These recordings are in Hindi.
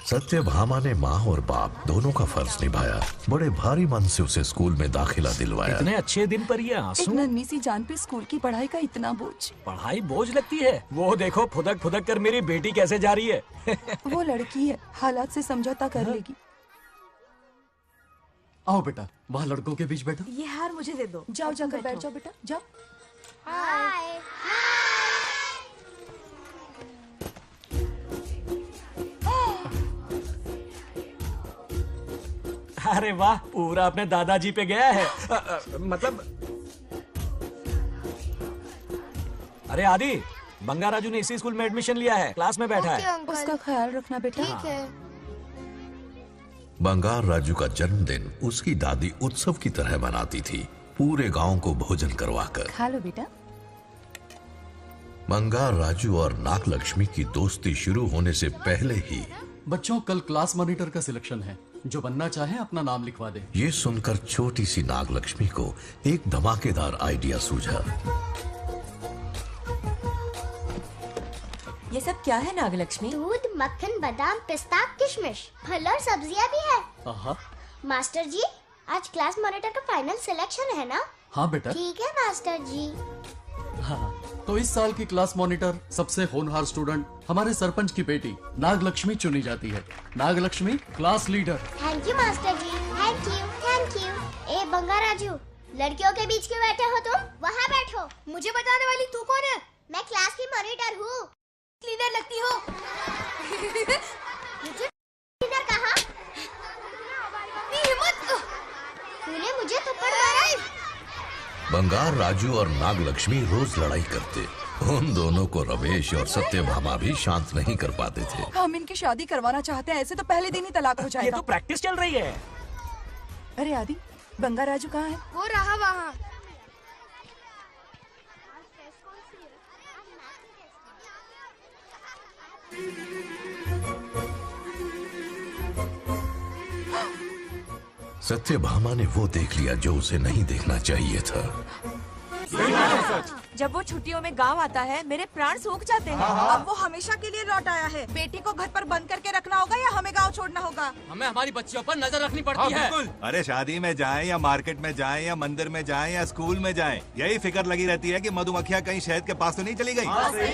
सत्यभामा ने माँ और बाप दोनों का फर्ज निभाया। बड़े भारी मन से उसे स्कूल में दाखिला दिलवाया। इतने अच्छे दिन पर ये आंसू। एक नन्ही सी जान पे स्कूल की पढ़ाई का इतना बोझ। पढ़ाई बोझ लगती है? वो देखो फुदक फुदक कर मेरी बेटी कैसे जा रही है। वो लड़की है, हालात से समझौता कर लेगी। आओ बेटा, वहाँ लड़कों के बीच बैठो। ये हार मुझे दे दो। जाओ जाकर बैठ जाओ बेटा, जाओ। हाय। अरे वाह, पूरा अपने दादाजी पे गया है। मतलब अरे आदि, बंगा राजू ने इसी स्कूल में एडमिशन लिया है, क्लास में बैठा है। उसका ख्याल रखना बेटा। ठीक है। बंगार राजू का जन्मदिन उसकी दादी उत्सव की तरह मनाती थी, पूरे गांव को भोजन करवाकर। खा लो बेटा। बंगार राजू और नागलक्ष्मी की दोस्ती शुरू होने से पहले ही बच्चों, कल क्लास मॉनिटर का सिलेक्शन है। जो बनना चाहे अपना नाम लिखवा दे। ये सुनकर छोटी सी नागलक्ष्मी को एक धमाकेदार आइडिया सूझा। ये सब क्या है नागलक्ष्मी? दूध, मक्खन, बादाम, पिस्ता, किशमिश, फल और सब्जियां भी है। आहा। मास्टर जी, आज क्लास मॉनिटर का फाइनल सिलेक्शन है ना? हाँ बेटा। ठीक है मास्टर जी। हाँ, तो इस साल की क्लास मॉनिटर सबसे होनहार स्टूडेंट हमारे सरपंच की बेटी नागलक्ष्मी चुनी जाती है। Nagalakshmi class leader. Thank you master ji, thank you, thank you. ए बंगा राजू, लड़कियों के बीच क्यों बैठे हो तुम? वहाँ बैठो। मुझे बताने वाली तू कौन है? मैं क्लास की मॉनिटर हूँ। लीडर लगती हो। मुझे लीडर कहा? तूने मुझे थप्पड़ मारा। बंगार राजू और नागलक्ष्मी रोज लड़ाई करते। उन दोनों को रमेश और सत्यभामा भी शांत नहीं कर पाते थे। हम इनकी शादी करवाना चाहते हैं, ऐसे तो पहले दिन ही तलाक हो ये जाएगा। तो प्रैक्टिस चल रही है। अरे आदि, बंगा राजू कहाँ है? वो रहा वहाँ। सत्यभामा ने वो देख लिया जो उसे नहीं देखना चाहिए था। जब वो छुट्टियों में गांव आता है, मेरे प्राण सूख जाते हैं। अब वो हमेशा के लिए लौट आया है। बेटी को घर पर बंद करके रखना होगा या हमें गांव छोड़ना होगा? हमें हमारी बच्चियों पर नजर रखनी पड़ती है। अरे शादी में जाएं या मार्केट में जाएं या मंदिर में जाएं या स्कूल में जाएं, यही फिक्र लगी रहती है कि मधुमक्खियाँ कहीं शहद के पास तो नहीं चली गई।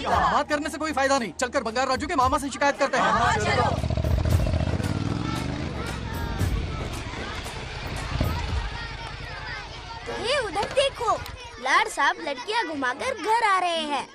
बात करने से कोई फायदा नहीं, चलकर बंगार राजू के मामा से शिकायत करते हैं। ये उधर देखो, लाड साहब लड़कियां घुमाकर घर आ रहे हैं।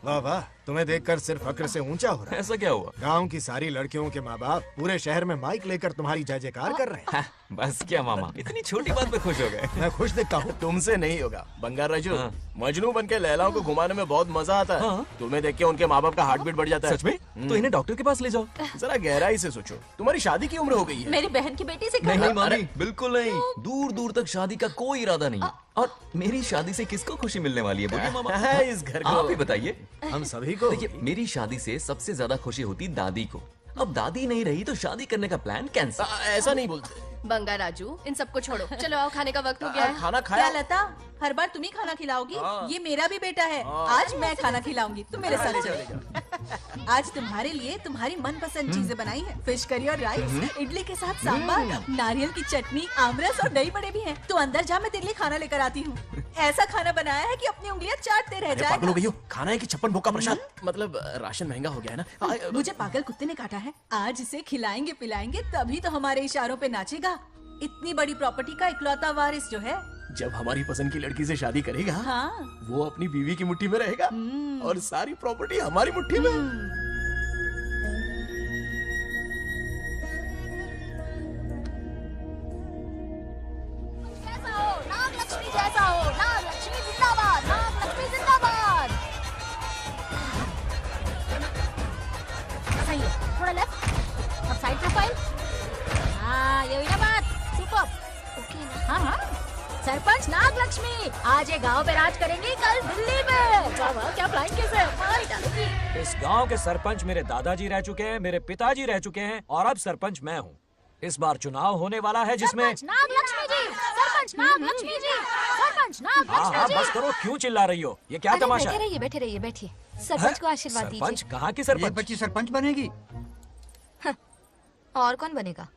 वाह वाह, तुम्हें देखकर सिर्फ फक्र से ऊंचा हो रहा है। ऐसा क्या हुआ? गांव की सारी लड़कियों के माँ बाप पूरे शहर में माइक लेकर तुम्हारी जय जयकार कर रहे हैं। बस क्या मामा, इतनी छोटी बात पे खुश हो गए? मैं खुश दिखता हूँ। तुमसे नहीं होगा बंगार राजू। हाँ। मजनू बन के लैलाओं को घुमाने में बहुत मजा आता है। हाँ। तुम्हें देख के उनके माँ बाप का हार्ट बीट बढ़ जाता है। सच में? तो इन्हें डॉक्टर के पास ले जाओ। जरा गहराई से सोचो, तुम्हारी शादी की उम्र हो गई है। मेरी बहन की बेटी से नहीं मामी, बिल्कुल नहीं। दूर दूर तक शादी का कोई इरादा नहीं। और मेरी शादी से किसको खुशी मिलने वाली है? बोलिए मामा। है इस घर को। आप ही बताइए। हम सभी को। देखिए, मेरी शादी से सबसे ज्यादा खुशी होती दादी को। अब दादी नहीं रही तो शादी करने का प्लान कैंसिल। ऐसा नहीं बोलते। बंगा राजू, इन सबको छोड़ो, चलो आओ, खाने का वक्त हो गया है। खाना खाया? क्या लता, हर बार तुम ही खाना खिलाओगी? ये मेरा भी बेटा है। आज मैं खाना खिलाऊंगी, तुम मेरे साथ चलो। आज तुम्हारे लिए तुम्हारी मनपसंद चीजें बनाई है। फिश करी और राइस, इडली के साथ सांभर, नारियल की चटनी, आमरस और दही बड़े भी हैं। तू अंदर जा, मैं तेरे लिए खाना लेकर आती हूँ। ऐसा खाना बनाया है कि अपनी उंगलियां चाटते रह पागल हो जाए। गई हो? खाना है कि 56 भोग का प्रसाद? मतलब राशन महंगा हो गया है ना। मुझे पागल कुत्ते ने काटा है। आज इसे खिलाएंगे पिलाएंगे तभी तो हमारे इशारों पे नाचेगा। इतनी बड़ी प्रॉपर्टी का इकलौता वारिस जो है। जब हमारी पसंद की लड़की से शादी करेगा, हाँ। वो अपनी बीवी की मुट्ठी में रहेगा और सारी प्रॉपर्टी हमारी मुट्ठी में। नागलक्ष्मी जैसा हो, नागलक्ष्मी जिंदाबाद, नागलक्ष्मी जिंदाबाद। सही है, थोड़ा लेफ्ट, अब साइड प्रोफाइल। हाँ, ये हुई ना बात। सुपर। ओके ना? हाँ हाँ। सरपंच नागलक्ष्मी आज ये गांव पे राज करेंगी, कल दिल्ली में। वाह, क्या फ्लाइंग किस है, मार डालेंगी। इस गांव के सरपंच मेरे दादाजी रह चुके हैं, मेरे पिताजी रह चुके हैं और अब सरपंच मैं हूँ। इस बार चुनाव होने वाला है जिसमें नागलक्ष्मी जी, सरपंच सरपंच नाग लक्ष्मी जी, सरपंच नाग हाँ लक्ष्मी हाँ जी। बस करो, क्यों चिल्ला रही हो? ये क्या तमाशा है? बैठे रहिए बैठिए। सरपंच को आशीर्वाद सरपंच दीजिए। कहाँ की सरपंच? बच्ची सरपंच बनेगी। और कौन बनेगा?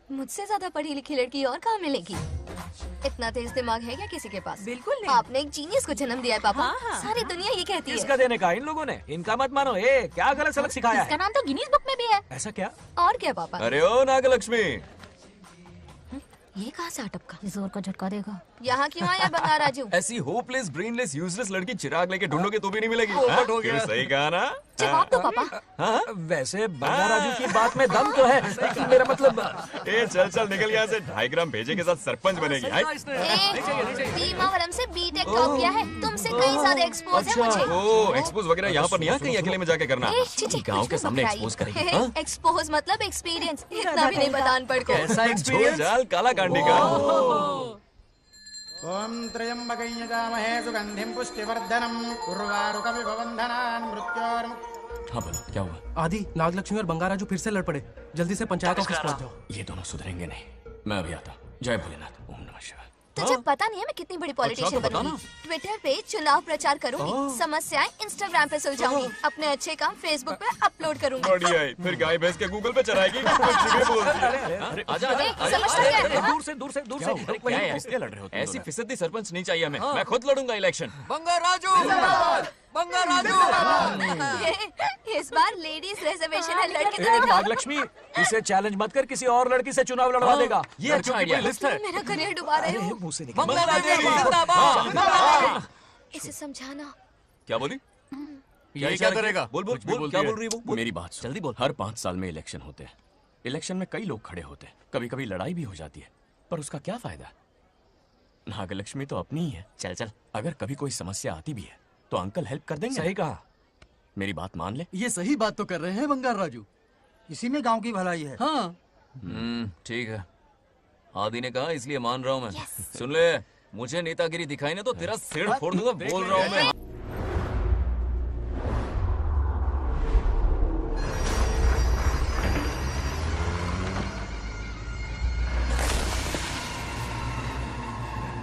मुझसे ज्यादा पढ़ी लिखी लड़की और कहाँ मिलेगी? इतना तेज दिमाग है क्या किसी के पास? बिल्कुल नहीं। आपने एक जीनियस को जन्म दिया है पापा। हाँ, हाँ। सारी दुनिया ये कहती किसका है। देने का इन लोगों ने? इनका मत मानो। क्या गलत सलत सिखाया इसका है? नाम तो गिनीज बुक में भी है। ऐसा क्या? और क्या पापा? अरे ओ नागलक्ष्मी, ये कहाँ से अटपका? जोर का झटका देगा। यहाँ क्यों आया बंगार राजू? ऐसी होपलेस ब्रेनलेस यूजलेस लड़की चिराग लेके ढूंढोगे तो भी नहीं मिलेगी। पोपट हाँ? हो गया। क्यों, सही कहा ना? जवाब दो पापा। हाँ? वैसे बंगा राजू की बात में दम तो है, लेकिन मेरा मतलब ए चल निकल यहाँ से। 2.5 ग्राम भेजे के साथ सरपंच बनेगी। हाय। भीमावरम से बीटेक टॉप किया है। तुमसे कहीं ज्यादा एक्सपोज है मुझे। ओ एक्सपोज वगैरह यहाँ पर नहीं है, कहीं अकेले में जाके करना। ए, छी, छी, गांव कुछ के भी सामने मत एक्सपोज कराइए। करेगी। हाँ? एक्सपोज मतलब एक्सपीरियंस। इतना भी नहीं पता अनपढ़ को। ऐसा एक्सपीरियंस जाल काला कांडी का। ओम त्र्यंबकं यजामहे सुगंधिं पुष्टिवर्धनम् उर्वारुकमिव बन्धनान् मृत्योर्मुक्। हाँ बोलो क्या हुआ? आदि, नागलक्ष्मी और बंगा राजू फिर से लड़ पड़े। जल्दी से पंचायत ऑफिस पहुंच जाओ। ये दोनों सुधरेंगे नहीं। मैं अभी आता हूँ। जय भोलेनाथ। ओम नमः शिवाय। तुझे पता नहीं है मैं कितनी बड़ी पॉलिटिशियन तो बता बनूंगी। ट्विटर पे चुनाव प्रचार करूंगी, समस्याएं इंस्टाग्राम पे सुलझाऊंगी, अपने अच्छे काम फेसबुक पे अपलोड करूंगी। बढ़िया है। फिर गाय भैंस के गूगल पे चराएगी। कुछ भी बोलती है। हाँ? आजा आजा, आजा। समझता क्या है? दूर से क्या है? किसके लड़ रहे हो? ऐसी फिसदी सरपंच नहीं चाहिए हमें। मैं खुद लड़ूंगा इलेक्शन। बंगा राजू, बंगा राजू। इस बार लेडीज रिजर्वेशन है, लड़के तो ए, दिखाओ। नागलक्ष्मी, इसे चैलेंज मत कर, किसी और लड़की से चुनाव लड़वा देगा। ये अच्छा आइडिया है। लिस्ट है। मेरा करियर डुबा रहे हो। मुंह से निकल। इसे समझाना। क्या बोली? ये क्या करेगा? बोल कुछ भी बोलती क्या है। बोल रही है वो? मेरी बात सुन। जल्दी बोल। हर 5 साल में इलेक्शन होते हैं। इलेक्शन में कई लोग खड़े होते हैं, कभी कभी लड़ाई भी हो जाती है, पर उसका क्या फायदा? नागलक्ष्मी तो अपनी ही है। चल अगर कभी कोई समस्या आती भी है तो अंकल हेल्प कर देंगे। सही कहा। मेरी बात मान ले। ये सही बात तो कर रहे हैं बंगार राजू। इसी में गांव की भलाई है। हाँ, ठीक है। आदि ने कहा इसलिए मान रहा हूँ मैं। सुन ले, मुझे नेतागिरी दिखाई ना तो तेरा सिर फोड़ दूंगा। बोल रहा हूँ मैं।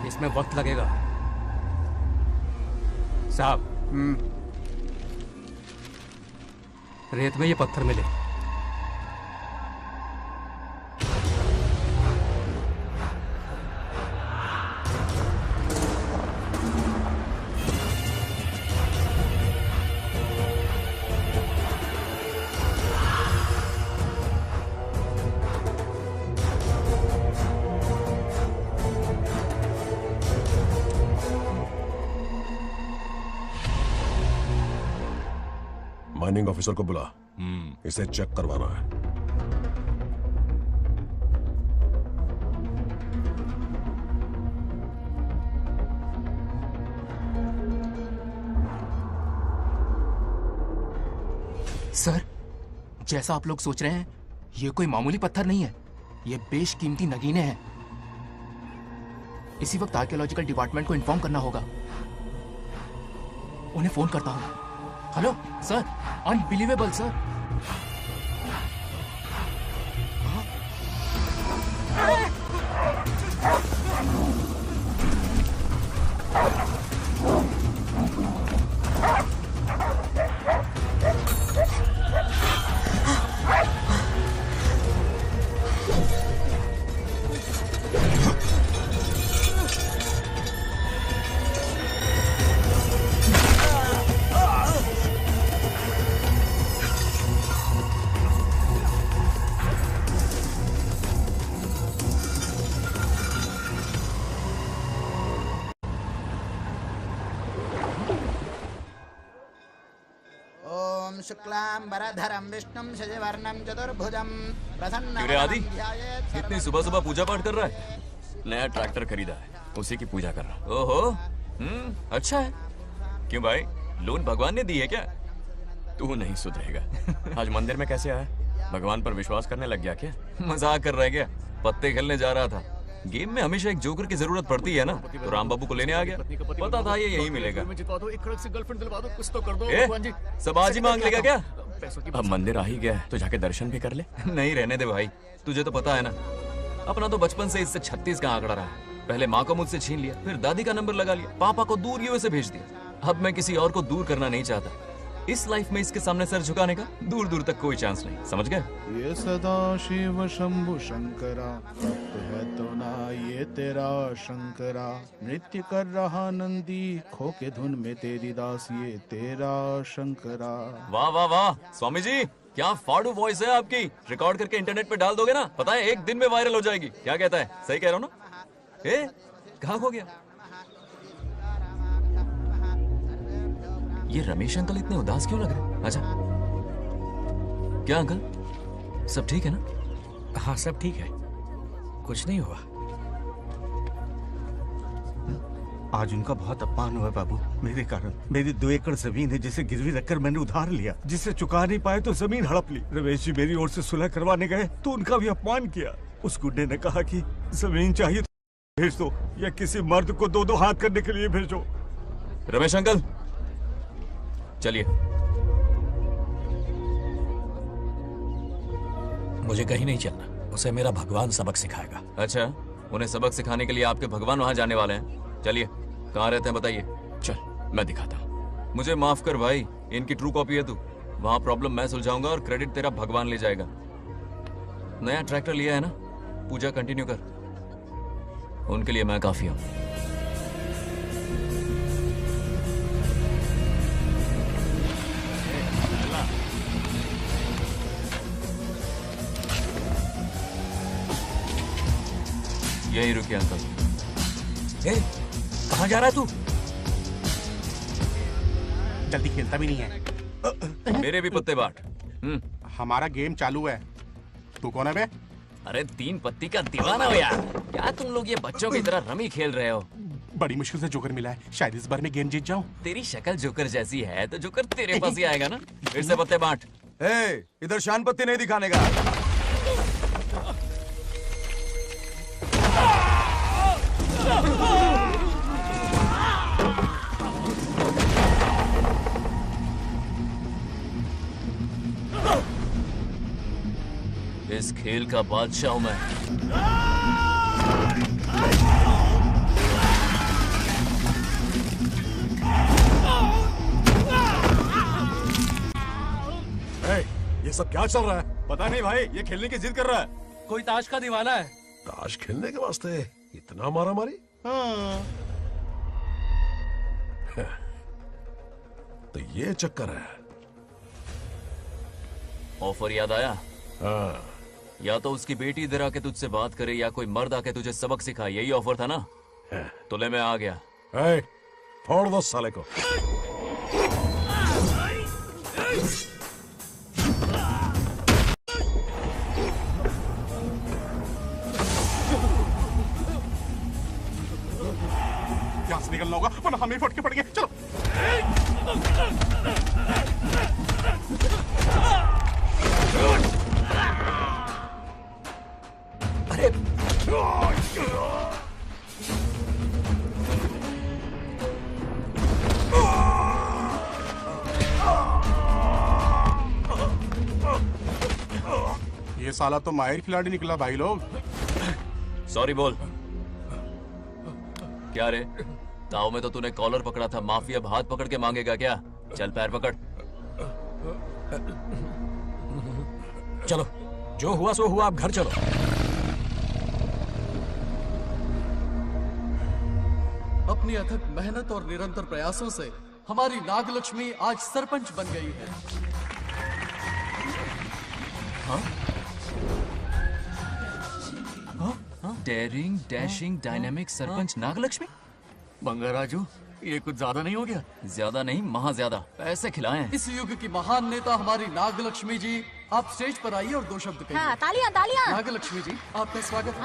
इसमें वक्त लगेगा साहब। रेत में ये पत्थर मिले। माइनिंग ऑफिसर को बुला, इसे चेक करवाना है। सर, जैसा आप लोग सोच रहे हैं, ये कोई मामूली पत्थर नहीं है। ये बेशकीमती नगीने हैं। इसी वक्त आर्कियोलॉजिकल डिपार्टमेंट को इन्फॉर्म करना होगा। उन्हें फोन करता हूँ। Hello sir, unbelievable sir. ओम शुक्लांबरधरं विष्णुं शशिवर्णं चतुर्भुजं प्रसन्नं क्यों रे आदि, इतनी सुबह सुबह पूजा पाठ कर रहा है? नया ट्रैक्टर खरीदा है, उसी की पूजा कर रहा हूँ। ओहो, अच्छा है। क्यों भाई, लोन भगवान ने दी है क्या? तू नहीं सुधरेगा। आज मंदिर में कैसे आया? भगवान पर विश्वास करने लग गया क्या? मजाक कर रहा है क्या? पत्ते खेलने जा रहा था। गेम में हमेशा एक जोकर की जरूरत पड़ती है ना, तो राम बाबू को लेने आ गया। पता था ये यही मिलेगा। सब आज ही मांग लेगा क्या? अब मंदिर आ ही गया है तो जाके दर्शन भी कर ले। नहीं रहने दे भाई, तुझे तो पता है ना, अपना तो बचपन से इससे 36 का आंकड़ा रहा है। पहले माँ को मुझसे छीन लिया, फिर दादी का नंबर लगा लिया, पापा को दूर यूएसए भेज दिया। अब मैं किसी और को दूर करना नहीं चाहता। इस लाइफ में इसके सामने सर झुकाने का दूर दूर तक कोई चांस नहीं, समझ गए? ये सदा शिव शंभु शंकरा, भक्त है तो ना ये तेरा शंकरा। नृत्य कर रहा नंदी, खो के धुन में तेरी दास, ये तेरा शंकरा। वाह वाह वाह स्वामी जी, क्या फाड़ू वॉइस है आपकी। रिकॉर्ड करके इंटरनेट पे डाल दोगे ना, पता है एक दिन में वायरल हो जाएगी। क्या कहता है, सही कह रहा हूँ ना? ए, कहाँ खो गया? ये रमेश अंकल इतने उदास क्यों लग रहे? अच्छा, क्या अंकल सब ठीक है ना? हाँ सब ठीक है, कुछ नहीं हुआ। आज उनका बहुत अपमान हुआ बाबू, मेरे कारण। मेरी 2 एकड़ जमीन है जिसे गिरवी रखकर मैंने उधार लिया, जिसे चुका नहीं पाए तो जमीन हड़प ली। रमेश जी मेरी ओर से सुलह करवाने गए तो उनका भी अपमान किया। उस गुंडे ने कहा कि जमीन चाहिए तो भेज दो या किसी मर्द को 2-2 हाथ करने के लिए भेजो। रमेश अंकल चलिए। मुझे कहीं नहीं चलना, उसे मेरा भगवान सबक सिखाएगा। अच्छा, उन्हें सबक सिखाने के लिए आपके भगवान वहां जाने वाले हैं। चलिए, कहाँ रहते हैं बताइए। चल मैं दिखाता हूँ। मुझे माफ कर भाई, इनकी ट्रू कॉपी है तू। वहां प्रॉब्लम मैं सुलझाऊंगा और क्रेडिट तेरा भगवान ले जाएगा। नया ट्रैक्टर लिया है ना, पूजा कंटिन्यू कर। उनके लिए मैं काफी हूँ। यही रुकिए अंकल। कहाँ जा रहा है तू? जल्दी खेलता भी नहीं है। मेरे भी पत्ते बांट। हमारा गेम चालू है। तू कौन है बे? अरे 3 पत्ती का दीवाना हो यार। क्या तुम लोग ये बच्चों की तरह रमी खेल रहे हो? बड़ी मुश्किल से जोकर मिला है, शायद इस बार में गेम जीत जाऊं। तेरी शक्ल जोकर जैसी है तो जोकर तेरे पास ही आएगा ना। फिर से पत्ते बांट। इधर शान पत्ती नहीं दिखाने का। इस खेल का बादशाह हूं मैं। ये सब क्या चल रहा है? पता नहीं भाई, ये खेलने की जिद कर रहा है। कोई ताश का दीवाना है। ताश खेलने के वास्ते इतना मारा मारी? तो ये चक्कर है। ऑफर याद आया? या तो उसकी बेटी इधर आके तुझसे बात करे या कोई मर्द आके तुझे सबक सिखाए, यही ऑफर था ना? तो ले मैं आ गया। फोड़ दो साले को। यहाँ से निकलना होगा वरना हमें फटके पड़ेंगे। चलो। अरे ये साला तो माहिर खिलाड़ी निकला भाई लोग। सॉरी बोल। क्या रे, ताऊ में तो तूने कॉलर पकड़ा था, माफिया हाथ पकड़ के मांगेगा क्या? चल पैर पकड़। चलो, जो हुआ सो हुआ, आप घर चलो। अपनी अथक मेहनत और निरंतर प्रयासों से हमारी नागलक्ष्मी आज सरपंच बन गई है। Daring, dashing, dynamic sarpanch Nagalakshmi. Bangaraju, ये कुछ ज्यादा नहीं हो गया? ज्यादा नहीं, महा ज्यादा। पैसे खिलाएं। इस युग की महान नेता हमारी नागलक्ष्मी जी, आप स्टेज पर आइए और 2 शब्द कहिए। हाँ, तालियां तालियां। नागलक्ष्मी जी, आपका स्वागत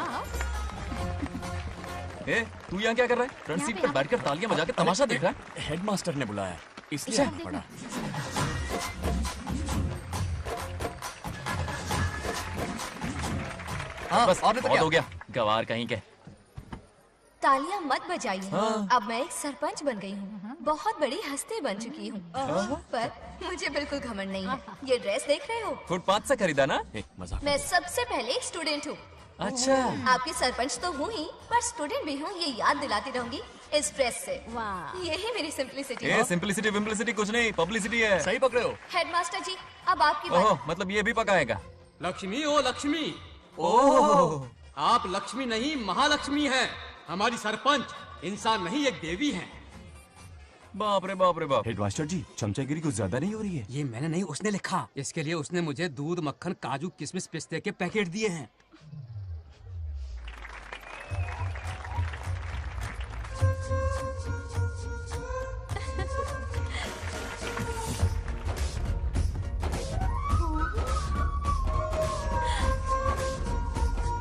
है। तू यहाँ क्या कर रहा है? फ्रंट सीट पर बैठकर तालियां बजा के तमाशा देख रहा है? हेडमास्टर ने बुलाया, इसलिए आना पड़ा। बस बहुत हो गया, गवार कहीं के। तालियां मत बजाइए। अब मैं एक सरपंच बन गई हूँ, बहुत बड़ी हस्ती बन चुकी हूँ। पर मुझे बिल्कुल घमंड नहीं है। ये ड्रेस देख रहे हो? फुटपाथ से खरीदा ना? मजाक। मैं सबसे पहले एक स्टूडेंट हूँ। अच्छा। आपकी सरपंच तो हूँ ही, पर स्टूडेंट भी हूँ, ये याद दिलाती रहूंगी इस ड्रेस से। वाह, यही मेरी सिंपलिसिटी है। सिंपलिसिटी विम्पलिसिटी कुछ नहीं, पब्लिसिटी है। सही पकड़े हो। हेडमास्टर जी, अब आपकी बारी। ओह, मतलब ये भी पकाएगा। लक्ष्मी ओ लक्ष्मी, ओह, आप लक्ष्मी नहीं महालक्ष्मी हैं। हमारी सरपंच इंसान नहीं एक देवी हैं। बाप रे बाप रे बाप। हेडमास्टर जी, चमचागिरी कुछ ज्यादा नहीं हो रही है? ये मैंने नहीं, उसने लिखा। इसके लिए उसने मुझे दूध, मक्खन, काजू, किशमिश, पिस्ते के पैकेट दिए हैं।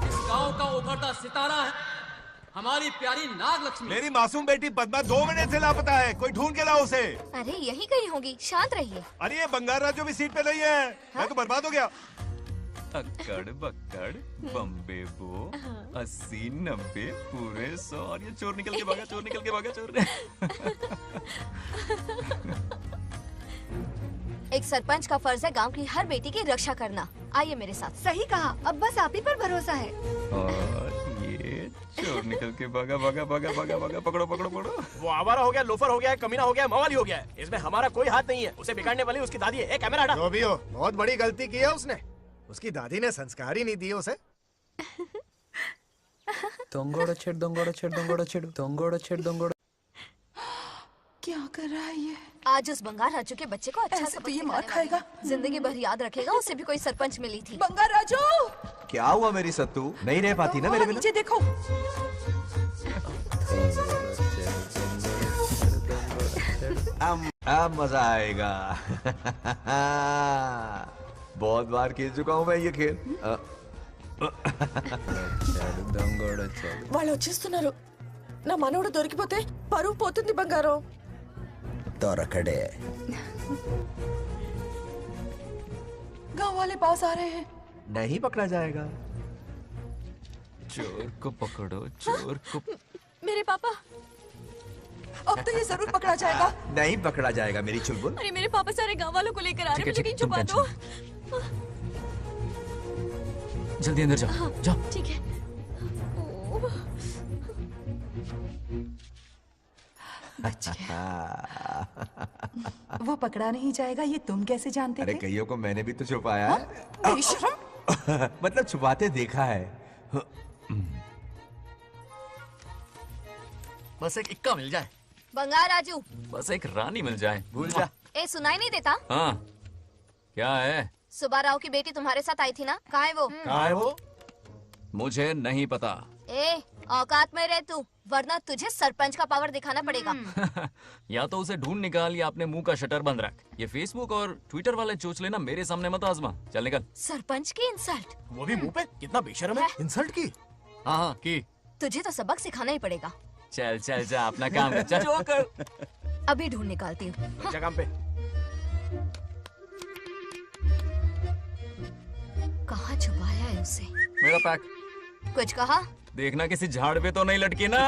इस गांव का उभरता सितारा है हमारी प्यारी नाग लक्ष्मी। मेरी मासूम बेटी पद्मा 2 महीने से लापता है, कोई ढूंढ के लाओ उसे। अरे यही कहीं होगी, शांत रहिए। अरे ये बंगार राजू भी सीट पे नहीं है। मैं तो बर्बाद हो गया। अक्कड़ बक्कड़ बम्बे बो 80 90 पूरे 100 और ये चोर निकल के भागा, चोर निकल के भागा, चोर। एक सरपंच का फर्ज है गांव की हर बेटी की रक्षा करना। आइए मेरे साथ। सही कहा, अब बस आप ही पर भरोसा है। और ये चोर निकल के भागा भागा भागा भागा भागा, पकड़ो पकड़ो पकड़ो। वो आवारा हो गया, लोफर हो गया, कमीना हो गया, मवाली हो गया। इसमें हमारा कोई हाथ नहीं है। उसे बिगाड़ने वाली उसकी दादी है। कैमरा हटा। जो भी हो, बहुत बड़ी गलती की है उसने। उसकी दादी ने संस्कार ही नहीं दिए उसे। दंगोड़ा छेड़ दंगोड़ा छेड़ दंगोड़ा छेड़ दंगोड़ा छेड़ दंगोड़ा। क्या कर रहा है ये? आज उस बंगार राजू के बच्चे को अच्छा ऐसे तो ये मार खाएगा। जिंदगी भर याद रखेगा, उसे भी कोई सरपंच मिली थी। बंगार राजू, क्या हुआ मेरी सत्तू? नहीं रह पाती ना मेरे बिना? नीचे देखो। अब मजा आएगा। बहुत बार खेल चुका हूँ मैं ये खेल। వాళ్ళు వచ్చేస్తున్నారు. నా మనవడు దొరికిపోతే పరువు పోతుంది బంగారం. दौरकड़े गांव वाले पास आ रहे हैं। नहीं पकड़ा जाएगा। चोर को पकड़ो, चोर को। मेरे पापा, अब तो ये जरूर पकड़ा जाएगा। नहीं पकड़ा जाएगा मेरी चुलबुल। अरे मेरे पापा सारे गांव वालों को लेकर आ रहे हैं, मुझे कहीं छुपा दो। जल्दी अंदर जाओ, जाओ। ठीक है। वो पकड़ा नहीं जाएगा, ये तुम कैसे जानते अरे थे? कईयों को मैंने भी तो छुपाया है। बेशरम। मतलब छुपाते देखा है। बस एक इक्का मिल जाए। बंगार राजू, बस एक रानी मिल जाए। भूल जा। ए सुनाई नहीं देता? हाँ, क्या है? सुबा राव की बेटी तुम्हारे साथ आई थी ना, कहाँ है वो? कहाँ है वो? मुझे नहीं पता। ए औकात में रह तू, वरना तुझे सरपंच का पावर दिखाना पड़ेगा। या तो उसे ढूंढ निकाल या अपने मुंह का शटर बंद रख। ये फेसबुक और ट्विटर वाले चोचले ना मेरे सामने मत आजमा। चल निकल। सरपंच की इंसल्ट। वो भी मुंह पे? कितना बेशर्म है। इंसल्ट की? हाँ हाँ की। तुझे तो सबक सिखाना ही पड़ेगा। चल चल जा, अपना काम कर। चल जो कर। अभी ढूंढ निकालती हूँ। जा काम पे। कहाँ छुपाया है उसे? मेरा पैक। कुछ कहा? देखना किसी झाड़ पे तो नहीं लटकी ना।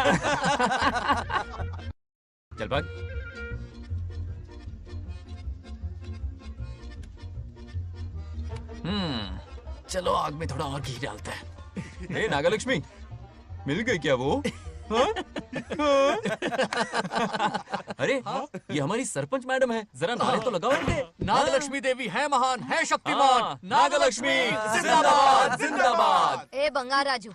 चल भाग। चलो आग में थोड़ा और घी डालते हैं। ए नागलक्ष्मी, मिल गई क्या वो? हाँ? अरे ये हमारी सरपंच मैडम है, जरा नारे तो लगाओ इनके। नागलक्ष्मी देवी है महान, है शक्तिमान। नागलक्ष्मी जिंदाबाद जिंदाबाद। ए बंगार राजू,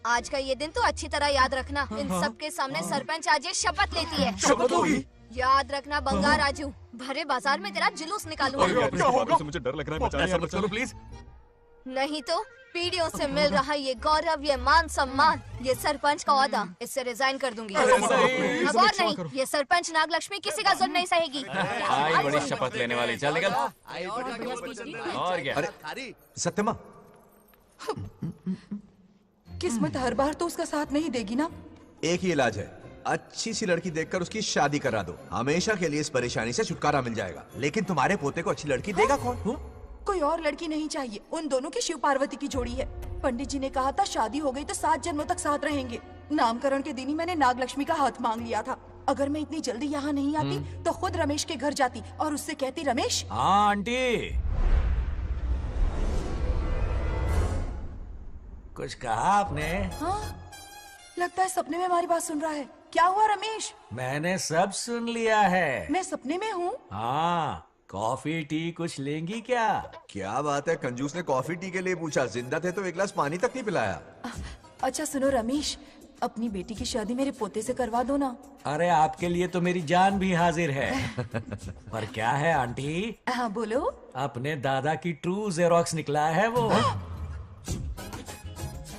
आज का ये दिन तो अच्छी तरह याद रखना। इन सब के सामने सरपंच आज ये शपथ लेती है। शपथ होगी? याद रखना बंगार राजू, भरे बाजार में तेरा जुलूस निकालूंगा। क्या होगा? मुझे डर लग रहा है, बचाइए, ऐसा मत करो प्लीज। नहीं तो पीढ़ियों से मिल रहा ये गौरव, ये मान सम्मान, ये सरपंच का ओहदा, इससे रिजाइन कर दूंगी। अब और नहीं, ये सरपंच नागलक्ष्मी किसी का जुल्म नहीं सहेगी। आई बड़ी शपथ लेने वाली। चल निकल। और क्या? अरे सत्यमा, किस्मत हर बार तो उसका साथ नहीं देगी ना। एक ही इलाज है, अच्छी सी लड़की देखकर उसकी शादी करा दो। हमेशा के लिए इस परेशानी से छुटकारा मिल जाएगा। लेकिन तुम्हारे पोते को अच्छी लड़की देगा कौन? कोई और लड़की नहीं चाहिए, उन दोनों की शिव पार्वती की जोड़ी है। पंडित जी ने कहा था शादी हो गई तो 7 जन्मों तक साथ रहेंगे। नामकरण के दिन ही मैंने नागलक्ष्मी का हाथ मांग लिया था। अगर मैं इतनी जल्दी यहाँ नहीं आती तो खुद रमेश के घर जाती और उससे कहती, रमेश। हाँ आंटी। कुछ कहा आपने? हाँ, लगता है सपने में हमारी बात सुन रहा है। क्या हुआ रमेश? मैंने सब सुन लिया है। मैं सपने में हूँ? हाँ, कॉफी टी कुछ लेंगी क्या? क्या बात है, कंजूस ने कॉफी टी के लिए पूछा, जिंदा थे तो एक गिलास पानी तक नहीं पिलाया। अच्छा सुनो रमेश, अपनी बेटी की शादी मेरे पोते से करवा दो ना। अरे आपके लिए तो मेरी जान भी हाजिर है। पर क्या है आंटी? हाँ बोलो। अपने दादा की ट्रू जेरोक्स निकला है वो।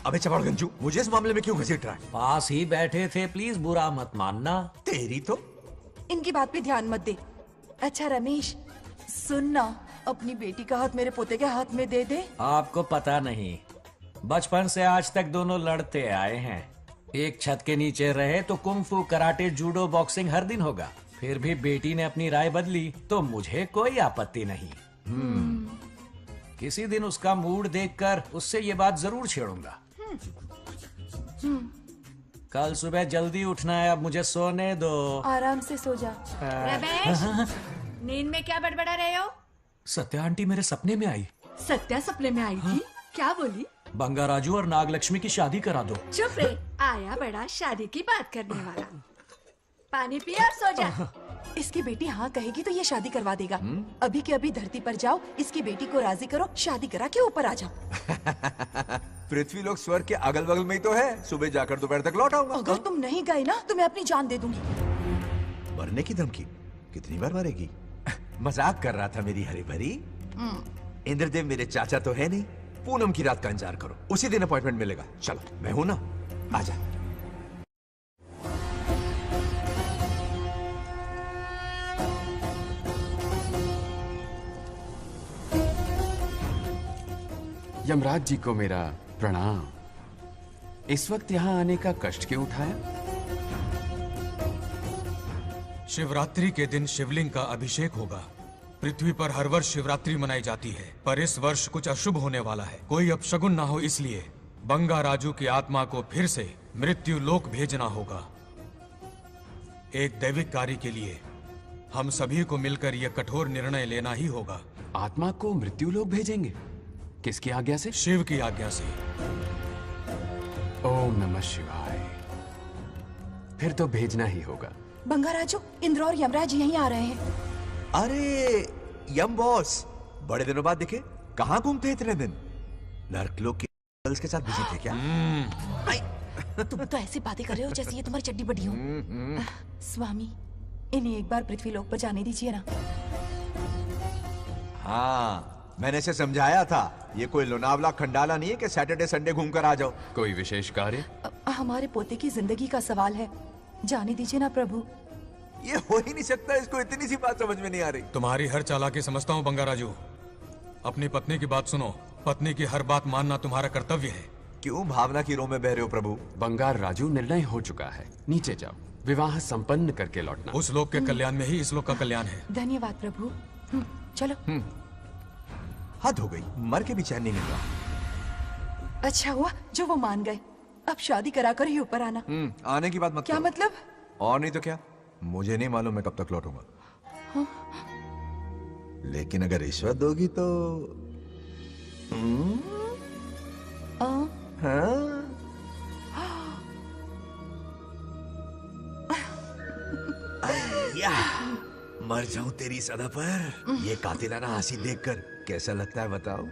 अबे चपड़ गंजू, मुझे इस मामले में क्यों घसीट रहा है? पास ही बैठे थे, प्लीज बुरा मत मानना। तेरी तो इनकी बात पे ध्यान मत दे। अच्छा रमेश सुन ना, अपनी बेटी का हाथ मेरे पोते के हाथ में दे दे। आपको पता नहीं, बचपन से आज तक दोनों लड़ते आए हैं। एक छत के नीचे रहे तो कुंफू, कराटे, जूडो, बॉक्सिंग हर दिन होगा। फिर भी बेटी ने अपनी राय बदली तो मुझे कोई आपत्ति नहीं। किसी दिन उसका मूड देखकर उससे ये बात जरूर छेड़ूंगा। कल सुबह जल्दी उठना है, अब मुझे सोने दो। आराम से सो जा। रमेश, नींद में क्या बड़बड़ा रहे हो? सत्या आंटी मेरे सपने में आई। सत्या सपने में आई थी? क्या बोली? बंगाराजू और नागलक्ष्मी की शादी करा दो। चुप रे, आया बड़ा शादी की बात करने वाला। पानी पिया और सो जा। इसकी बेटी हाँ कहेगी तो ये शादी करवा देगा। अभी के अभी धरती पर जाओ, इसकी बेटी को राजी करो, शादी करा के ऊपर आ जाओ। पृथ्वी लोग स्वर्ग के अगल बगल में ही तो है, सुबह जाकर दोपहर तक लौट आऊंगा। अगर तुम नहीं गए ना तो मैं अपनी जान दे दूंगी। मरने की धमकी? कितनी बार मरेगी? मजाक कर रहा था मेरी हरी भरी। इंद्रदेव मेरे चाचा तो है नहीं। पूनम की रात का इंतजार करो, उसी दिन अपॉइंटमेंट मिलेगा। चलो मैं हूं ना, आजा। यमराज जी को मेरा प्रणाम। इस वक्त यहाँ आने का कष्ट क्यों उठाया? शिवरात्रि के दिन शिवलिंग का अभिषेक होगा। पृथ्वी पर हर वर्ष शिवरात्रि मनाई जाती है, पर इस वर्ष कुछ अशुभ होने वाला है। कोई अपशगुन ना हो, इसलिए बंगाराजू की आत्मा को फिर से मृत्यु लोक भेजना होगा। एक दैविक कार्य के लिए हम सभी को मिलकर यह कठोर निर्णय लेना ही होगा। आत्मा को मृत्यु लोक भेजेंगे? किसकी आज्ञा से? शिव की आज्ञा से। ओम नमः शिवाय। फिर तो भेजना ही होगा। बंगाराजू, इंद्र और यमराज यहीं आ रहे हैं। अरे यम बॉस, बड़े दिनों बाद दिखे। कहाँ घूमते इतने दिन? नर्कलोक के गर्ल्स के साथ बिजी थे क्या? तुम तो ऐसी बातें कर रहे हो जैसे ये तुम्हारी चड्डी बड़ी हो। स्वामी, इन्हें एक बार पृथ्वी लोक पर जाने दीजिए ना। हाँ, मैंने इसे समझाया था, ये कोई लोनावला खंडाला नहीं है कि सैटरडे संडे घूम कर आ जाओ। कोई विशेष कार्य? हमारे पोते की जिंदगी का सवाल है, जाने दीजिए ना प्रभु। ये हो ही नहीं सकता, इसको इतनी सी बात समझ में नहीं आ रही। तुम्हारी हर चालाकी समझता हूँ बंगाराजू। अपनी पत्नी की बात सुनो, पत्नी की हर बात मानना तुम्हारा कर्तव्य है। क्यों भावना की रो में बह रहे हो प्रभु? बंगार राजू, निर्णय हो चुका है, नीचे जाओ, विवाह संपन्न करके लौटना। उस लोक के कल्याण में ही इस लोक का कल्याण है। धन्यवाद प्रभु। चलो। हद हो गई, मर के भी चैन नहीं मिल रहा। अच्छा हुआ जो वो मान गए। अब शादी कराकर ही ऊपर आना। आने की बात मत क्या करो। मतलब? और नहीं तो क्या, मुझे नहीं मालूम मैं कब तक लौटूंगा। हाँ? लेकिन अगर रिश्वत दोगी तो हाँ? या, मर जाऊं तेरी सदा पर। ये कातिलाना हंसी देखकर कैसा लगता है बताओ?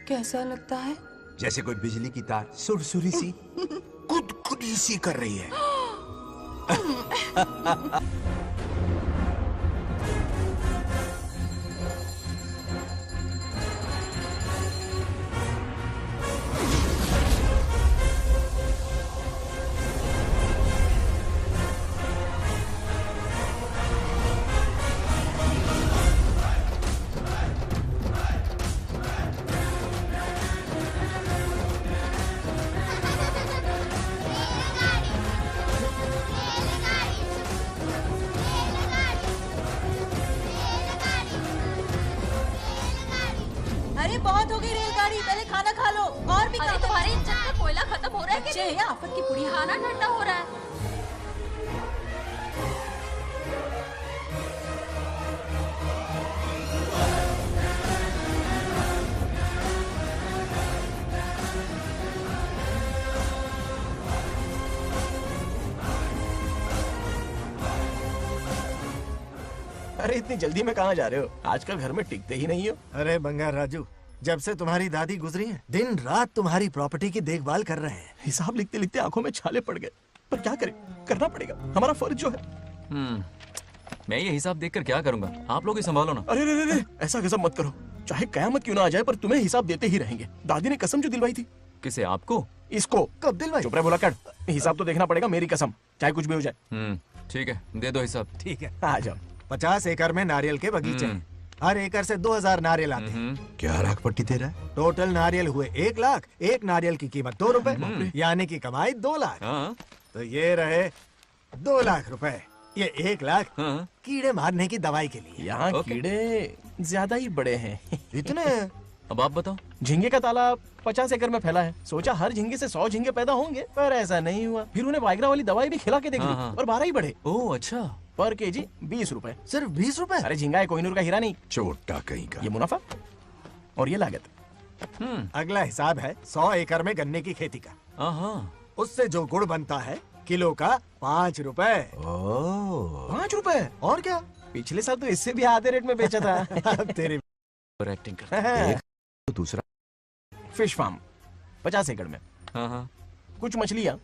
कैसा लगता है? जैसे कोई बिजली की तार सुरसुरी सी गुदगुदी सी कर रही है। अरे बहुत हो गई रेलगाड़ी, पहले खाना खा लो। और भी अरे तुम्हारे इंजन में कोयला खत्म हो रहा है कि नहीं? आफत की पुड़ी। खाना ठंडा हो रहा है। अरे इतनी जल्दी में कहाँ जा रहे हो? आजकल घर में टिकते ही नहीं हो। अरे बंगार राजू, जब से तुम्हारी दादी गुजरी है दिन रात तुम्हारी प्रॉपर्टी की देखभाल कर रहे हैं। हिसाब लिखते लिखते आंखों में छाले पड़ गए, पर क्या करें, करना पड़ेगा, हमारा फर्ज जो है। मैं ये हिसाब देखकर क्या करूंगा? आप लोग ही संभालो ना। अरे रे रे, ऐसा कसम मत करो, चाहे कयामत क्यों ना आ जाए पर तुम्हें हिसाब देते ही रहेंगे। दादी ने कसम जो दिलवाई थी। किसे? आपको? इसको। कब दिलवाई? चुप रहे बोला कर, हिसाब तो देखना पड़ेगा, मेरी कसम, चाहे कुछ भी हो जाए। ठीक है, दे दो हिसाब। ठीक है, आ जाओ। 50 एकड़ में नारियल के बगीचे हैं। हर एकड़ से 2000 नारियल आते हैं। क्या राख पट्टी दे रहा है? टोटल नारियल हुए 1 लाख। एक नारियल की कीमत 2 रुपए, यानी कि कमाई 2 लाख। तो ये रहे 2 लाख रुपए। ये 1 लाख कीड़े मारने की दवाई के लिए। यहाँ कीड़े ज्यादा ही बड़े हैं। इतने? अब आप बताओ। झींगे का तालाब 50 एकड़ में फैला है। सोचा हर झींगे से 100 झींगे पैदा होंगे, पर ऐसा नहीं हुआ। फिर उन्हें वाइग्रा वाली दवाई भी खिला के देख ली और 12 ही बढ़े। ओह अच्छा। पर केजी 20 रुपए। सिर्फ 20 रुपए? अरे झींगा है, कोहिनूर का हीरा नहीं। छोटा कहीं का। ये मुनाफा और ये लागत। अगला हिसाब है 100 एकड़ में गन्ने की खेती का। उससे जो गुड़ बनता है किलो का 5 रुपए। 5 रुपए? और क्या, पिछले साल तो इससे भी आधे रेट में बेचा था। तेरी एक्टिंग कर। दूसरा फिश फार्म 50 एकड़ में। कुछ मछलियाँ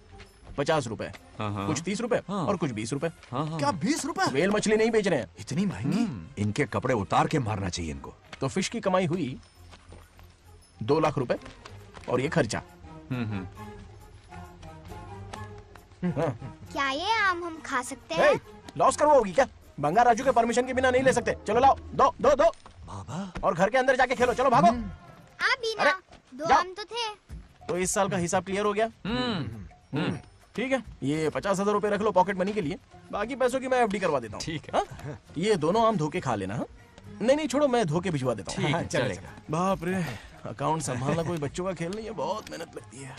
50 रुपए, कुछ 30 रुपए और कुछ 20 रुपए। क्या 20 रुपए? वेल मछली नहीं बेच रहे हैं। इतनी महंगी? इनके कपड़े उतार के मारना चाहिए इनको। तो फिश की कमाई हुई 2 लाख रुपए और ये खर्चा। क्या ये आम हम खा सकते हैं? लॉस करवाओगी क्या? बंगार राजू के परमिशन के बिना नहीं ले सकते। चलो लाओ, दो दो दो बाबा, और घर के अंदर जाके खेलो। चलो भागो। अभी ना, 2 आम तो थे। तो इस साल का हिसाब क्लियर हो गया? ठीक है, ये 50,000 रुपए रख लो पॉकेट मनी के लिए, बाकी पैसों की मैं FD करवा देता हूँ। ठीक है। ये दोनों आम धोके खा लेना। नहीं नहीं छोड़ो, मैं धोके भिजवा देता हूँ। ठीक है, चलेगा। बाप रे, अकाउंट संभालना कोई बच्चों का खेल नहीं है, बहुत मेहनत लगती है।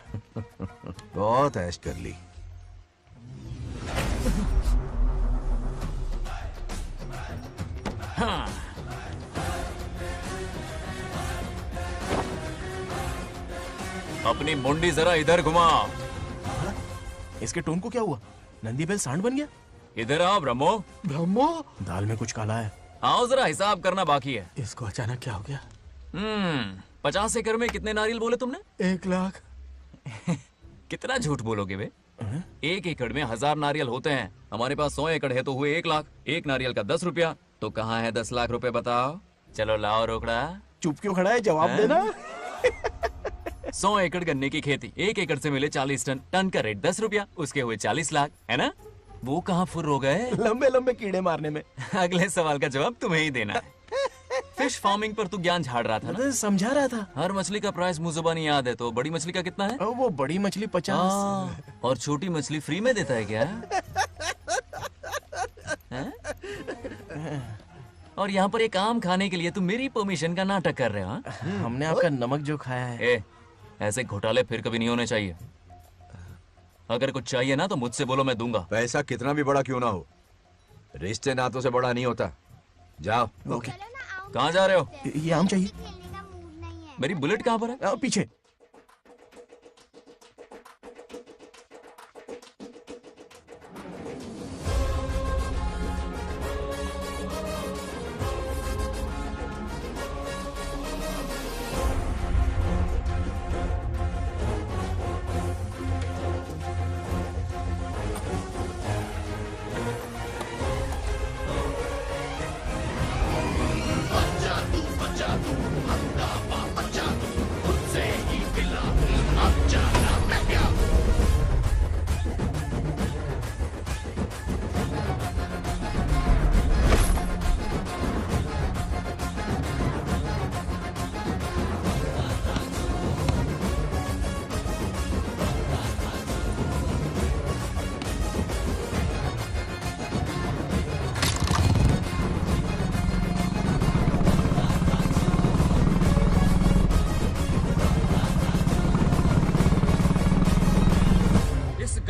बहुत ऐश कर ली। अपनी मुंडी जरा इधर घुमा। इसके टोन को क्या हुआ? नंदी बैल सांड बन गया? इधर आओ ब्रह्मो। ब्रह्मो? दाल में कुछ काला है। आओ जरा, हिसाब करना बाकी है। इसको अचानक क्या हो गया? 50 एकड़ में कितने नारियल बोले तुमने? 1 लाख। कितना झूठ बोलोगे बे? 1 एकड़ में 1000 नारियल होते हैं। हमारे पास 100 एकड़ है तो हुए 1 लाख। एक नारियल का 10 रुपया, तो कहाँ है 10 लाख रुपए बताओ? चलो लाओ रोकड़ा। चुप क्यों खड़ा है, जवाब देना। 100 एकड़ गन्ने की खेती, 1 एकड़ से मिले 40 टन, टन का रेट 10 रुपया, उसके हुए 40 लाख, है ना? वो कहाँ फुर हो गए? लंबे लंबे कीड़े मारने में। अगले सवाल का जवाब तुम्हें ही देना है। फिश फार्मिंग पर तू ज्ञान झाड़ रहा था ना? समझा रहा था। हर मछली का प्राइस मुझे जुबानी याद है, तो बड़ी मछली का कितना है? वो बड़ी मछली 50 और छोटी मछली फ्री में देता है क्या? और यहाँ पर एक आम खाने के लिए तुम मेरी परमिशन का नाटक कर रहे हो? हमने आपका नमक जो खाया है। ऐसे घोटाले फिर कभी नहीं होने चाहिए। अगर कुछ चाहिए ना तो मुझसे बोलो, मैं दूंगा। पैसा कितना भी बड़ा क्यों ना हो, रिश्ते नातों से बड़ा नहीं होता। जाओ। ओके। कहाँ जा रहे हो? ये आम चाहिए। मेरी बुलेट कहाँ पर है? पीछे।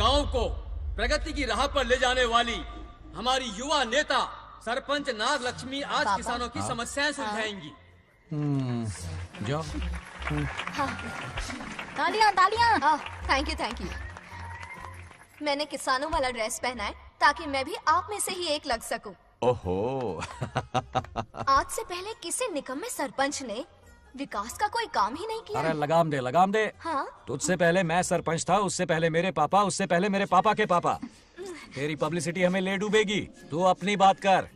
गांव को प्रगति की राह पर ले जाने वाली हमारी युवा नेता सरपंच नाग लक्ष्मी आज किसानों की समस्याएं सुलझाएंगी। जाओ। तालियां तालियां। Thank you. मैंने किसानों वाला ड्रेस पहना है ताकि मैं भी आप में से ही एक लग सकूं। ओहो। आज से पहले किसी निकम्मे सरपंच ने विकास का कोई काम ही नहीं किया। अरे लगाम दे, लगाम दे। हाँ? तुझसे पहले मैं सरपंच था, उससे पहले मेरे पापा, उससे पहले मेरे पापा के पापा। तेरी पब्लिसिटी हमें ले डूबेगी, तू अपनी बात कर।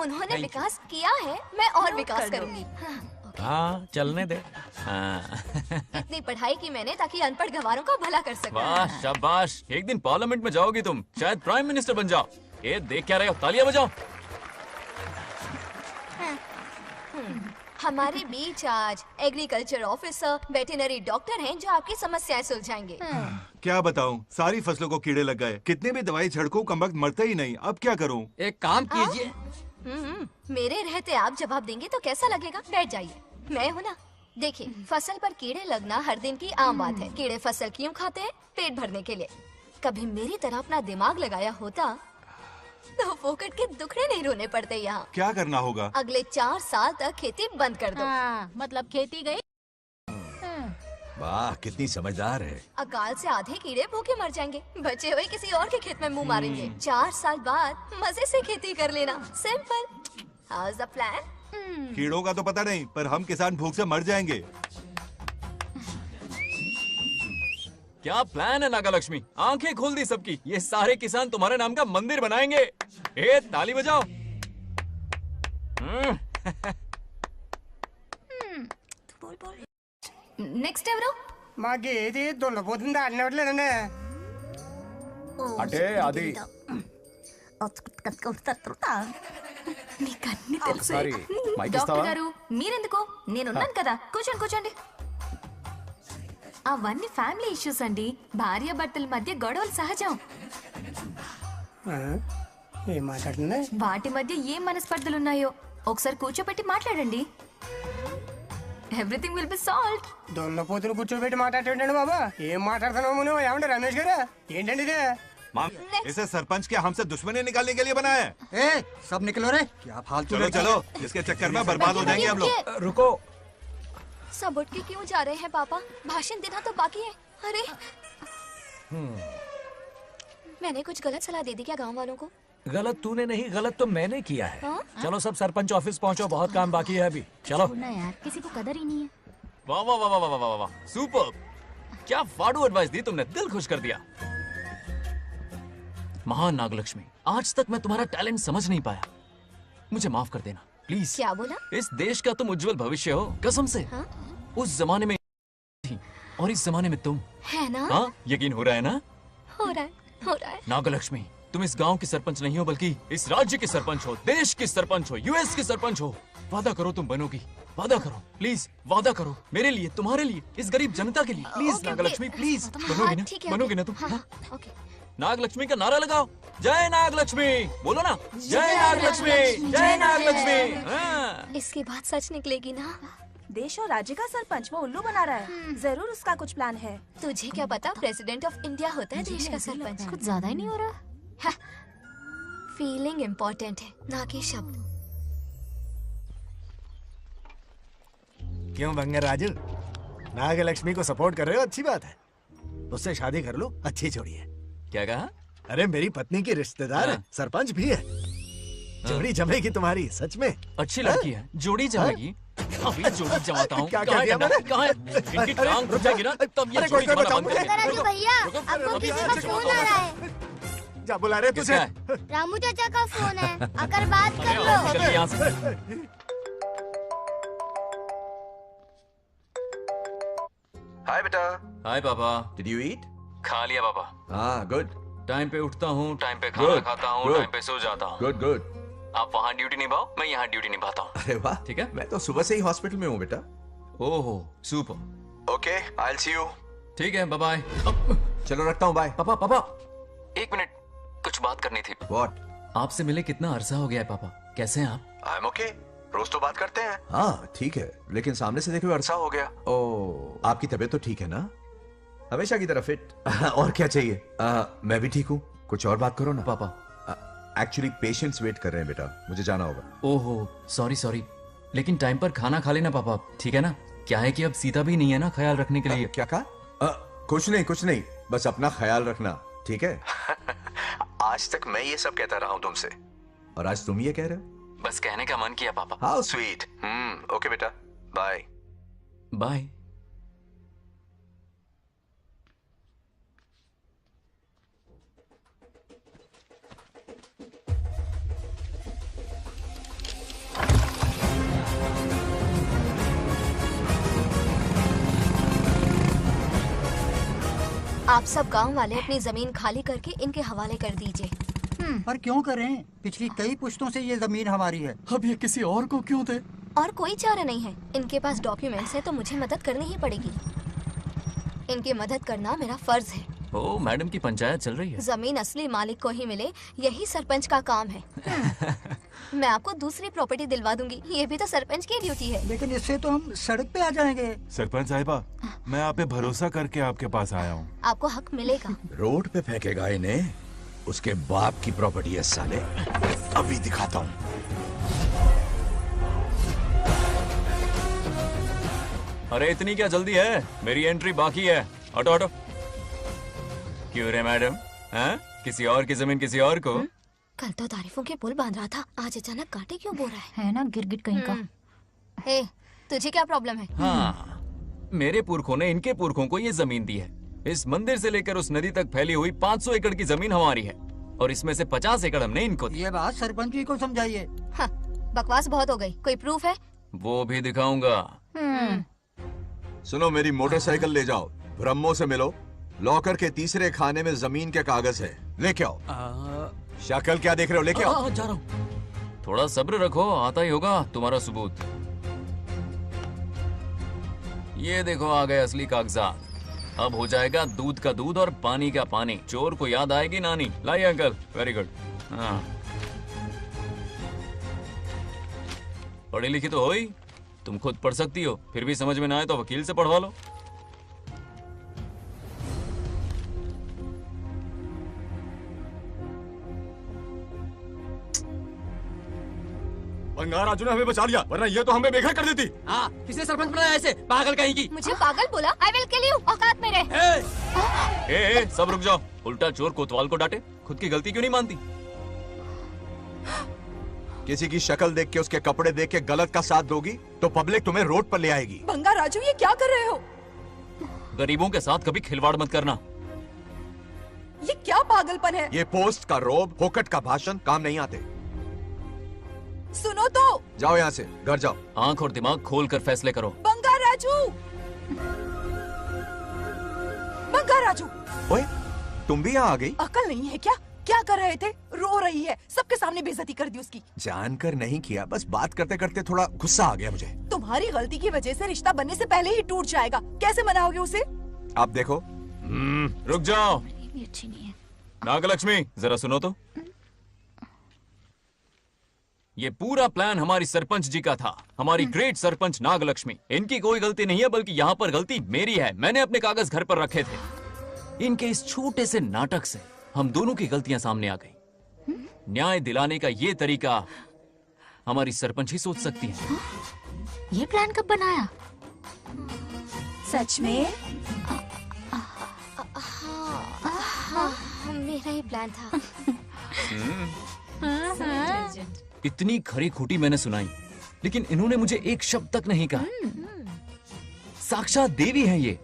उन्होंने विकास किया है, मैं और विकास करूंगी। हाँ, चलने दे। हाँ। इतनी पढ़ाई की मैंने ताकि अनपढ़ गंवारों का भला कर सकूं। वाह, शाबाश। एक दिन पार्लियामेंट में जाओगी तुम, शायद प्राइम मिनिस्टर बन जाओ। ये देख क्या रहे हो, तालियां बजाओ। हमारे बीच आज एग्रीकल्चर ऑफिसर, वेटरनरी डॉक्टर हैं जो आपकी समस्याएं सुलझाएंगे। क्या बताऊं, सारी फसलों को कीड़े लग गए। कितने भी दवाई छिड़कूं, कमबख्त मरते ही नहीं। अब क्या करूं? एक काम कीजिए। मेरे रहते आप जवाब देंगे तो कैसा लगेगा? बैठ जाइए, मैं हूँ ना। देखिए, फसल पर कीड़े लगना हर दिन की आम बात है। कीड़े फसल क्यों खाते हैं? पेट भरने के लिए। कभी मेरी तरह अपना दिमाग लगाया होता तो फोकट के दुखड़े नहीं रोने पड़ते यहाँ। क्या करना होगा? अगले 4 साल तक खेती बंद कर दो। मतलब खेती गई। वाह, कितनी समझदार है। अकाल से आधे कीड़े भूखे मर जाएंगे, बचे हुए किसी और के खेत में मुंह मारेंगे। 4 साल बाद मजे से खेती कर लेना। Simple. How is the plan? कीड़ों का तो पता नहीं, पर हम किसान भूख से मर जाएंगे। क्या प्लान है नागालक्ष्मी? आंखें खोल दी सबकी। ये सारे किसान तुम्हारे नाम का मंदिर बनाएंगे। ए, ताली बजाओ। నెక్స్ట్ ఎవరు? మాకు ఏది దున్నపోతుంది ఆడినట్లేదండి. అంటే అది నీకన్నీ తెలుసు. సారీ, మైక్ డాక్టర్ ఇస్తావా? గారు మీరెందుకు? నేనున్నాను కదా, కూర్చోండి కూర్చోండి. అవన్నీ ఫ్యామిలీ ఇష్యూస్ అండి. భార్య భర్తల మధ్య గొడవలు సహజం. ఏం మాట్లాడుతుంది? వాటి మధ్య ఏం మనస్పర్ధలున్నాయో ఒకసారి కూర్చోబెట్టి మాట్లాడండి. Everything will be solved. దున్నపోతులు కూర్చోబెట్టి మాట్లాడేటండి బాబా. ఏం మాట్లాడుతున్నావు నువ్వు? ఏమంటే రమేష్ గారు ఏంటండి ఇది? इसे सरपंच क्या हमसे दुश्मनी निकालने के लिए बनाया है? सब निकलो रे, क्या फालतू। चलो चलो, इसके चक्कर में बर्बाद हो जाएंगे हम लोग। रुको। सब उठ के क्यों जा रहे हैं पापा? भाषण देना तो बाकी है। अरे मैंने कुछ गलत सलाह दे दी क्या गांव वालों को? गलत तूने नहीं, गलत तो मैंने किया है। हाँ? चलो सब सरपंच ऑफिस पहुंचो, बहुत काम बाकी है अभी। चलो ना यार, किसी को कदर ही नहीं है। वाह वाह वाह वाह वाह वाह, सुपर। क्या फाड़ू एडवाइस दी तुमने, दिल खुश कर दिया। महान नागलक्ष्मी, आज तक मैं तुम्हारा टैलेंट समझ नहीं पाया। मुझे माफ कर देना प्लीज। क्या बोला? इस देश का तुम उज्जवल भविष्य हो, कसम से। हाँ? उस जमाने में थी और इस जमाने में तुम। है ना? हाँ, यकीन हो रहा है ना? हो रहा है। नागलक्ष्मी, तुम इस गांव की सरपंच नहीं हो, बल्कि इस राज्य की सरपंच हो, देश की सरपंच हो, यूएस की सरपंच हो। वादा करो तुम बनोगी, वादा करो प्लीज, वादा करो मेरे लिए, तुम्हारे लिए, इस गरीब जनता के लिए। Please Nagalakshmi, please. बनोगी ना? बनोगी ना तुम? हाँ? नागलक्ष्मी का नारा लगाओ। जय नागलक्ष्मी बोलो ना। जय नागलक्ष्मी, जय नागलक्ष्मी। हाँ। इसकी बात सच निकलेगी ना? देश और राज्य का सरपंच वो उल्लू बना रहा है। जरूर उसका कुछ प्लान है। तुझे क्या पता, प्रेसिडेंट ऑफ इंडिया होता है देश का सरपंच। कुछ ज्यादा ही नहीं हो रहा? फीलिंग इम्पोर्टेंट है, ना कि शब्द। क्यों बंगर राजू, नागलक्ष्मी को सपोर्ट कर रहे हो? अच्छी बात है, उससे शादी कर लो। अच्छी जोड़ी है। क्या कहा? अरे मेरी पत्नी की रिश्तेदार है, सरपंच भी है। जोड़ी जमेगी तुम्हारी, सच में। अच्छी लड़की है, जोड़ी जमेगी। अभी जोड़ी जमाता हूँ। क्या कर दिया मैंने? कहाँ है? इनकी टांग टूट जाएगी ना, तब ये जोड़ी जमाना बंद करेंगे। भैया, आपको किसी का फोन आ रहा है। जा बुला रहे तुझे? रामू चाचा का फोन है, आकर बात कर लो। चलिए यहाँ से। हाय बेटा। हाय पापा। Did you eat? खा लिया पापा। हाँ, गुड। टाइम पे उठता हूँ, टाइम पे खाना खाता हूँ, टाइम पे सो जाता हूँ। Good good. आप वहाँ ड्यूटी निभाओ, मैं यहाँ ड्यूटी निभाता हूँ। अरे वाह, ठीक है। मैं तो सुबह से ही हॉस्पिटल में हूँ बेटा। ओहो, super. Okay, I will see you. ठीक है, बाय बाय। चलो रखता हूँ, बाय। पापा पापा, एक मिनट, कुछ बात करनी थी। व्हाट? आपसे मिले कितना अरसा हो गया है पापा, कैसे हैं आप? आई एम ओके, रोज तो बात करते हैं। हाँ ठीक है, लेकिन सामने से देखे हुए अरसा हो गया। ओ, आपकी तबीयत तो ठीक है ना? हमेशा की तरह फिट। और क्या चाहिए? मैं भी ठीक हूँ। कुछ और बात करो ना पापा। एक्चुअली पेशेंट्स वेट कर रहे हैं बेटा, मुझे जाना होगा। ओहो, सॉरी सॉरी, लेकिन टाइम पर खाना खा लेना पापा, ठीक है ना? क्या है कि अब सीता भी नहीं है ना ख्याल रखने के लिए। क्या कहा? कुछ नहीं, बस अपना ख्याल रखना, ठीक है? आज तक मैं ये सब कहता रहा हूँ तुमसे, और आज तुम ये कह रहे हो? बस कहने का मन किया पापा। How sweet. ओके बेटा, बाय बाय। आप सब गांव वाले अपनी जमीन खाली करके इनके हवाले कर दीजिए। पर क्यों करें? पिछली कई पुश्तों से ये जमीन हमारी है। अब ये किसी और को क्यों दे? और कोई चारा नहीं है। इनके पास डॉक्यूमेंट्स है तो मुझे मदद करनी ही पड़ेगी। इनकी मदद करना मेरा फर्ज है। ओ, मैडम की पंचायत चल रही है। जमीन असली मालिक को ही मिले, यही सरपंच का काम है। मैं आपको दूसरी प्रॉपर्टी दिलवा दूंगी, ये भी तो सरपंच की ड्यूटी है। लेकिन इससे तो हम सड़क पे आ जाएंगे। सरपंच साहिबा, मैं आप पे भरोसा करके आपके पास आया हूँ। आपको हक मिलेगा। रोड पे फेंकेगा इन्हें, उसके बाप की प्रॉपर्टी है साले। अभी दिखाता हूँ। अरे इतनी क्या जल्दी है? मेरी एंट्री बाकी है। हटो हटो। क्यों रे मैडम? हैं? किसी और की जमीन किसी और को? कल तो तारीफों के पुल बांध रहा था, आज अचानक कांटे क्यों बो रहा है ना गिरगिट कहीं का। हे, तुझे क्या प्रॉब्लम है? हाँ, मेरे पुरखों ने इनके पुरखों को ये जमीन दी है। इस मंदिर से लेकर उस नदी तक फैली हुई 500 एकड़ की जमीन हमारी है और इसमें से 50 एकड़ हमने इनको दी। ये बात सरपंच जी को समझाइए। हाँ, बकवास बहुत हो गई। कोई प्रूफ है? वो भी दिखाऊंगा। सुनो, मेरी मोटरसाइकिल ले जाओ, ब्रह्मो से मिलो, लॉकर के तीसरे खाने में जमीन के कागज है, लेके आओ। शक्ल क्या देख रहे हो, लेके आओ। जा रहा हूँ। थोड़ा सब्र रखो, आता ही होगा तुम्हारा सबूत। ये देखो आ गए असली कागजात। अब हो जाएगा दूध का दूध और पानी का पानी। चोर को याद आएगी नानी। लाइए अंकल, वेरी गुड। हाँ, पढ़ी लिखी तो हो ही, तुम खुद पढ़ सकती हो, फिर भी समझ में ना आए तो वकील से पढ़वा लो। बंगाराजू ने हमें बचा लिया, वरना ये तो हमें बेघर कर देती। हाँ, किसने सरपंच बनाया ऐसे पागल कहीं की? मुझे पागल बोला? I will kill you. औकात में रहे। ए, सब रुक जाओ। उल्टा चोर कोतवाल को डांटे, खुद की गलती क्यों नहीं मानती? किसी की शक्ल देख के, उसके कपड़े देख के गलत का साथ दोगी तो पब्लिक तुम्हें रोड पर ले आएगी। बंगा राजू, ये क्या कर रहे हो? गरीबों के साथ कभी खिलवाड़ मत करना। ये क्या पागलपन है? ये पोस्ट का रोब, फोकट का भाषण काम नहीं आते। सुनो तो। जाओ यहाँ से, घर जाओ। आंख और दिमाग खोल कर फैसले करो। बंगा राजू, बंगा राजू। ओए, तुम भी यहाँ आ गई? अकल नहीं है क्या? क्या कर रहे थे? रो रही है, सबके सामने बेइज्जती कर दी उसकी। जानकर नहीं किया, बस बात करते करते थोड़ा गुस्सा आ गया मुझे। तुम्हारी गलती की वजह से रिश्ता बनने से पहले ही टूट जाएगा। कैसे मनाओगे उसे? आप देखो। रुक जाओ। अच्छी नहीं है। नागलक्ष्मी, जरा सुनो तो। ये पूरा प्लान हमारी सरपंच जी का था, हमारी ग्रेट सरपंच नागलक्ष्मी। इनकी कोई गलती नहीं है, बल्कि यहाँ पर गलती मेरी है। मैंने अपने कागज घर पर रखे थे। इनके इस छोटे से नाटक से हम दोनों की गलतियां सामने आ गई। न्याय दिलाने का ये तरीका हमारी सरपंच ही सोच सकती है। ये प्लान कब बनाया? सच में? हाँ, मेरा ही प्लान था। इतनी खरी खोटी मैंने सुनाई, लेकिन इन्होंने मुझे एक शब्द तक नहीं कहा। साक्षात देवी है ये।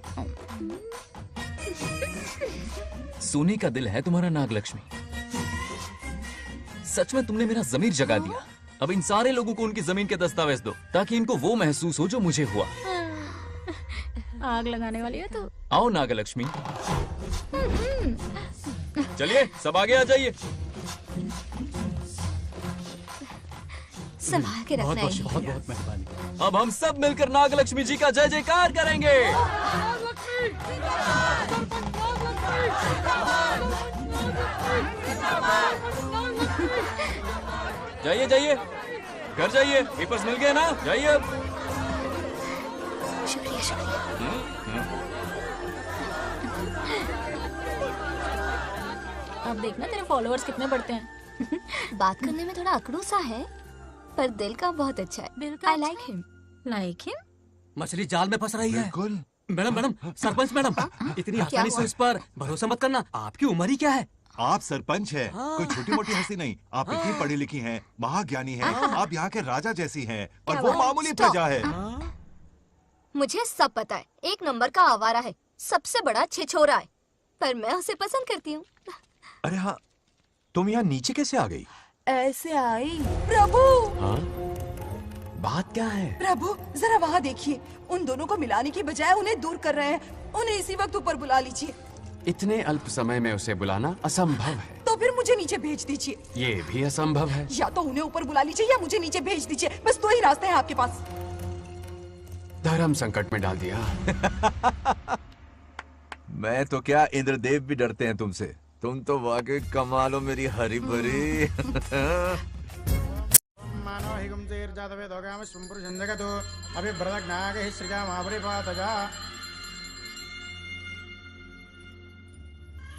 सोने का दिल है तुम्हारा नागलक्ष्मी। सच में तुमने मेरा ज़मीर जगा दिया। अब इन सारे लोगों को उनकी जमीन के दस्तावेज दो, ताकि इनको वो महसूस हो जो मुझे हुआ। आग लगाने वाली है तो। आओ नागलक्ष्मी, चलिए सब आगे आ जाइए। संभाल के रखना है। बहुत बहुत मेहरबानी। अब हम सब मिलकर नागलक्ष्मी जी का जय जयकार करेंगे। जाइए जाइए, घर जाइए। पेपर्स मिल गए ना? जाइए अब। शुक्रिया शुक्रिया। अब देखना तेरे फॉलोअर्स कितने बढ़ते हैं। बात करने में थोड़ा अकड़ू सा है, पर दिल का बहुत अच्छा है। I like him. Like him? मछली जाल में फंस रही है। मैडम मैडम, सरपंच मैडम, इतनी क्या आसानी से हुआ? इस पर भरोसा मत करना। आपकी उम्र ही क्या है? आप सरपंच हैं, कोई छोटी मोटी हंसी नहीं। आप इतनी पढ़ी लिखी हैं, महाज्ञानी हैं, आप यहाँ के राजा जैसी हैं, और वो मामूली प्रजा है। मुझे सब पता है, एक नंबर का आवारा है, सबसे बड़ा छिछोरा है, पर मैं उसे पसंद करती हूँ। अरे हाँ, तुम यहाँ नीचे कैसे आ गई? ऐसे आई। प्रभु, हाँ? बात क्या है? प्रभु जरा वहाँ देखिए, उन दोनों को मिलाने की बजाय उन्हें दूर कर रहे हैं। उन्हें इसी वक्त ऊपर बुला लीजिए। इतने अल्प समय में उसे बुलाना असंभव है। तो फिर मुझे नीचे भेज दीजिए। ये भी असंभव है। या तो उन्हें ऊपर बुला लीजिए या मुझे नीचे भेज दीजिए, बस दो ही रास्ते हैं आपके पास। धर्म संकट में डाल दिया। मैं तो क्या, इंद्रदेव भी डरते हैं तुमसे। तुम तो वाकई कमाल हो मेरी हरी भरी। मानव हिगम तेर जातवे दोगा में सुंपुर जंदगा तो अभी ब्रदक नाग ही श्रीगा महाबरी पातजा।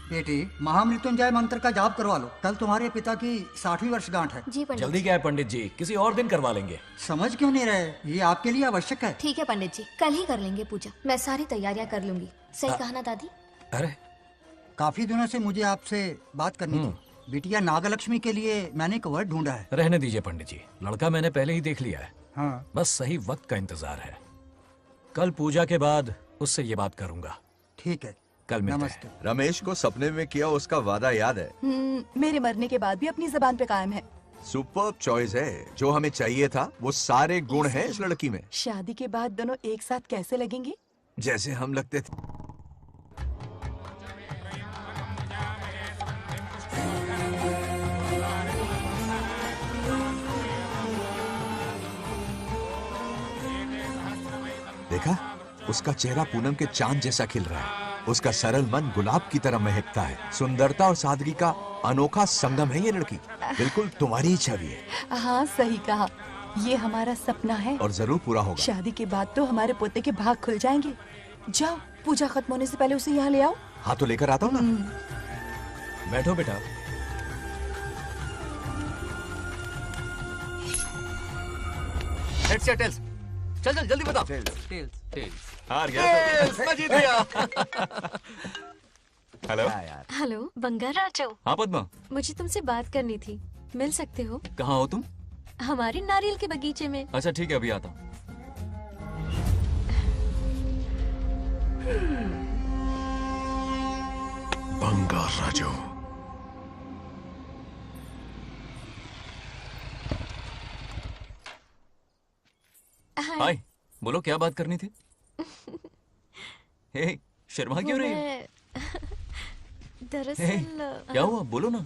बेटी, महामृत्युंजय मंत्र का जाप करवा लो। कल तुम्हारे पिता की 60वीं वर्षगांठ है। जी पंडित। जल्दी क्या है पंडित जी, किसी और दिन करवा लेंगे। समझ क्यों नहीं रहे? ये आपके लिए आवश्यक है। ठीक है पंडित जी, कल ही कर लेंगे पूजा। मैं सारी तैयारियां कर लूंगी। सही कहा ना दादी? अरे काफी दिनों से मुझे आपसे बात करनी थी। बिटिया नागलक्ष्मी के लिए मैंने एक वर्ड ढूंढा है। रहने दीजिए पंडित जी, लड़का मैंने पहले ही देख लिया है। हाँ। बस सही वक्त का इंतजार है। कल पूजा के बाद उससे ये बात करूंगा। ठीक है, कल मिलते हैं। रमेश को सपने में किया उसका वादा याद है? मेरे मरने के बाद भी अपनी जबान पे कायम है। सुपर्ब चॉइस है। जो हमें चाहिए था वो सारे गुण हैं इस लड़की में। शादी के बाद दोनों एक साथ कैसे लगेंगे? जैसे हम लगते थे। देखा, उसका चेहरा पूनम के चांद जैसा खिल रहा है। उसका सरल मन गुलाब की तरह महकता है। सुंदरता और सादगी का अनोखा संगम है ये लड़की। बिल्कुल तुम्हारी ही छवि है। हाँ सही कहा, ये हमारा सपना है और जरूर पूरा होगा। शादी के बाद तो हमारे पोते के भाग खुल जाएंगे। जाओ, पूजा खत्म होने से पहले उसे यहाँ ले आओ। हाँ तो लेकर आता हूँ ना। बैठो बेटा। हेड्स या टेल्स? चल चल जल्दी बताओ। टेल्स। हार गया। मैं जीत गया। हेलो। हेलो बंगार राजू। हाँ पद्मा। मुझे तुमसे बात करनी थी, मिल सकते हो? कहाँ हो तुम? हमारे नारियल के बगीचे में। अच्छा ठीक है, अभी आता हूँ। बंगार राजू। हाय, बोलो क्या बात करनी थी? हे, शर्मा क्यों रही है? दरअसल क्या हुआ, बोलो ना।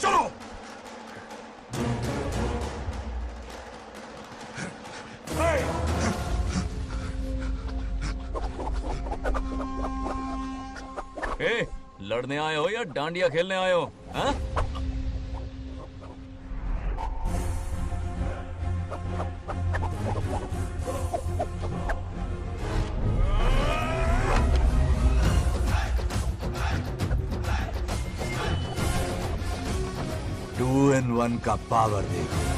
चलो। ए, लड़ने आए हो या डांडिया खेलने आए हो? हाँ? टू इन वन का पावर देखो।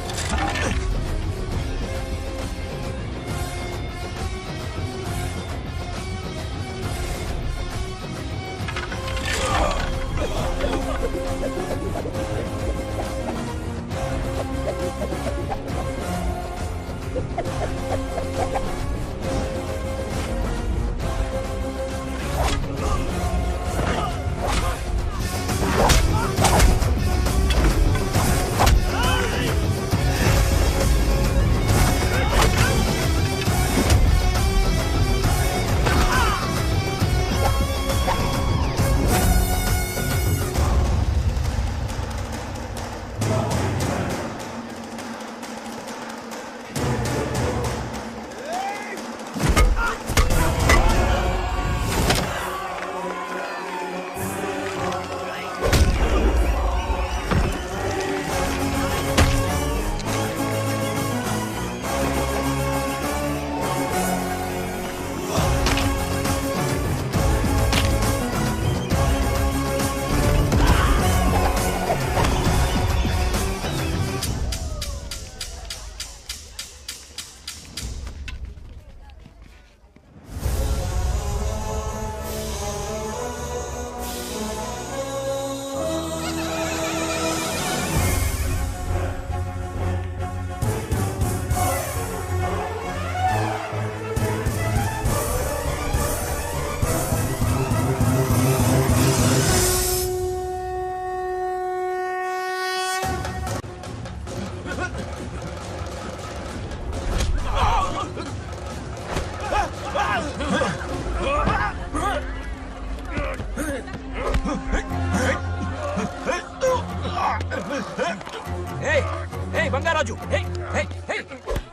राजू, हे, हे, हे,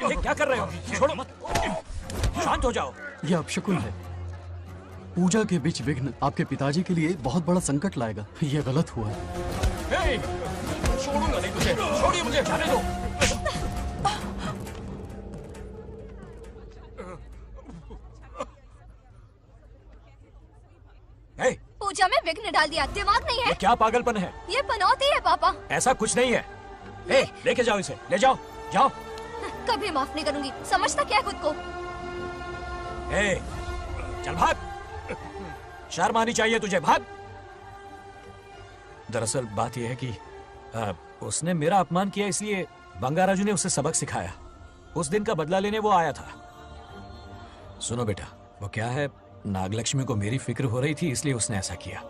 हे, क्या कर रहे हो? छोड़ो मत, शांत हो जाओ। यह अपशकुन है। पूजा के बीच विघ्न आपके पिताजी के लिए बहुत बड़ा संकट लाएगा। यह गलत हुआ। हे, छोड़ूंगा नहीं तुझे, छोड़िए मुझे, जाने दो। हे, पूजा में विघ्न डाल दिया, दिमाग नहीं है। ये क्या पागलपन है? ये पनौती है पापा। ऐसा कुछ नहीं है। हे, लेके जाओ इसे, ले जाओ, जाओ। कभी माफ नहीं करूंगी, समझता क्या है खुद को? हे, चल भाग, शर्म आनी चाहिए तुझे, भाग। दरअसल बात यह है कि उसने मेरा अपमान किया, इसलिए बंगाराजू ने उसे सबक सिखाया। उस दिन का बदला लेने वो आया था। सुनो बेटा, वो क्या है, नागलक्ष्मी को मेरी फिक्र हो रही थी, इसलिए उसने ऐसा किया।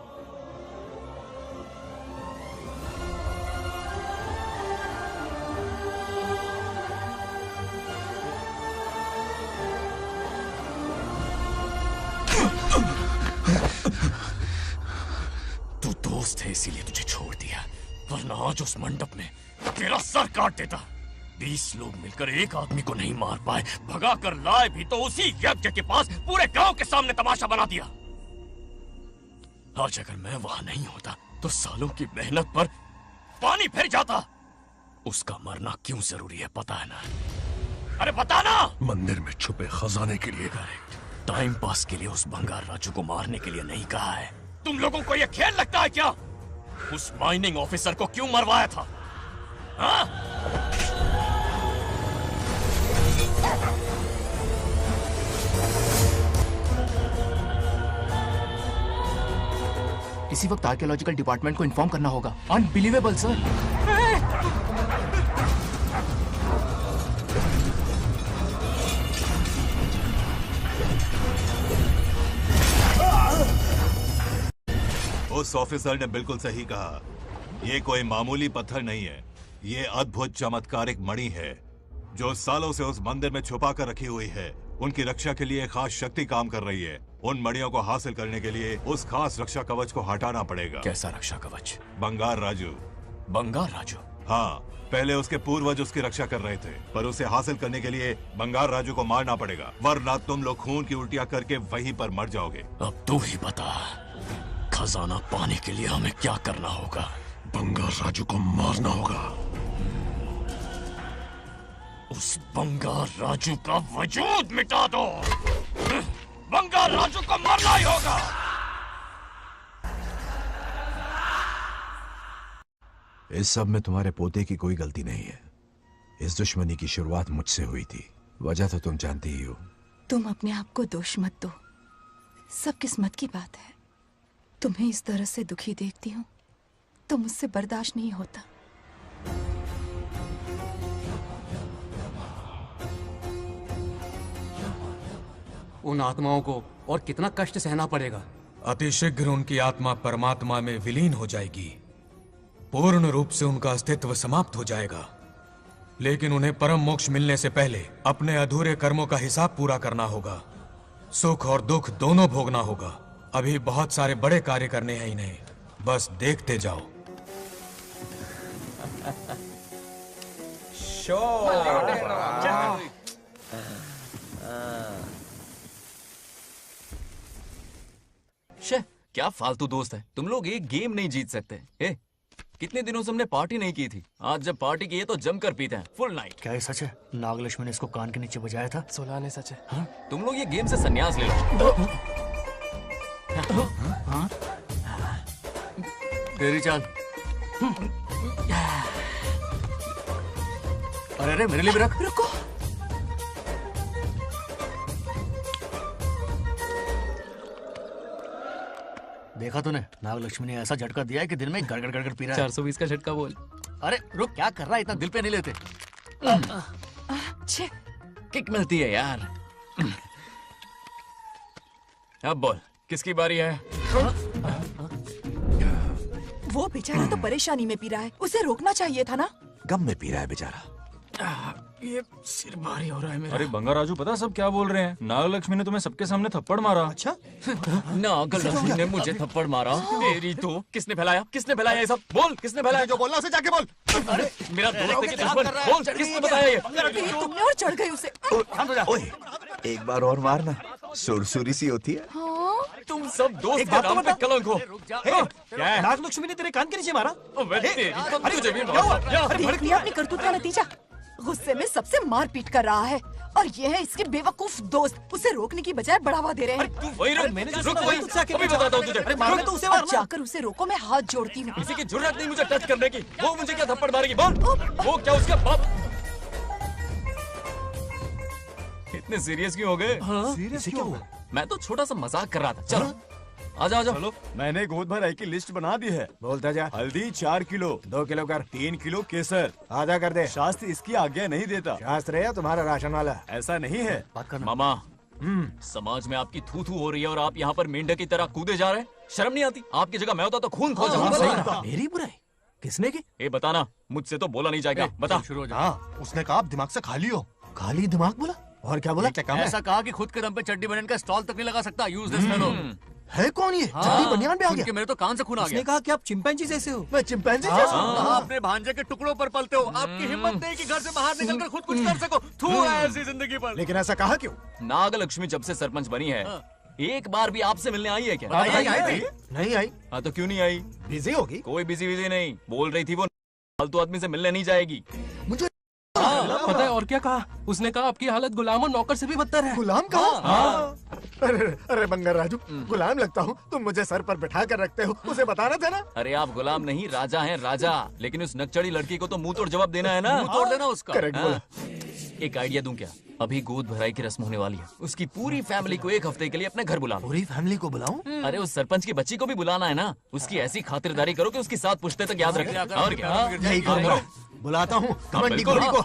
तू दोस्त है इसीलिए तुझे छोड़ दिया, वरना आज उस मंडप में तेरा सर काट देता। 20 लोग मिलकर एक आदमी को नहीं मार पाए, भगा कर लाए भी तो उसी यज्ञ के पास पूरे गांव के सामने तमाशा बना दिया। आज अगर मैं वहां नहीं होता तो सालों की मेहनत पर पानी फिर जाता। उसका मरना क्यों जरूरी है पता है ना? अरे बता ना। मंदिर में छुपे खजाने के लिए। करेक्ट, टाइम पास के लिए उस बंगार राजू को मारने के लिए नहीं कहा है। तुम लोगों को यह खेल लगता है क्या? उस माइनिंग ऑफिसर को क्यों मरवाया था? हाँ? इसी वक्त आर्कियोलॉजिकल डिपार्टमेंट को इन्फॉर्म करना होगा। Unbelievable sir. उस ऑफिसर ने बिल्कुल सही कहा। ये कोई मामूली पत्थर नहीं है, ये अद्भुत चमत्कारिक मणि है जो सालों से उस मंदिर में छुपा कर रखी हुई है। उनकी रक्षा के लिए खास शक्ति काम कर रही है। उन मणियों को हासिल करने के लिए उस खास रक्षा कवच को हटाना पड़ेगा। कैसा रक्षा कवच? बंगार राजू। बंगार राजू? हाँ, पहले उसके पूर्वज उसकी रक्षा कर रहे थे, पर उसे हासिल करने के लिए बंगार राजू को मारना पड़ेगा, वरना तुम लोग खून की उल्टियां करके वहीं पर मर जाओगे। अब तू ही बता, खजाना पाने के लिए हमें क्या करना होगा? बंगार राजू को मारना होगा। उस बंगार राजू का वजूद मिटा दो। बंगार राजू को मरना ही होगा। इस सब में तुम्हारे पोते की कोई गलती नहीं है। इस दुश्मनी की शुरुआत मुझसे हुई थी, वजह तो तुम जानती ही हो। तुम अपने आप को दोष मत दो, सब किस्मत की बात है। तुम्हें इस तरह से दुखी देखती हूँ तो मुझसे बर्दाश्त नहीं होता। उन आत्माओं को और कितना कष्ट सहना पड़ेगा। अतिशीघ्र उनकी आत्मा परमात्मा में विलीन हो जाएगी, पूर्ण रूप से उनका अस्तित्व समाप्त हो जाएगा। लेकिन उन्हें परम मोक्ष मिलने से पहले अपने अधूरे कर्मों का हिसाब पूरा करना होगा। सुख और दुख दोनों भोगना होगा। अभी बहुत सारे बड़े कार्य करने हैं इन्हें, बस देखते जाओ। क्या फालतू दोस्त है तुम लोग, एक गेम नहीं जीत सकते। ए, कितने दिनों से हमने पार्टी नहीं की थी, आज जब पार्टी की है तो जमकर पीते हैं, फुल नाइट। क्या ये सच है? नागलक्ष्मी ने इसको कान के नीचे बजाया था। 16 ने सच है। हाँ? तुम लोग ये गेम से संन्यास ले लो। हाँ? तेरी चाल। अरे अरे मेरे लिए भी रख। रुको, देखा तूने, नागलक्ष्मी ने ऐसा झटका दिया है कि दिन में गड़गड़ गड़गड़ पी रहा है। 420 का झटका बोल। अरे रुक, क्या कर रहा है? इतना दिल पे नहीं लेते। किक मिलती है यार। अब बोल, किसकी बारी है? वो बेचारा तो परेशानी में पी रहा है, उसे रोकना चाहिए था ना। गम में पी रहा है बेचारा। ये सिर भारी हो रहा है मेरा। अरे बंगा राजू, पता सब क्या बोल रहे हैं? नागलक्ष्मी ने तुम्हें सबके सामने थप्पड़ मारा। अच्छा? नागलक्ष्मी ने मुझे थप्पड़ मारा? तेरी तो किसने फैलाया? किसने फैलाया ये सब? बोल, किसने फैलाया? जो बोलना उसे जाके बोल। अरे मेरा दोस्त है कि दुश्मन? बोल, किसने बताया ये? तुमने और चढ़ गई उसे। ओए, एक बार और मारना, सुरसुरी सी होती है। तुम सब दोस्त के नाम पे कलंक हो। क्या है? नागलक्ष्मी ने तेरे कान के नीचे मारा? देख लिया अपनी करतूत का नतीजा। गुस्से में सबसे मारपीट कर रहा है और ये है इसके बेवकूफ दोस्त, उसे रोकने की बजाय बढ़ावा दे रहे हैं। तू वही रुक, अभी बताता हूँ तुझे। अरे मारना तो उसे मारना। जाकर उसे रोको, मैं हाथ जोड़ती हूँ। किसी की जुर्रत नहीं मुझे टच करने की। वो मुझे क्या थप्पड़ मारेगी? बोल, वो क्या उसका बाप? इतने सीरियस क्यों हो गए? सीरियस क्यों हुआ? मैं तो छोटा सा मजाक कर रहा था। चलो आजा आजा। चलो, मैंने गोद भराई की लिस्ट बना दी है। बोलता जा। हल्दी 4 किलो, 2 किलो कर। 3 किलो केसर। आधा कर दे। शास्त्र इसकी आज्ञा नहीं देता। शास्त्र है या तुम्हारा राशन वाला? ऐसा नहीं है। मामा, समाज में आपकी थू थू हो रही है और आप यहाँ पर मेंढक की तरह कूदे जा रहे हैं। शर्म नहीं आती? आपकी जगह मैं होता तो खून खो जाता। मेरी बुराई किसने की? ये बताना, मुझसे तो बोला नहीं जाएगा। बता। हाँ, उसने कहा आप दिमाग से खाली हो। खाली दिमाग बोला? और क्या बोला? क्या काम है? ऐसा कहा कि खुद के दम पे चड्डी बनन का स्टॉल तक नहीं लगा सकता। Use this fellow. है कौन ये? चड्डी बनियान पे आ गया? मेरे तो कान से खून आ गया। उसने कहा कि आप चिंपैंजी जैसे हो। मैं चिंपैंजी जैसा हूँ? आप अपने भांजे के टुकड़ों पर पलते हो। आपकी हिम्मत नहीं कि घर से बाहर निकलकर खुद कुछ कर सको। थू है ऐसी जिंदगी पर। लेकिन ऐसा कहा क्यों? नागलक्ष्मी जब से सरपंच बनी है, एक बार भी आपसे मिलने आई है क्या? नहीं आई। हाँ, तो क्यों नहीं आई? बिजी होगी। कोई बिजी नहीं। बोल रही थी वो फालतू आदमी से मिलने नहीं जाएगी। मुझे पता है और क्या कहा? उसने कहा आपकी हालत गुलाम और नौकर से भी बदतर है। गुलाम कहा? अरे बंगर राजू, गुलाम लगता हूँ? तुम मुझे सर पर बिठा कर रखते हो, उसे बताना था ना। अरे आप गुलाम नहीं, राजा हैं, राजा। लेकिन उस नकचड़ी लड़की को तो मुंह तोड़ जवाब देना है ना। मुंह तोड़ देना उसका। करेक्ट बोला। एक आइडिया दूं क्या? अभी गोद भराई की रस्म होने वाली है। उसकी पूरी फैमिली को एक हफ्ते के लिए अपने घर बुला लो। पूरी फैमिली को बुलाऊं? अरे उस सरपंच की बच्ची को भी बुलाना है ना। उसकी ऐसी खातिरदारी करो कि उसकी 7 पुश्ते तक याद रखे। और क्या? यही करूंगा। बुलाता हूँ कमंडी घोड़ी को।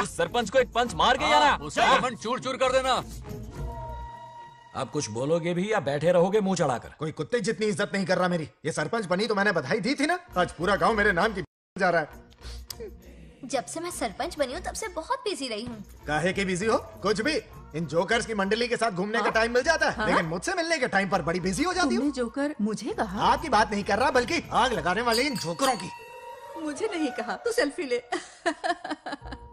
उस सरपंच को एक पंच मार के जाना। उसका चूर चूर कर देना। आप कुछ बोलोगे भी या बैठे रहोगे मुंह चढ़ाकर? कोई कुत्ते जितनी इज्जत नहीं कर रहा मेरी। ये सरपंच बनी तो मैंने बधाई दी थी ना। आज पूरा गांव मेरे नाम की जा रहा है। जब से मैं सरपंच बनी हूँ तब से बहुत बिजी रही हूँ। काहे के बिजी हो? कुछ भी। इन जोकर्स की मंडली के साथ घूमने का टाइम मिल जाता है, लेकिन मुझसे मिलने के टाइम पर बड़ी बिजी हो जाती हूँ। जोकर मुझे कहा? आपकी बात नहीं कर रहा, बल्कि आग लगाने वाले इन जोकरों की। मुझे नहीं कहा। तू सेल्फी ले।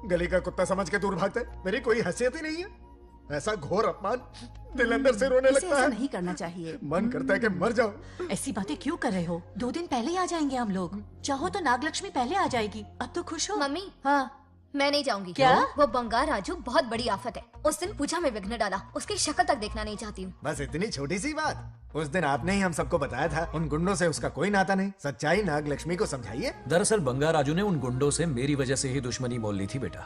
गली का कुत्ता समझ के दूर भागते। मेरी कोई हैसियत ही नहीं है। ऐसा घोर अपमान, दिल अंदर से रोने लगता है। नहीं करना चाहिए। मन करता है कि मर जाऊं। ऐसी बातें क्यों कर रहे हो? 2 दिन पहले ही आ जाएंगे हम लोग। चाहो तो नागलक्ष्मी पहले आ जाएगी। अब तो खुश हो? मम्मी, हाँ। मैं नहीं जाऊंगी। क्या? वो बंगार राजू बहुत बड़ी आफत है। उस दिन पूजा में विघ्न डाला। उसकी शक्ल तक देखना नहीं चाहती हूँ। बस इतनी छोटी सी बात। उस दिन आपने ही हम सबको बताया था उन गुंडों से उसका कोई नाता नहीं। सच्चाई नागलक्ष्मी को समझाइए। दरअसल बंगा राजू ने उन गुंडों से मेरी वजह से ही दुश्मनी मोल ली थी बेटा।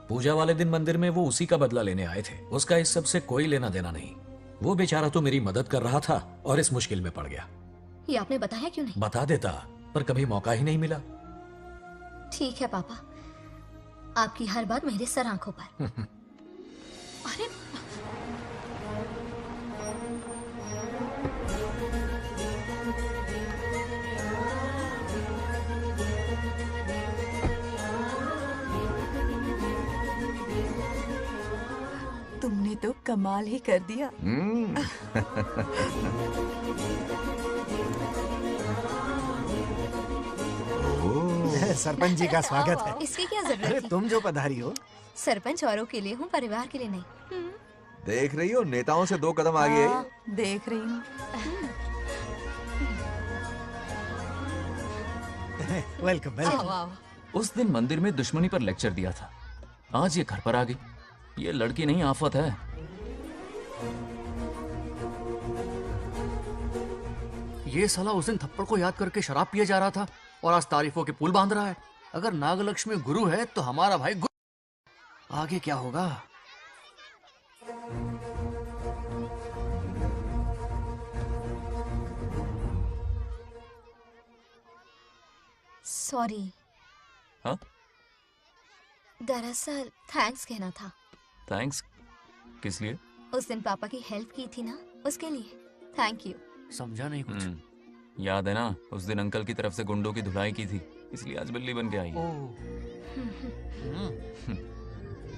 पूजा वाले दिन मंदिर में वो उसी का बदला लेने आए थे। उसका इस सब से कोई लेना देना नहीं। वो बेचारा तो मेरी मदद कर रहा था और इस मुश्किल में पड़ गया। ये आपने बताया क्यों नहीं? बता देता, पर कभी मौका ही नहीं मिला। ठीक है पापा, आपकी हर बात मेरे सर आंखों पर। अरे तुमने तो कमाल ही कर दिया। सरपंच जी का स्वागत है। इसकी क्या जरूरत थी? तुम जो पधारी हो। सरपंच औरों के लिए हूँ, परिवार के लिए नहीं। देख रही हो, नेताओं से 2 कदम आगे है। देख रही हूँ। Welcome welcome. उस दिन मंदिर में दुश्मनी पर लेक्चर दिया था। आज ये घर पर आ गई। ये लड़की नहीं, आफत है। ये साला उस दिन थप्पड़ को याद करके शराब पिए जा रहा था और आज तारीफों के पुल बांध रहा है। अगर नागलक्ष्मी गुरु है तो हमारा भाई गुरु। आगे क्या होगा? सॉरी। हाँ? दरअसल थैंक्स कहना था। थैंक्स किस लिए? उस दिन पापा की हेल्प की थी ना, उसके लिए थैंक यू। समझा नहीं कुछ। याद है ना, उस दिन अंकल की तरफ से गुंडों की धुलाई की थी। इसलिए आज बिल्ली बन के आई है।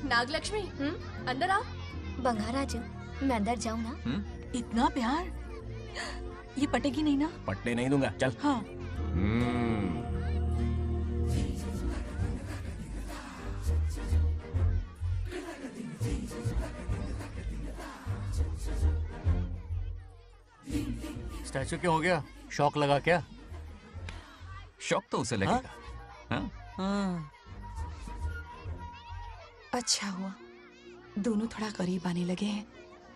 नागलक्ष्मी अंदर आओ। बंगाराजू, मैं अंदर जाऊँ ना? इतना प्यार, ये पटेगी नहीं ना? पटने नहीं दूंगा, चल। हाँ। स्टैचू क्यों हो गया? शौक लगा क्या? शौक तो उसे लगेगा। हाँ? अच्छा हुआ दोनों थोड़ा करीब आने लगे हैं।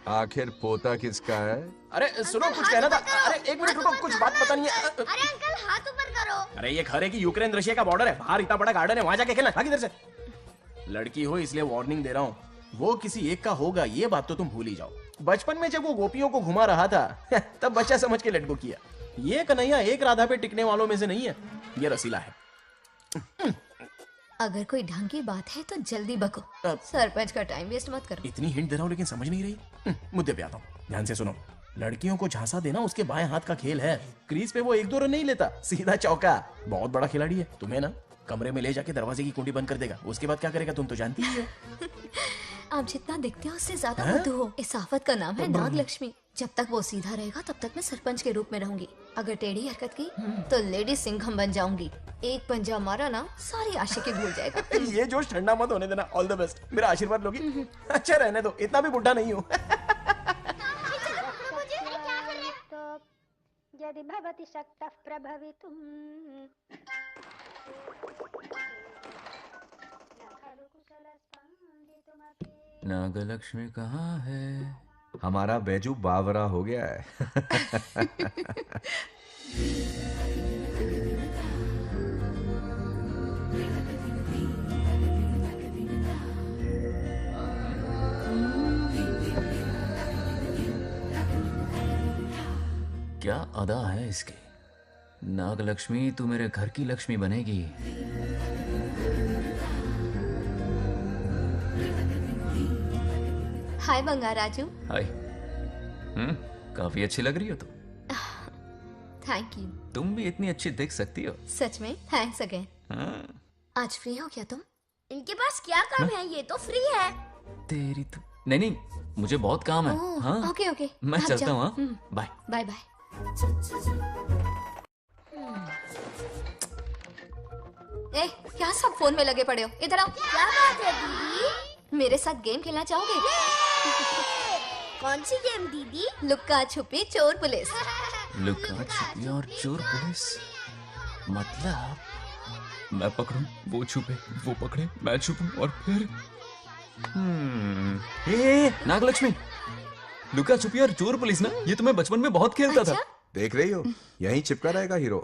आखिर पोता किसका है? अरे सुनो, कुछ कहना था। अरे एक मिनट रुको, कुछ बात पता नहीं है। अरे अंकल हाथ ऊपर करो। अरे ये खरे की यूक्रेन रशिया का बॉर्डर है, बाहर इतना बड़ा गार्डन है, वहां जाके खेलना। भाग इधर से। लड़की हो इसलिए वार्निंग दे रहा हूँ, वो किसी एक का होगा ये बात तो तुम भूल ही जाओ। बचपन में जब वो गोपियों को घुमा रहा था तब बच्चा समझ के लड़को किया। ये कन्हैया एक राधा पे टिकने वालों में से नहीं है, ये रसीला है। अगर कोई ढंग की बात है तो जल्दी बको, सरपंच का टाइम वेस्ट मत करो। इतनी हिंट दे रहा हूँ लेकिन समझ नहीं रही। मुद्दे पे आता हूँ, ध्यान से सुनो। लड़कियों को झांसा देना उसके बाएं हाथ का खेल है। क्रीज पे वो 1-2 रन नहीं लेता, सीधा चौका। बहुत बड़ा खिलाड़ी है। तुम्हें ना कमरे में ले जाके दरवाजे की कुंडी बंद कर देगा, उसके बाद क्या करेगा तुम तो जानती ही हो। आप जितना दिखते हो उससे ज्यादा बुद्धू हो। इस आफत का नाम है नागलक्ष्मी। जब तक वो सीधा रहेगा तब तक मैं सरपंच के रूप में रहूंगी। अगर टेढ़ी हरकत की तो लेडी सिंघम बन जाऊंगी। एक पंजा मारा ना सारी आशिकी भूल जाएगा। ये जोश ठंडा मत होने देना। ऑल द बेस्ट, मेरा आशीर्वाद लोगी? अच्छा रहने दो, इतना भी बुढ़ा नहीं हूँ। यदि भवति शक्तः प्रभवितुम्। नागलक्ष्मी कहाँ है? हमारा बैजू बावरा हो गया है। क्या अदा है इसकी। नागलक्ष्मी तू मेरे घर की लक्ष्मी बनेगी। हाय बंगाराजू। हाय। काफी अच्छी लग रही हो तुम। Thank you. तुम भी इतनी अच्छी दिख सकती हो। सच में थैंक्स अगेन। आज फ्री हो क्या तुम? इनके पास क्या काम है, ये तो फ्री है। तेरी तो नहीं नहीं, मुझे बहुत काम है। हाँ ओके ओके, मैं चलता हूँ। Bye bye bye. ए, क्या सब फोन में लगे पड़े हो? इधर आओ। क्या बात है दीदी? मेरे साथ गेम खेलना चाहोगे? कौन सी गेम दीदी? लुक्का छुपी चोर पुलिस। लुक्का छुपी और चोर पुलिस मतलब मैं पकड़ूं, वो छुपे, वो पकड़े, मैं छुपूं और फिर नागलक्ष्मी, लुका छुपी और चोर पुलिस ना, ये तो मैं बचपन में बहुत खेलता था। देख रही हो, यहीं चिपका रहेगा हीरो।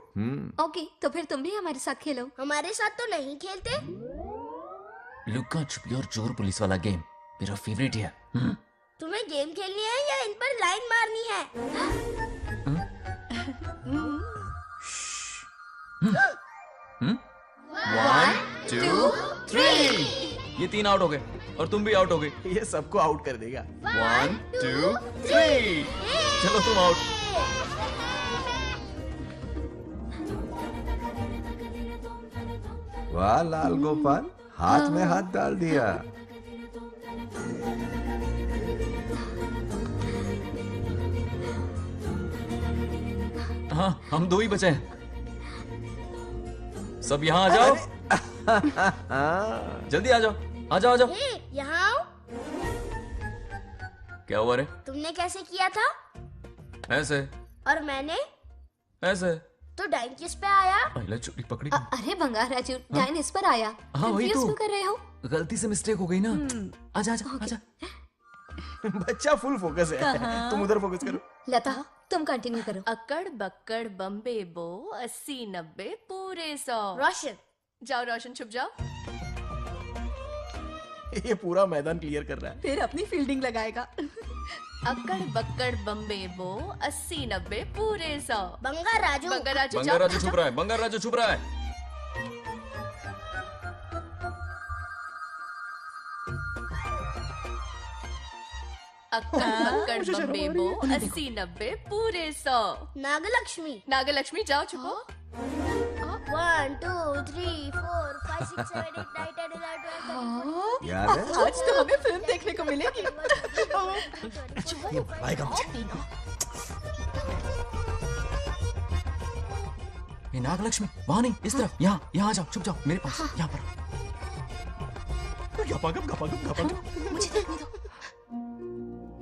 ओके, तो फिर तुम भी हमारे साथ खेलो। हमारे साथ तो नहीं खेलते। लुका छुपी और चोर पुलिस वाला गेम मेरा फेवरेट है। तुम्हें गेम खेलनी है या इन पर लाइन मारनी है? 1 2 3 ये 3 आउट हो गए और तुम भी आउट हो गए। ये सबको आउट कर देगा। 1 2 3 चलो तुम आउट। वाह लाल गोपाल, हाथ में हाथ डाल दिया। हाँ, हम 2 ही बचे हैं। सब यहाँ आ जाओ। जल्दी आ जाओ, आ जाओ, आ जाओ। यहाँ आओ। क्या हुआ रे? तुमने कैसे किया था? ऐसे। और मैंने? ऐसे। तो डाइन किस पे आया? पहले चोरी पकड़ी। अरे बंगाराजू, डाइन इस पर आया। हाँ वही तो। क्यों कर रहे हो? गलती से मिस्टेक हो गई ना। आजा आजा आजा। बच्चा फुल फोकस है, तुम उधर फोकस करो। लता, तुम कंटिन्यू करो। अकड़ बक्कड़ बम्बे बो 80-90 पूरे 100। रोशन जाओ, रोशन छुप जाओ। ये पूरा मैदान क्लियर कर रहा है। फिर अपनी फील्डिंग लगाएगा। अकड़ बक्कड़ बम्बे बो 80-90 पूरे 100। बंगाराजू, बंगाराजू बंगाराजू छुप रहा है, बंगाराजू छुप रहा है। अक्कड़ बक्कड़ बम्बे बो 80-90 पूरे 100। नागलक्ष्मी, नागलक्ष्मी जाओ छुपो। 1, 2, 3, 4, 5, 6, 7, 8, 9, 10, 11, 12, 13, याद है? आज तो हमें फिल्म देखने को मिलेगी। आएगा मुझे। ये नागलक्ष्मी वहाँ नहीं, इस तरफ, यहाँ आ जाओ, छुप जाओ मेरे पास, यहाँ पर। मुझे देखने दो।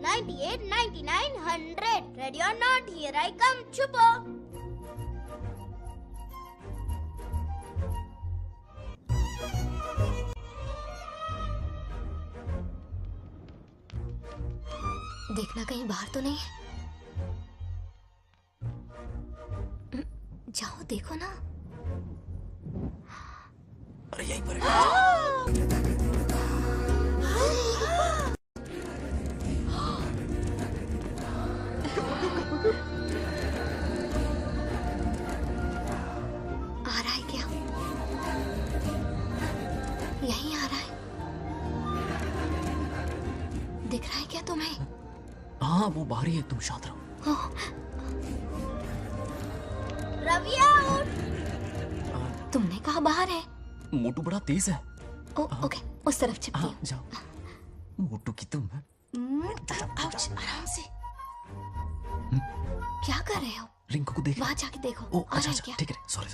98, 99, 100. Ready or not? Here I come. छुपो। देखना कहीं बाहर तो नहीं है। जाओ देखो ना। अरे यहीं पर आ रहा है क्या? यहीं आ रहा है। दिख रहा है क्या तुम्हें? हाँ वो बाहर ही है, तुम शांत रहो। रविया उठ। तुमने कहा बाहर है? मोटू बड़ा तेज है। ओके, उस तरफ चिपकी हूँ। जाओ। मोटू की तुम है। आउच, आराम से। क्या कर रहे हो? रिंकू को देख। वहाँ जाके देखो। ओ आ रहा अच्छा है अच्छा, क्या? ठीक है, सॉरी।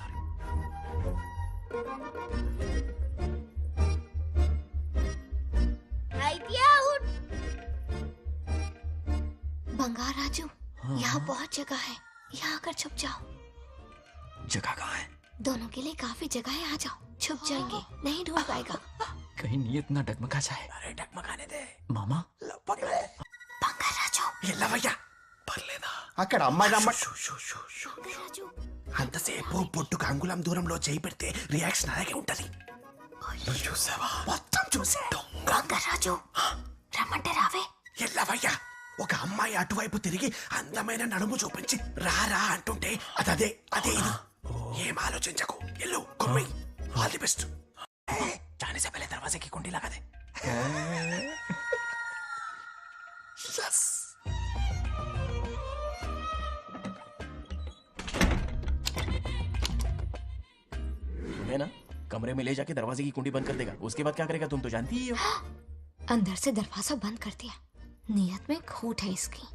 हैतिया उठ। बंगार राजू, यहाँ बहुत जगह है, यहाँ आकर छुप जाओ। जगह कहाँ है? दोनों के लिए काफी जगह है, आ जाओ। छुप जाएंगे, नहीं ढूंढ पाएगा। कहीं नीयत ना डगमगा जाए। अरे डगमगाने दे मामा। बंगार राजू, ये लवయ్య పర్లేదా? అక్కడ అమ్మాయి అంతసేపు పొట్టుకు అంగుళం దూరంలో చేయి పెడితే రియాక్షన్ అలాగే ఉంటది. నువ్వు చూసావా? మొత్తం చూసా. बंगार राजू, రమ్మంటే రావే. ఏ లవయ్య, ఒక అమ్మాయి అటువైపు తిరిగి అందమైన నడుము చూపించి రారా అంటుంటే అదే ఇది. ఏం ఆలోచించకు, ఎల్లు కొమ్మి. All the best. जाने से पहले दरवाजे की कुंडी लगा दे. यस. है ना, कमरे में ले जाके दरवाजे की कुंडी बंद कर देगा। उसके बाद क्या करेगा तुम तो जानती ही हो। अंदर से दरवाजा बंद कर दिया। नियत में खोट है इसकी।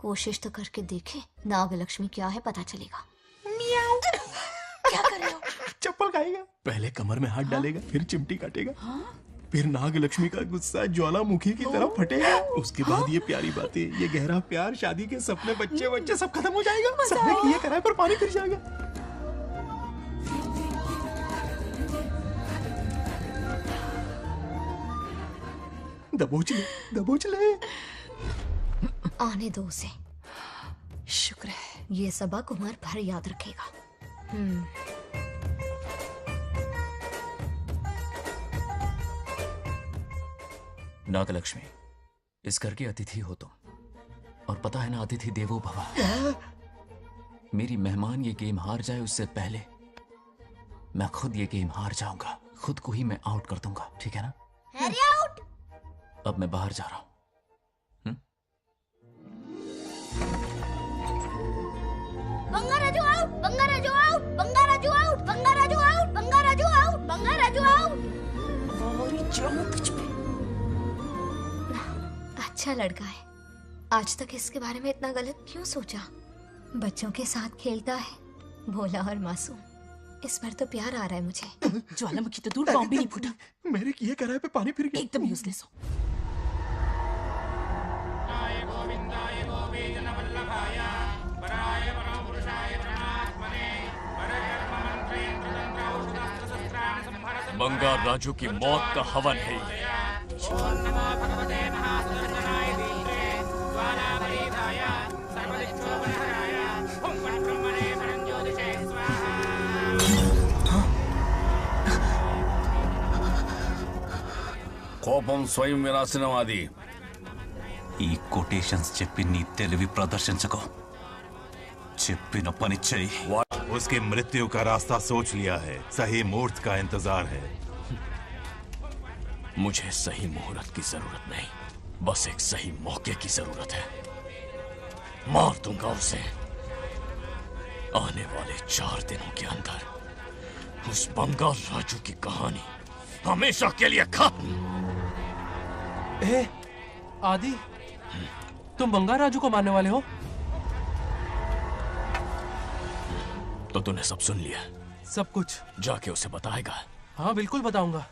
कोशिश तो करके देखे, नागलक्ष्मी क्या है पता चलेगा। क्या कर रहे हो? चप्पल खाएगा। पहले कमर में हाथ डालेगा, फिर चिमटी काटेगा, फिर नागलक्ष्मी का गुस्सा ज्वालामुखी की तरह फटेगा। उसके बाद ये प्यारी बातें, ये गहरा प्यार, शादी के सपने, बच्चे सब खत्म हो जाएगा। सबने किए कराए पर पानी फिर जाएगा। दबोच ले। आने दो उसे। शुक्र है, ये सबक उम्र भर याद रखेगा। नागलक्ष्मी, इस घर के अतिथि हो तुम, और पता है ना, अतिथि देवो भव। मेरी मेहमान ये गेम हार जाए उससे पहले मैं खुद ये गेम हार जाऊंगा। खुद को ही मैं आउट कर दूंगा, ठीक है ना? Harry out. अब मैं बाहर जा रहा हूं। Bangaraju out, Bangaraju out, Bangaraju out, Bangaraju out, Bangaraju out, Bangaraju out. अच्छा लड़का है। आज तक इसके बारे में इतना गलत क्यों सोचा? बच्चों के साथ खेलता है, भोला और मासूम। इस बार तो प्यार आ रहा है मुझे। ज्वालामुखी तो दूर, बॉम्ब भी नहीं फूटा। मेरे किए कराए पे पानी फिर गया। एकदम यूजलेस हो। बंगार राजू की मौत का हवन है ये। కోపం స్వయం వినాశనవాది. ఈ కొటేషన్స్ చెప్పి నీ తెలివి ప్రదర్శించకు. చెప్పిన పని చెయ్యి. उसकी मृत्यु का रास्ता सोच लिया है, सही मुहूर्त का इंतजार है. मुझे सही मुहूर्त की जरूरत नहीं, बस एक सही मौके की जरूरत है। मार दूंगा उसे आने वाले 4 दिनों के अंदर। उस बंगाल राजू की कहानी हमेशा के लिए खत्म। ए, आदि, तुम बंगाल राजू को मारने वाले हो? तो तूने सब सुन लिया? सब कुछ। जाके उसे बताएगा? हाँ बिल्कुल बताऊंगा।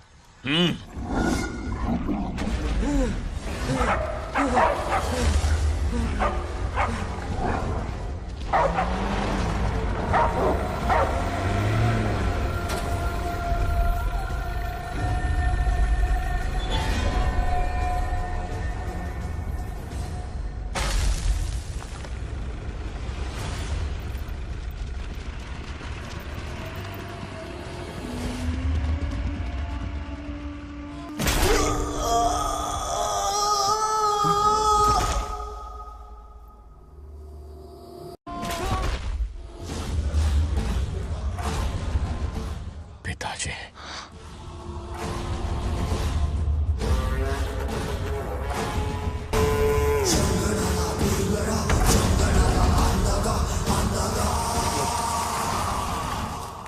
पिताजी,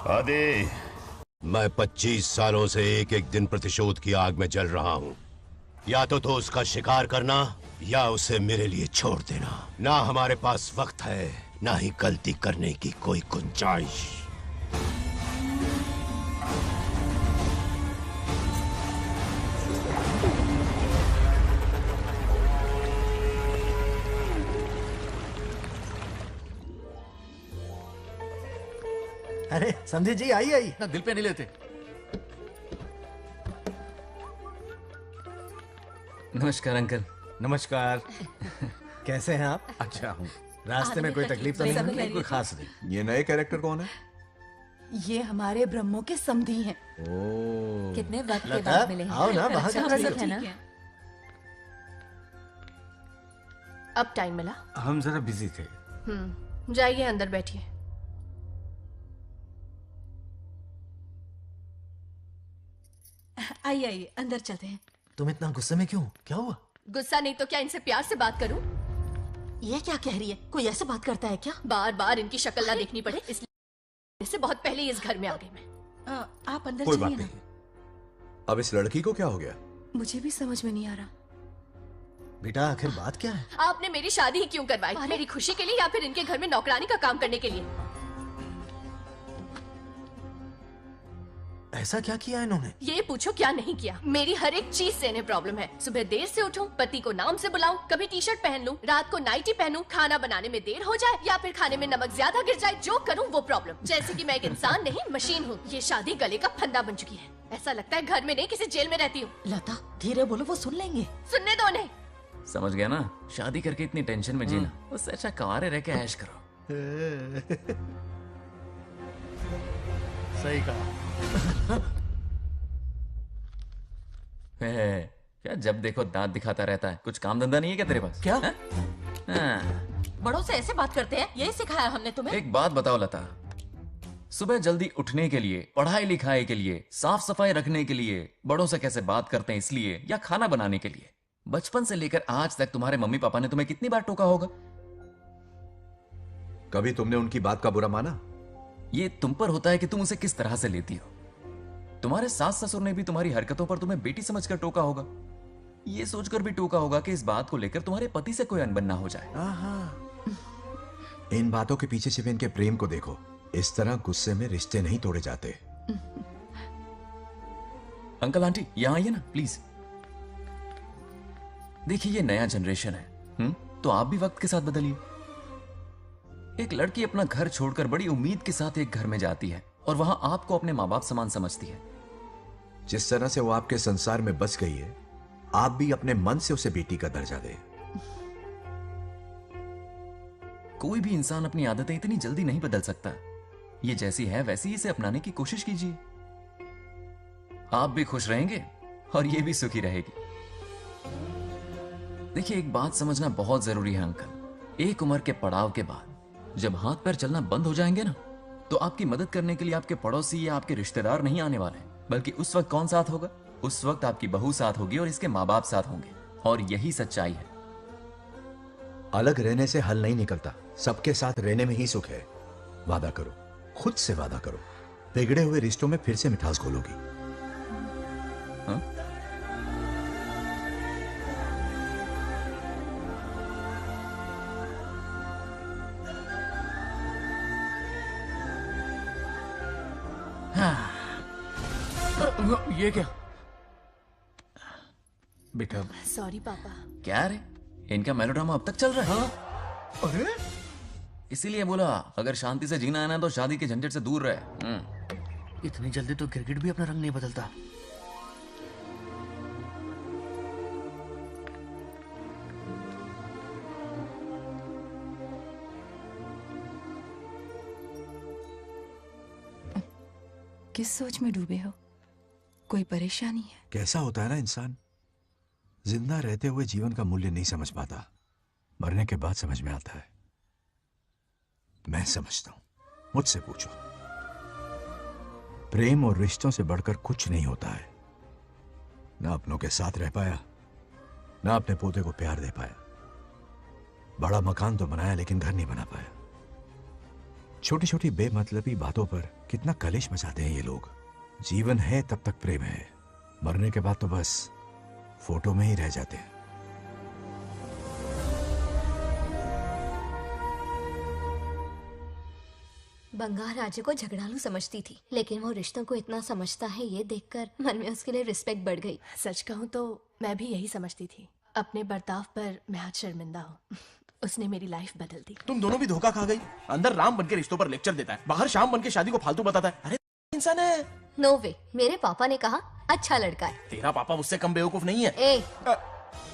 आदि, मैं 25 सालों से एक एक दिन प्रतिशोध की आग में जल रहा हूँ। या तो उसका शिकार करना या उसे मेरे लिए छोड़ देना। ना हमारे पास वक्त है, ना ही गलती करने की कोई गुंजाइश। अरे समझे जी, आई आई ना दिल पे नहीं लेते। नमस्कार अंकल। नमस्कार। कैसे हैं आप? अच्छा हूँ। रास्ते में कोई तकलीफ तो सब नहीं? खैरियत। कोई खास नहीं। ये नए कैरेक्टर कौन है? ये हमारे ब्रह्मों के समधी हैं। ओ, कितने वक्त के लता, बाद मिले हैं। आओ ना, बाहर थोड़ा जाओ। सा है ना। अब टाइम मिला? हम जरा बिजी थे। जाइए अंदर बैठिए। आइए आइए, अंदर चलते हैं। तुम इतना गुस्से में क्यों? क्या हुआ? गुस्सा नहीं तो क्या इनसे प्यार से बात करूं? ये क्या कह रही है? कोई ऐसे बात करता है क्या? बार बार इनकी शक्ल ना देखनी पड़े इसलिए से बहुत पहले ही इस घर में आ गई मैं। आप अंदर कोई चलिए बात ना। नहीं। अब इस लड़की को क्या हो गया? मुझे भी समझ में नहीं आ रहा। बेटा आखिर बात क्या है? आपने मेरी शादी ही क्यों करवाई? मेरी खुशी के लिए या फिर इनके घर में नौकरानी का काम करने के लिए? ऐसा क्या किया इन्होंने? ये पूछो क्या नहीं किया। मेरी हर एक चीज से इन्हें प्रॉब्लम है। सुबह देर से उठूं, पति को नाम से बुलाऊं, कभी टी शर्ट पहन लूं, रात को नाइटी पहनूं, खाना बनाने में देर हो जाए या फिर खाने में नमक ज्यादा गिर जाए, जो करूं वो प्रॉब्लम। जैसे कि मैं एक इंसान नहीं मशीन हूँ। ये शादी गले का फंदा बन चुकी है। ऐसा लगता है घर में नहीं किसी जेल में रहती हूँ। लता धीरे बोलो, वो सुन लेंगे। सुनने दो उन्हें। समझ गया ना? शादी करके इतनी टेंशन में जीना, उससे अच्छा कुंवारे रह के ऐश करो। सही कहा। क्या जब देखो दांत दिखाता रहता है? कुछ काम धंधा नहीं है क्या तेरे पास? क्या? बड़ों से ऐसे बात करते हैं? यही सिखाया हमने तुम्हें? एक बात बताओ लता, सुबह जल्दी उठने के लिए, पढ़ाई लिखाई के लिए, साफ सफाई रखने के लिए बड़ों से कैसे बात करते हैं इसलिए, या खाना बनाने के लिए? बचपन से लेकर आज तक तुम्हारे मम्मी पापा ने तुम्हें कितनी बार टोका होगा? कभी तुमने उनकी बात का बुरा माना? ये तुम पर होता है कि तुम उसे किस तरह से लेती हो। तुम्हारे सास ससुर ने भी तुम्हारी हरकतों पर तुम्हें बेटी समझकर टोका होगा। ये सोचकर भी टोका होगा कि इस बात को लेकर तुम्हारे पति से कोई अनबन ना हो जाए। इन बातों के पीछे छिपे इनके प्रेम को देखो। इस तरह गुस्से में रिश्ते नहीं तोड़े जाते। अंकल आंटी यहां आइए ना प्लीज। देखिए ये नया जनरेशन है, तो आप भी वक्त के साथ बदलिए। एक लड़की अपना घर छोड़कर बड़ी उम्मीद के साथ एक घर में जाती है और वहां आपको अपने माँ बाप समान समझती है। जिस तरह से वो आपके संसार में बस गई है, आप भी अपने मन से उसे बेटी का दर्जा दें। कोई भी इंसान अपनी आदतें इतनी जल्दी नहीं बदल सकता। ये जैसी है वैसी इसे अपनाने की कोशिश कीजिए। आप भी खुश रहेंगे और ये भी सुखी रहेगी। देखिए एक बात समझना बहुत जरूरी है अंकल। एक उम्र के पड़ाव के बाद जब हाथ पैर चलना बंद हो जाएंगे ना, तो आपकी मदद करने के लिए आपके पड़ोसी या आपके रिश्तेदार नहीं आने वाले, बल्कि उस वक्त कौन साथ होगा? उस वक्त आपकी बहू साथ होगी और इसके माँ बाप साथ होंगे। और यही सच्चाई है। अलग रहने से हल नहीं निकलता, सबके साथ रहने में ही सुख है। वादा करो, खुद से वादा करो बिगड़े हुए रिश्तों में फिर से मिठास घोलोगी। हाँ? ये क्या बेटा? सॉरी पापा। क्या रे, इनका मेलोड्रामा अब तक चल रहा है? अरे इसीलिए बोला अगर शांति से जीना है ना तो शादी के झंझट से दूर रहे। इतनी जल्दी तो क्रिकेट भी अपना रंग नहीं बदलता। किस सोच में डूबे हो? कोई परेशानी है? कैसा होता है ना इंसान, जिंदा रहते हुए जीवन का मूल्य नहीं समझ पाता, मरने के बाद समझ में आता है। मैं समझता हूं, मुझसे पूछो। प्रेम और रिश्तों से बढ़कर कुछ नहीं होता है। ना अपनों के साथ रह पाया, ना अपने पोते को प्यार दे पाया। बड़ा मकान तो बनाया लेकिन घर नहीं बना पाया। छोटी छोटी बेमतलबी बातों पर कितना कलेश मचाते हैं ये लोग। जीवन है तब तक प्रेम है, मरने के बाद तो बस फोटो में ही रह जाते हैं। बंगार राजू को झगड़ालू समझती थी, लेकिन वो रिश्तों को इतना समझता है ये देखकर मन में उसके लिए रिस्पेक्ट बढ़ गई। सच कहूँ तो मैं भी यही समझती थी। अपने बर्ताव पर मैं आज शर्मिंदा हूँ। उसने मेरी लाइफ बदल दी। तुम दोनों भी धोखा खा गई। अंदर राम बनके रिश्तों पर लेक्चर देता है, बाहर शाम बनके शादी को फालतू बताता है। अरे इंसान है। नो वे, मेरे पापा ने कहा अच्छा लड़का है। तेरा पापा मुझसे कम बेवकूफ नहीं है।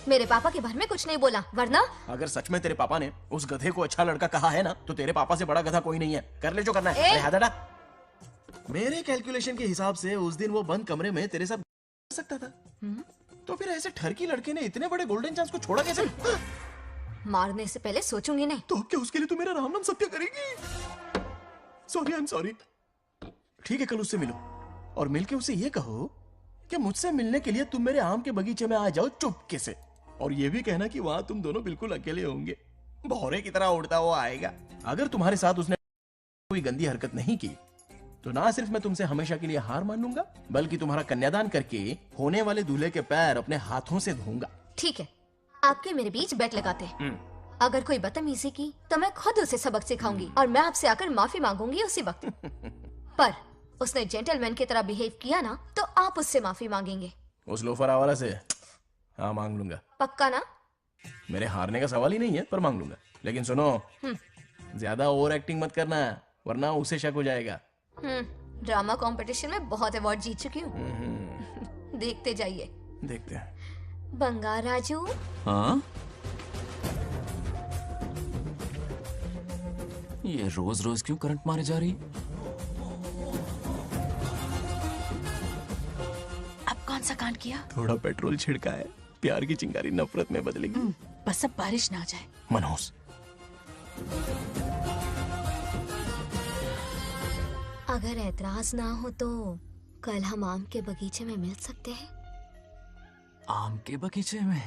मेरे पापा के बारे में कुछ नहीं बोला, वरना अगर सच में तेरे पापा ने उस गधे को अच्छा लड़का कहा है ना, तो तेरे पापा से बड़ा गधा कोई नहीं है। कर ले जो करना है। अरे हाथ हटा। मेरे कैलकुलेशन के हिसाब से उस दिन वो बंद कमरे में तेरे साथ कर सकता था। तो फिर ऐसे ठरकी लड़के ने इतने बड़े गोल्डन चांस को छोड़ा कैसे? मारने से पहले सोचूंगी नहीं। तो क्या उसके लिए तू मेरा राम नाम सत्य करेगी? Sorry, I am sorry. ठीक है, कल उससे मिलो और मिलके उसे ये कहो कि मुझसे मिलने के लिए तुम मेरे आम के बगीचे में आ जाओ चुपके से। और ये भी कहना कि वहां तुम दोनों बिल्कुल अकेले होंगे। भौरे की तरह उड़ता हुआ आएगा। अगर तुम्हारे साथ उसने कोई गंदी हरकत नहीं की तो ना सिर्फ मैं तुमसे हमेशा के लिए हार मान लूंगा, बल्कि तुम्हारा कन्यादान करके होने वाले दूल्हे के पैर अपने हाथों से धोऊंगा। ठीक है, आपके मेरे बीच बेट लगाते हैं। अगर कोई बदतमीजी की तो मैं खुद उसे सबक सिखाऊंगी और मैं आपसे आकर माफी मांगूंगी उसी वक्त। पर उसने जेंटलमैन की तरह बिहेव किया ना, तो आप उससे माफी मांगेंगे। उस लोफर आवारा से हाँ मांग लूंगा। पक्का ना? मेरे हारने का सवाल ही नहीं है, पर मांग लूंगा। लेकिन सुनो, ज्यादा ओवर एक्टिंग मत करना, वरना उसे शक हो जाएगा। ड्रामा कंपटीशन में बहुत अवार्ड जीत चुकी हूँ। देखते जाइए। देखते हैं। बंगार राजू। हाँ? ये रोज रोज क्यों करंट मारे जा रही? अब कौन सा कांड किया? थोड़ा पेट्रोल छिड़का है। प्यार की चिंगारी नफरत में बदलेगी। बस अब बारिश ना आ जाए। मनोज, अगर ऐतराज ना हो तो कल हम आम के बगीचे में मिल सकते हैं। आम के बगीचे में?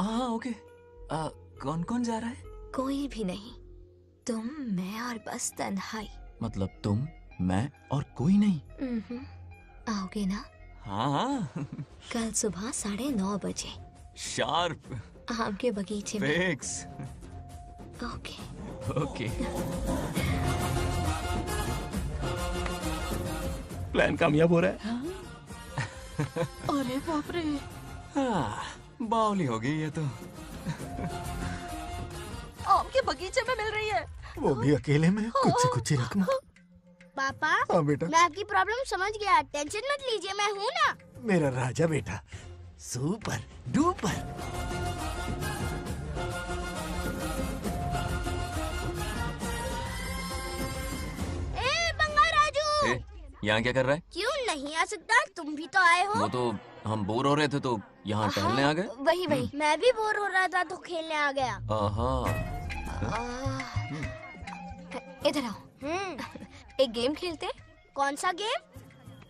हाँ ओके। कौन कौन जा रहा है? कोई भी नहीं, तुम, मैं और बस तन्हाई। मतलब तुम, मैं और कोई नहीं? आओगे ना? हाँ हाँ। कल सुबह 9:30 बजे शार्प। आम के बगीचे में। फिक्स। Okay okay. प्लान कामयाब हो रहा है। अरे बाप रे। बावली हो गई ये तो। आम के बगीचे में मिल रही है। वो भी अकेले में। कुछ से कुछ ही रखना। पापा, हाँ बेटा। मैं आपकी प्रॉब्लम समझ गया, टेंशन मत लीजिए, मैं हूँ ना। मेरा राजा बेटा, सुपर डुपर। बंगार राजू, यहाँ क्या कर रहा है? क्यों नहीं आ सकता? तुम भी तो आए हो। वो तो हम बोर हो रहे थे तो यहाँ टहलने आ गए। वही वही। मैं भी बोर हो रहा था तो खेलने आ गया। इधर आओ। एक गेम खेलते। कौन सा गेम?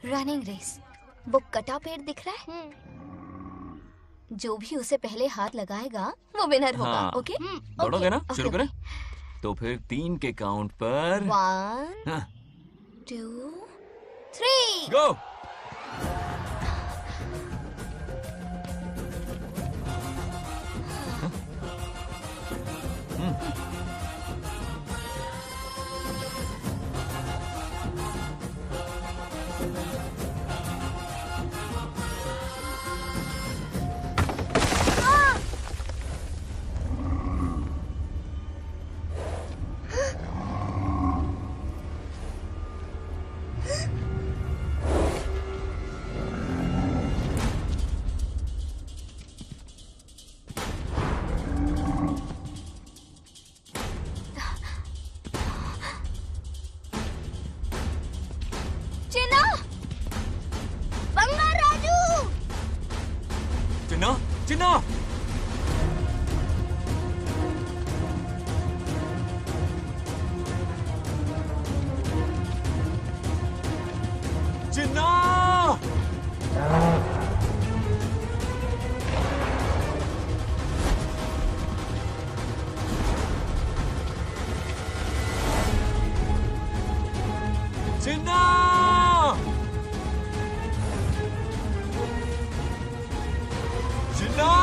Running race. वो कटा पेड़ दिख रहा है? जो भी उसे पहले हाथ लगाएगा वो विनर होगा। हाँ। ओके? दौड़ोगे ना? शुरू करें? तो फिर 3 के काउंट पर 1 2, 3. गो। चिन्ना, बंगाराजू, चिन्ना, चिन्ना। चिन्ना। चिन्ना। चिन्ना।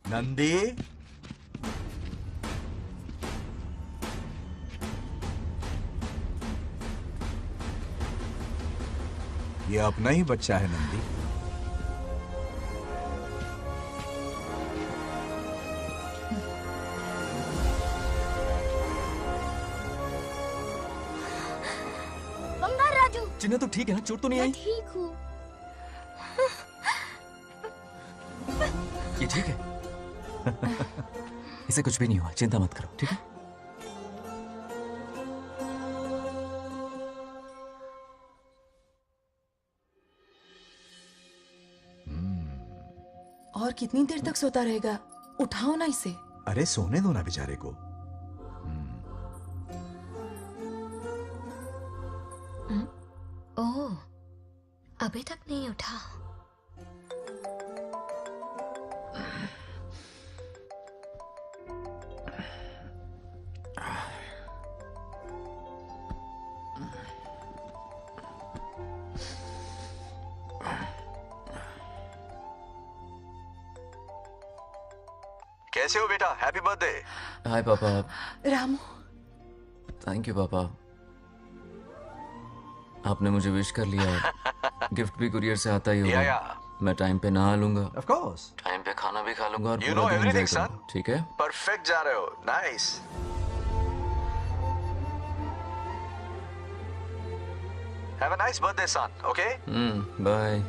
नंदी, ये अपना ही बच्चा है नंदी। बंगाराजू। चिन्ना तो ठीक है ना? चोट तो नहीं आई? ठीक हूँ। ये ठीक है? इसे कुछ भी नहीं हुआ, चिंता मत करो, ठीक है? और कितनी देर तक सोता रहेगा? उठाओ ना इसे। अरे सोने दो ना बेचारे को। ओह, अभी तक नहीं उठा। कैसे हो बेटा? Happy birthday. हाय पापा। रामू, थैंक यू पापा, आपने मुझे विश कर लिया। गिफ्ट भी कुरियर से आता ही होगा। मैं टाइम पे नहा लूंगा, ऑफ कोर्स, टाइम पे खाना भी खा लूंगा और You पूरा know दिन everything, enjoy करूंगा, ठीक है? परफेक्ट जा रहे हो। Nice. Have a nice birthday son, okay? Bye.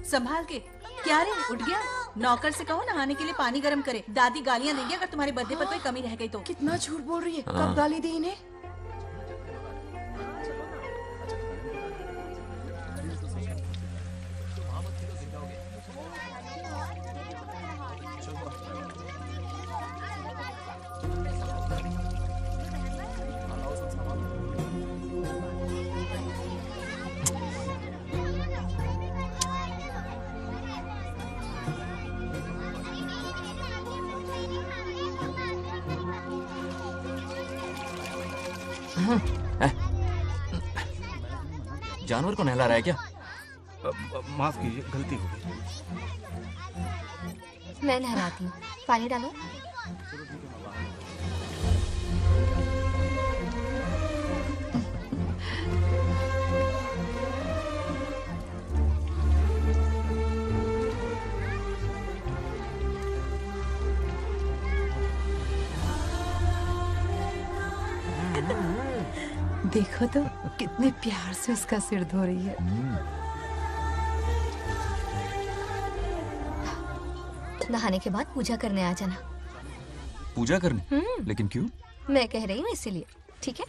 संभाल के। क्या रे, उठ गया? नौकर से कहो नहाने के लिए पानी गर्म करे। दादी गालियां देंगे अगर तुम्हारे बर्थडे पर कोई कमी रह गई तो। कितना झूठ बोल रही है। हाँ। कब गाली दी इन्हें? जानवर को नहला रहा है क्या? माफ कीजिए, गलती हो गई। मैं नहलाती हूँ, पानी डालो। देखो तो कितने प्यार से उसका सिर धो रही है। नहाने के बाद पूजा करने आ जाना। पूजा करने? लेकिन क्यों? मैं कह रही हूँ इसीलिए, ठीक है?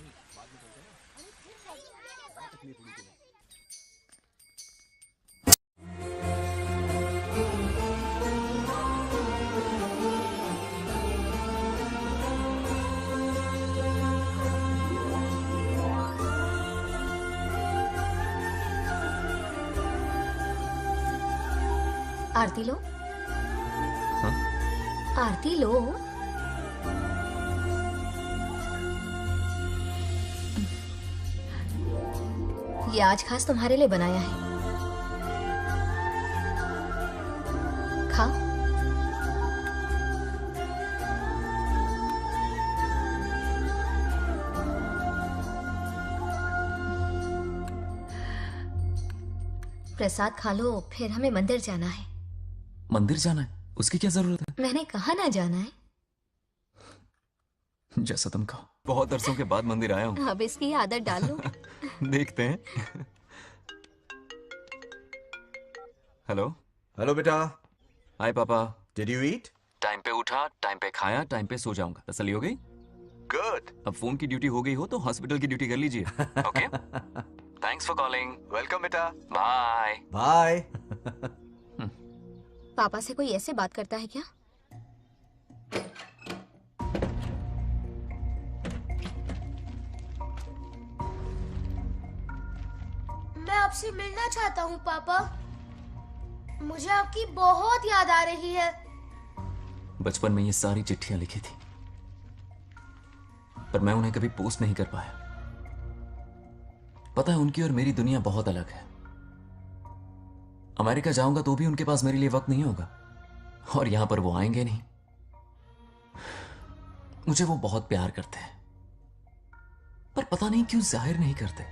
आरती लो। हाँ? आरती लो। ये आज खास तुम्हारे लिए बनाया है, खाओ। प्रसाद खा लो, फिर हमें मंदिर जाना है। मंदिर जाना है? उसकी क्या जरूरत है? मैंने कहा ना जाना है। जैसा तुम कहो। बहुत अरसों के बाद मंदिर आया हूँ। अब इसकी आदत डाल लो। देखते हैं। हेलो। हेलो बेटा। हाय पापा। Did you eat? टाइम पे उठा, टाइम पे खाया, टाइम पे सो जाऊंगा। तसल्ली हो गई? गुड। अब फोन की ड्यूटी हो गई हो तो हॉस्पिटल की ड्यूटी कर लीजिए। Okay? Thanks for calling. Welcome बेटा। बाय। बाय। पापा से कोई ऐसे बात करता है क्या? मैं आपसे मिलना चाहता हूँ पापा। मुझे आपकी बहुत याद आ रही है। बचपन में ये सारी चिट्ठियां लिखी थी, पर मैं उन्हें कभी पोस्ट नहीं कर पाया। पता है, उनकी और मेरी दुनिया बहुत अलग है। अमेरिका जाऊंगा तो भी उनके पास मेरे लिए वक्त नहीं होगा, और यहां पर वो आएंगे नहीं। मुझे वो बहुत प्यार करते हैं, पर पता नहीं क्यों जाहिर नहीं करते।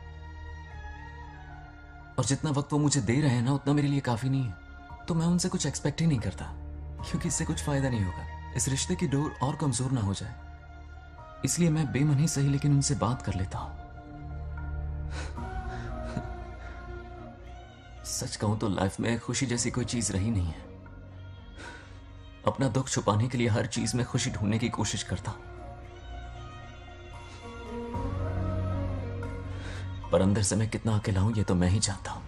और जितना वक्त वो मुझे दे रहे हैं ना, उतना मेरे लिए काफी नहीं है। तो मैं उनसे कुछ एक्सपेक्ट ही नहीं करता, क्योंकि इससे कुछ फायदा नहीं होगा। इस रिश्ते की डोर और कमजोर ना हो जाए, इसलिए मैं बेमन ही सही लेकिन उनसे बात कर लेता हूं। सच कहूं तो लाइफ में खुशी जैसी कोई चीज रही नहीं है। अपना दुख छुपाने के लिए हर चीज में खुशी ढूंढने की कोशिश करता हूं, पर अंदर से मैं कितना अकेला हूं ये तो मैं ही जानता हूं।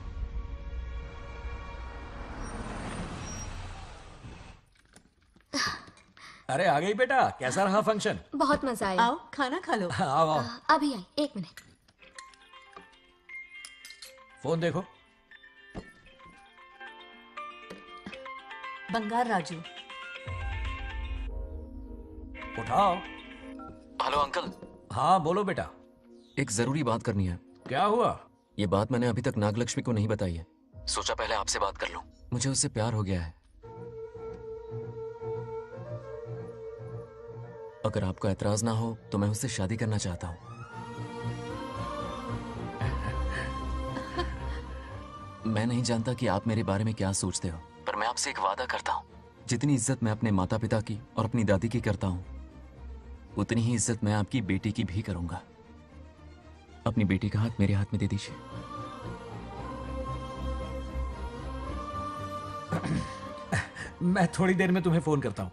अरे आ गई बेटा, कैसा रहा फंक्शन? बहुत मजा आया। आओ खाना खा लो। आओ आओ। अभी आई, एक मिनट। फोन देखो। बंगार राजू। उठाओ। Hello uncle. हाँ बोलो बेटा। एक जरूरी बात करनी है। क्या हुआ? ये बात मैंने अभी तक नागलक्ष्मी को नहीं बताई है। सोचा पहले आपसे बात कर लूं। मुझे उससे प्यार हो गया है। अगर आपको ऐतराज ना हो तो मैं उससे शादी करना चाहता हूं। मैं नहीं जानता कि आप मेरे बारे में क्या सोचते हो, पर मैं आपसे एक वादा करता हूं। जितनी इज्जत मैं अपने माता पिता की और अपनी दादी की करता हूं, उतनी ही इज्जत मैं आपकी बेटी की भी करूंगा। अपनी बेटी का हाथ मेरे हाथ में दे दीजिए। मैं थोड़ी देर में तुम्हें फोन करता हूं।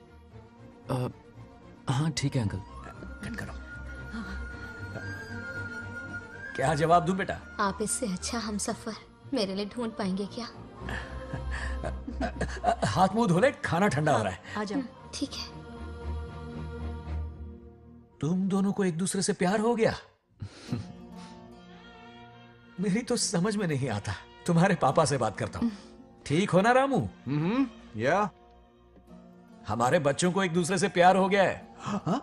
हाँ ठीक है अंकल। कट करो। क्या जवाब दूं बेटा? आप इससे अच्छा हम सफर मेरे लिए ढूंढ पाएंगे क्या? हाथ मुंह धो ले, खाना ठंडा हो रहा है। आ जाओ। ठीक है। तुम दोनों को एक दूसरे से प्यार हो गया? मेरी तो समझ में नहीं आता। तुम्हारे पापा से बात करता हूँ। ठीक हो ना रामू? या हमारे बच्चों को एक दूसरे से प्यार हो गया है। हाँ?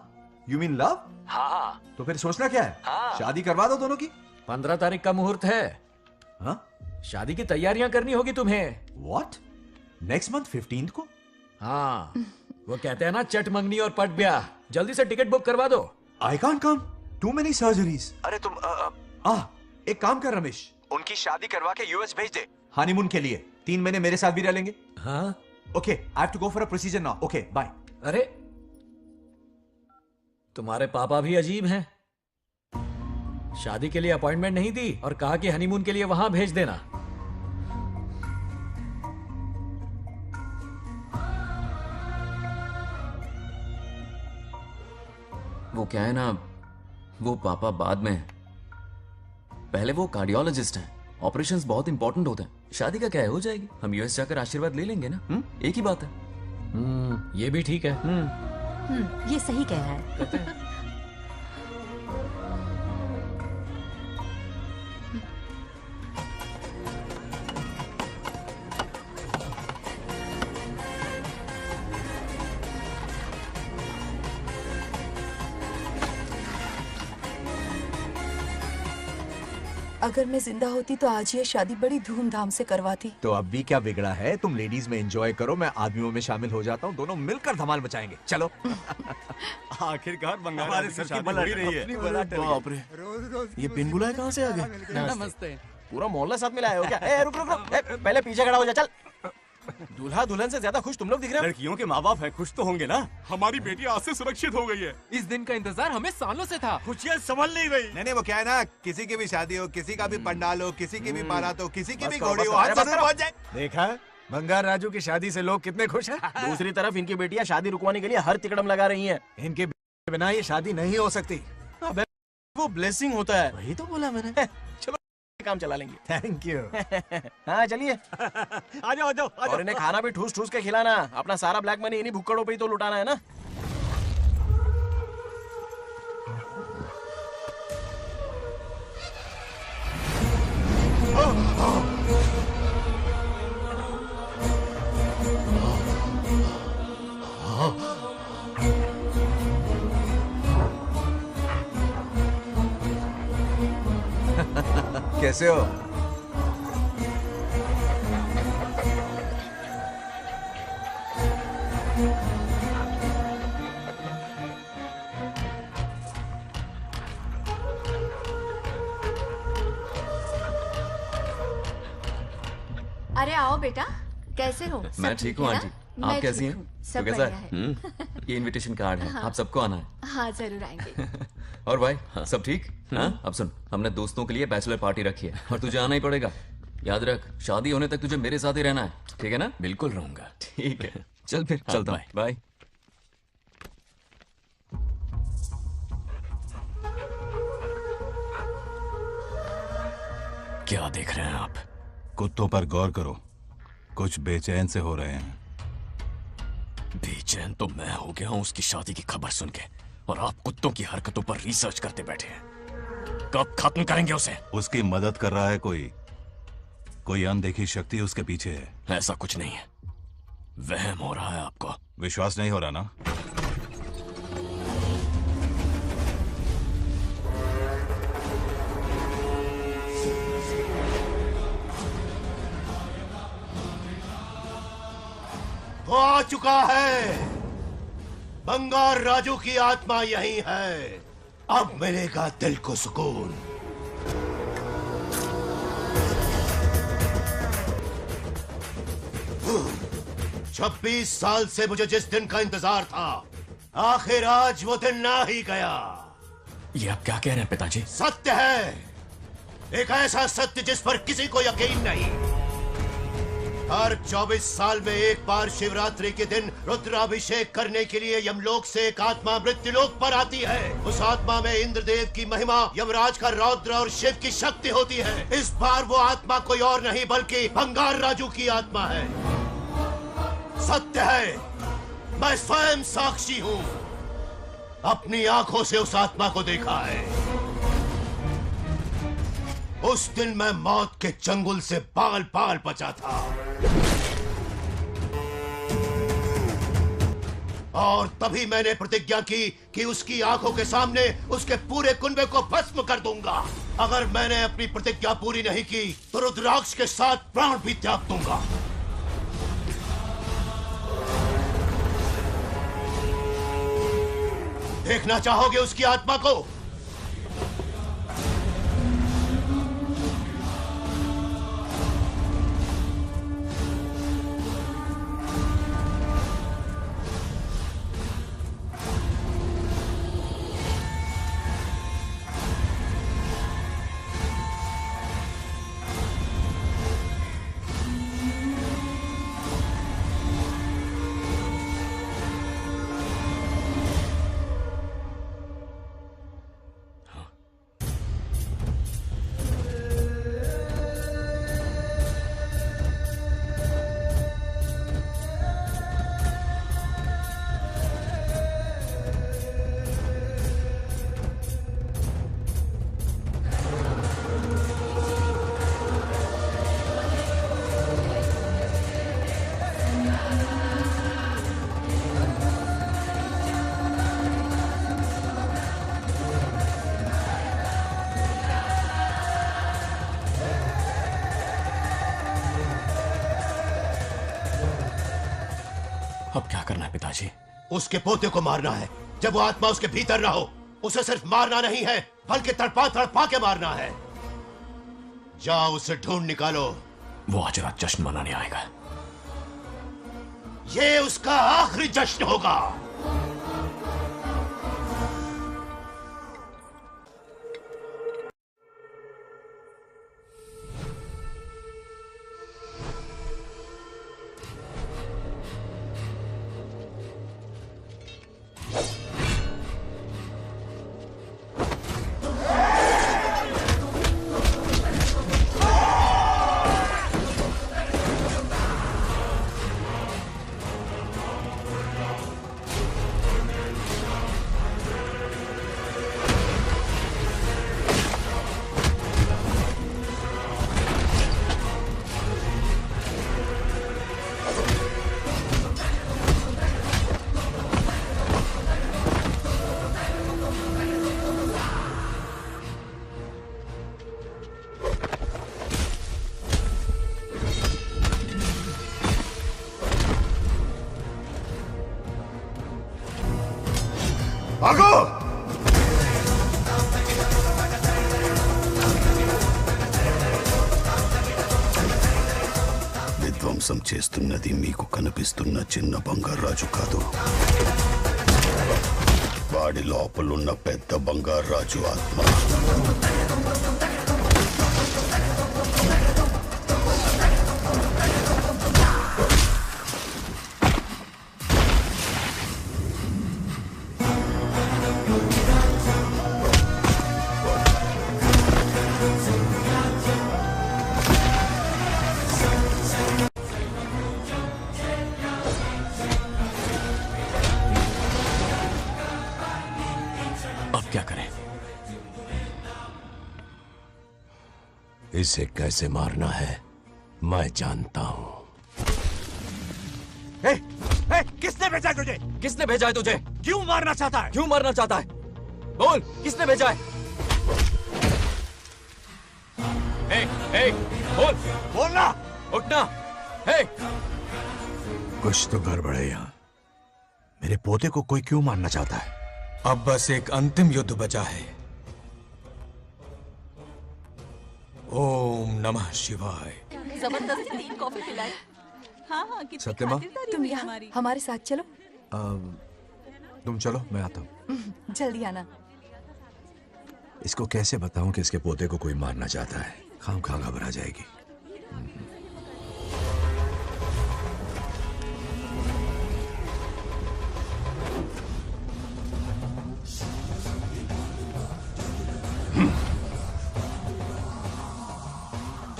You mean love? हाँ। तो फिर सोचना क्या है? शादी करवा दो दोनों की। 15 तारीख का मुहूर्त है। हाँ? शादी की तैयारियां करनी होगी तुम्हें। What? नेक्स्ट मंथ 15 को? हाँ, वो कहते हैं ना चट मंगनी और पट ब्याह। जल्दी से टिकट बुक करवा दो। I can't come. Too many surgeries. अरे तुम एक काम कर रमेश, उनकी शादी करवा के यूएस भेज दे हनीमून के लिए। 3 महीने मेरे साथ भी रह लेंगे। हाँ? Okay, I have to go for a procedure now. Okay, bye. अरे तुम्हारे पापा भी अजीब हैं। शादी के लिए अपॉइंटमेंट नहीं दी और कहा कि हनीमून के लिए वहां भेज देना। वो क्या है ना, वो पापा बाद में, पहले वो कार्डियोलॉजिस्ट हैं। ऑपरेशंस बहुत इंपॉर्टेंट होते हैं। शादी का क्या है, हो जाएगी। हम यूएस जाकर आशीर्वाद ले लेंगे ना। एक ही बात है। ये भी ठीक है। ये सही कह रहा है। अगर मैं जिंदा होती तो आज ये शादी बड़ी धूमधाम से करवाती। तो अब भी क्या बिगड़ा है? तुम लेडीज में एंजॉय करो, मैं आदमियों में शामिल हो जाता हूँ। दोनों मिलकर धमाल मचाएंगे। चलो। आखिरकार बंगाल हमारे सर की बल रही है। बाप रे, ये बिन बुलाए कहाँ से आ गए? नमस्ते। पूरा मोहल्ला साथ में लाए हो क्या? ए, रुक रुक रुक, पहले पीछे खड़ा हो जा, चल। दूल्हा दुल्हन से ज्यादा खुश तुम लोग दिख रहे हो। लड़कियों के माँ बाप है, खुश तो होंगे ना। हमारी बेटी आज से सुरक्षित हो गई है। इस दिन का इंतजार हमें सालों से था। खुशियाँ संभल नहीं रही। नहीं, वो क्या है ना, किसी की भी शादी हो, किसी का भी पंडाल हो, किसी की भी बारात हो, किसी की भी करो, घोड़ी बस हो, करो, आज अरे बस जरूर करो। पहुंच जाए। देखा, बंगार राजू की शादी से लोग कितने खुश हैं। दूसरी तरफ इनकी बेटियां शादी रुकवाने के लिए हर तिकड़म लगा रही हैं। इनके बिना ये शादी नहीं हो सकती। अबे, वो ब्लेसिंग होता है। वही तो बोला मैंने। चलो काम चला लेंगे। Thank you. हाँ चलिए। आ जाओ, आ जाओ, आ और इन्हें खाना भी ठूस ठूस के खिलाना। अपना सारा ब्लैक मनी इन्हीं भुक्कड़ों पे ही तो लुटाना है ना। कैसे हो? अरे आओ बेटा, कैसे हो? सब मैं ठीक हूँ है आंटी। ना? आप मैं कैसी ठीक हैं? हूँ, तो सब कैसा बढ़िया है? ये इनविटेशन कार्ड है। हाँ। आप सबको आना है। हाँ जरूर आएंगे। और भाई सब ठीक? हाँ? अब सुन, हमने दोस्तों के लिए बैचलर पार्टी रखी है और तुझे आना ही पड़ेगा। याद रख, शादी होने तक तुझे मेरे साथ ही रहना है, ठीक है ना? बिल्कुल रहूंगा। ठीक है, चल फिर चलता हूँ। बाय। क्या देख रहे हैं आप? कुत्तों पर गौर करो, कुछ बेचैन से हो रहे हैं। बेचैन तो मैं हो गया हूं उसकी शादी की खबर सुन के, और आप कुत्तों की हरकतों पर रिसर्च करते बैठे हैं। कब खत्म करेंगे उसे? उसकी मदद कर रहा है कोई अनदेखी शक्ति उसके पीछे है। ऐसा कुछ नहीं है, वहम हो रहा है आपको। विश्वास नहीं हो रहा ना? वो आ चुका है। बंगार राजू की आत्मा यही है। अब मिलेगा दिल को सुकून। छब्बीस साल से मुझे जिस दिन का इंतजार था, आखिर आज वो दिन ना ही गया। ये आप क्या कह रहे हैं पिताजी? सत्य है, एक ऐसा सत्य जिस पर किसी को यकीन नहीं। हर 24 साल में एक बार शिवरात्रि के दिन रुद्राभिषेक करने के लिए यमलोक से एक आत्मा मृत्युलोक पर आती है। उस आत्मा में इंद्रदेव की महिमा, यमराज का रौद्र और शिव की शक्ति होती है। इस बार वो आत्मा कोई और नहीं बल्कि बंगार राजू की आत्मा है। सत्य है, मैं स्वयं साक्षी हूँ। अपनी आंखों से उस आत्मा को देखा है। उस दिन मैं मौत के चंगुल से बाल बाल बचा था। और तभी मैंने प्रतिज्ञा की कि उसकी आंखों के सामने उसके पूरे कुनबे को भस्म कर दूंगा। अगर मैंने अपनी प्रतिज्ञा पूरी नहीं की तो रुद्राक्ष के साथ प्राण भी त्याग दूंगा। देखना चाहोगे उसकी आत्मा को? अब क्या करना है पिताजी? उसके पोते को मारना है। जब वो आत्मा उसके भीतर ना हो, उसे सिर्फ मारना नहीं है बल्कि तड़पा तड़पा के मारना है। जाओ उसे ढूंढ निकालो। वो आज रात जश्न मनाने आएगा। ये उसका आखिरी जश्न होगा। भागो! విధ్వంసం చేస్తున్నది మీకు కనిపిస్తున్న చిన్న బంగారాజు కాదు. వాడి లోపలున్న పెద్ద బంగారాజు ఆత్మ. इसे कैसे मारना है मैं जानता हूं। किसने भेजा है तुझे? किसने भेजा है तुझे? क्यों मारना चाहता है? क्यों मारना चाहता है? बोल, किसने भेजा है? ए, बोल, बोलना, उठना। हे, कुछ तो गड़बड़ है यहाँ। मेरे पोते को कोई क्यों मारना चाहता है? अब बस एक अंतिम युद्ध बचा है। ओम नमः शिवाय। जबरदस्ती 3 कॉफी पिलाई। हाँ हाँ, कितनी सत्यमा? खातिरदारी तुम हुई यहाँ हमारी। हमारे साथ चलो। तुम चलो, मैं आता हूँ। जल्दी आना। इसको कैसे बताऊं कि इसके पोते को कोई मारना चाहता है? खामखा घबरा जाएगी।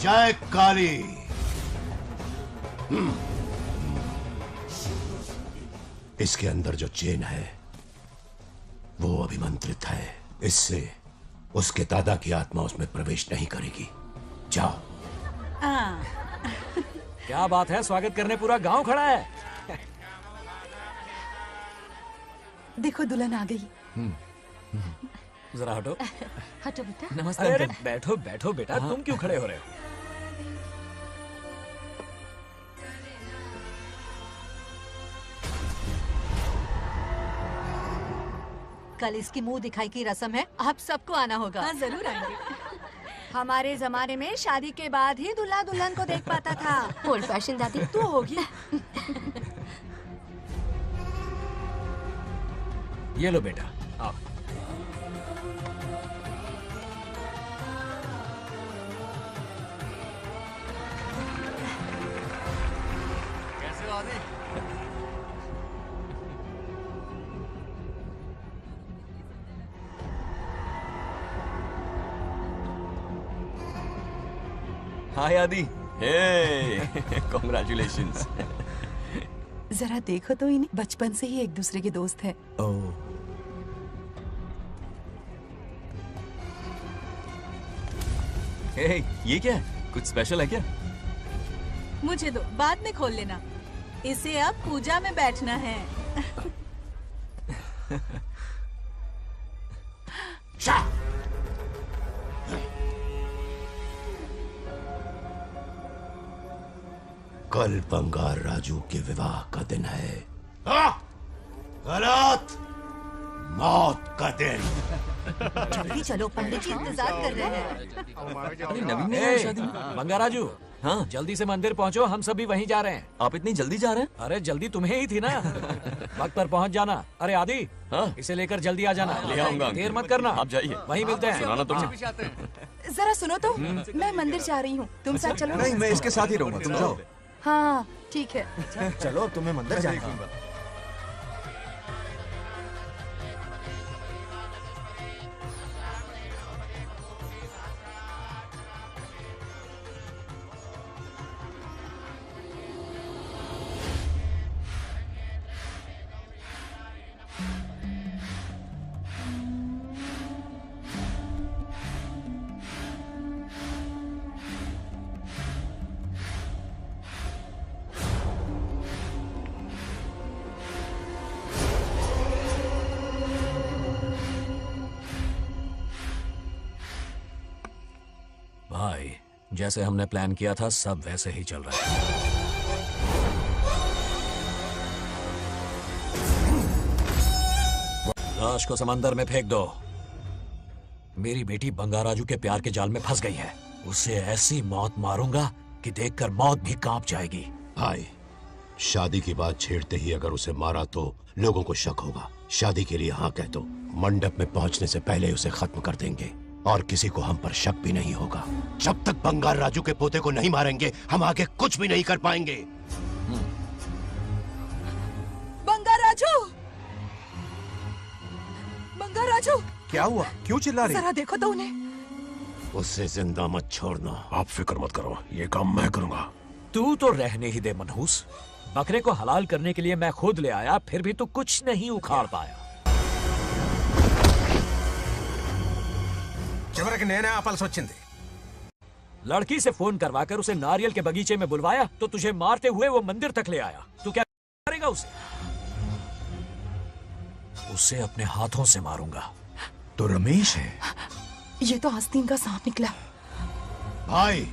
जय काली। इसके अंदर जो चेन है वो अभिमंत्रित है। इससे उसके दादा की आत्मा उसमें प्रवेश नहीं करेगी। जाओ। क्या बात है, स्वागत करने पूरा गांव खड़ा है। देखो दुल्हन आ गई। जरा हटो। हटो बेटा। नमस्ते। अरे बैठो बैठो बेटा, तुम क्यों खड़े हो रहे हो? कल इसकी मुंह दिखाई की रस्म है, आप सबको आना होगा। हाँ जरूर आएंगे। हमारे जमाने में शादी के बाद ही दूल्हा दुल्हन को देख पाता था। ओल्ड फैशन दादी तू होगी। ये लो बेटा, आओ। कैसे हो आदि? हाय आदि। हे कांग्रेचुलेशंस। जरा देखो तो इन्हें, बचपन से ही एक दूसरे के दोस्त हैं। ओह। हे, ये क्या है? कुछ स्पेशल है क्या? मुझे दो, बाद में खोल लेना। इसे अब पूजा में बैठना है। कल बंगार राजू के विवाह का दिन है। गलत, मौत का दिन। जल्दी चलो, पंडित जी इंतजार कर रहे हैं। नवीन ने ए, शादी में। बंगाराजू, हाँ जल्दी से मंदिर पहुंचो, हम सभी वहीं जा रहे हैं। आप इतनी जल्दी जा रहे हैं? अरे जल्दी तुम्हें ही थी ना। वक्त पर पहुंच जाना। अरे आदि, हाँ इसे लेकर जल्दी आ जाना। ले आऊंगा। देर मत करना। आप जाइए, वहीं मिलते हैं। सुनाना तो। जरा सुनो तो, मैं मंदिर जा रही हूँ, तुम साथ चलो। नहीं, मैं इसके साथ ही रहूंगा, तुम जाओ। हाँ ठीक है। चलो, अब तुम्हें मंदिर जाना है। भाई, जैसे हमने प्लान किया था सब वैसे ही चल रहा है। लाश को समंदर में फेंक दो। मेरी बेटी बंगाराजू के प्यार के जाल में फंस गई है। उसे ऐसी मौत मारूंगा कि देखकर मौत भी कांप जाएगी। भाई, शादी की बात छेड़ते ही अगर उसे मारा तो लोगों को शक होगा। शादी के लिए हाँ कह दो, मंडप में पहुंचने से पहले उसे खत्म कर देंगे और किसी को हम पर शक भी नहीं होगा। जब तक बंगार राजू के पोते को नहीं मारेंगे, हम आगे कुछ भी नहीं कर पाएंगे। बंगाराजू, बंगाराजू, क्या हुआ? क्यों चिल्ला रही? जरा देखो तो उन्हें। उससे जिंदा मत छोड़ना। आप फिक्र मत करो, ये काम मैं करूंगा। तू तो रहने ही दे मनहूस। बकरे को हलाल करने के लिए मैं खुद ले आया, फिर भी तू कुछ नहीं उखाड़ पाया। చివరికి నేనే ఆపాల్సి వచ్చింది। लड़की से फोन करवाकर उसे नारियल के बगीचे में बुलवाया तो तुझे मारते हुए वो मंदिर तक ले आया। तू क्या करेगा उसे? उसे अपने हाथों से मारूंगा। तो रमेश है। ये तो आस्तीन का सांप निकला। भाई,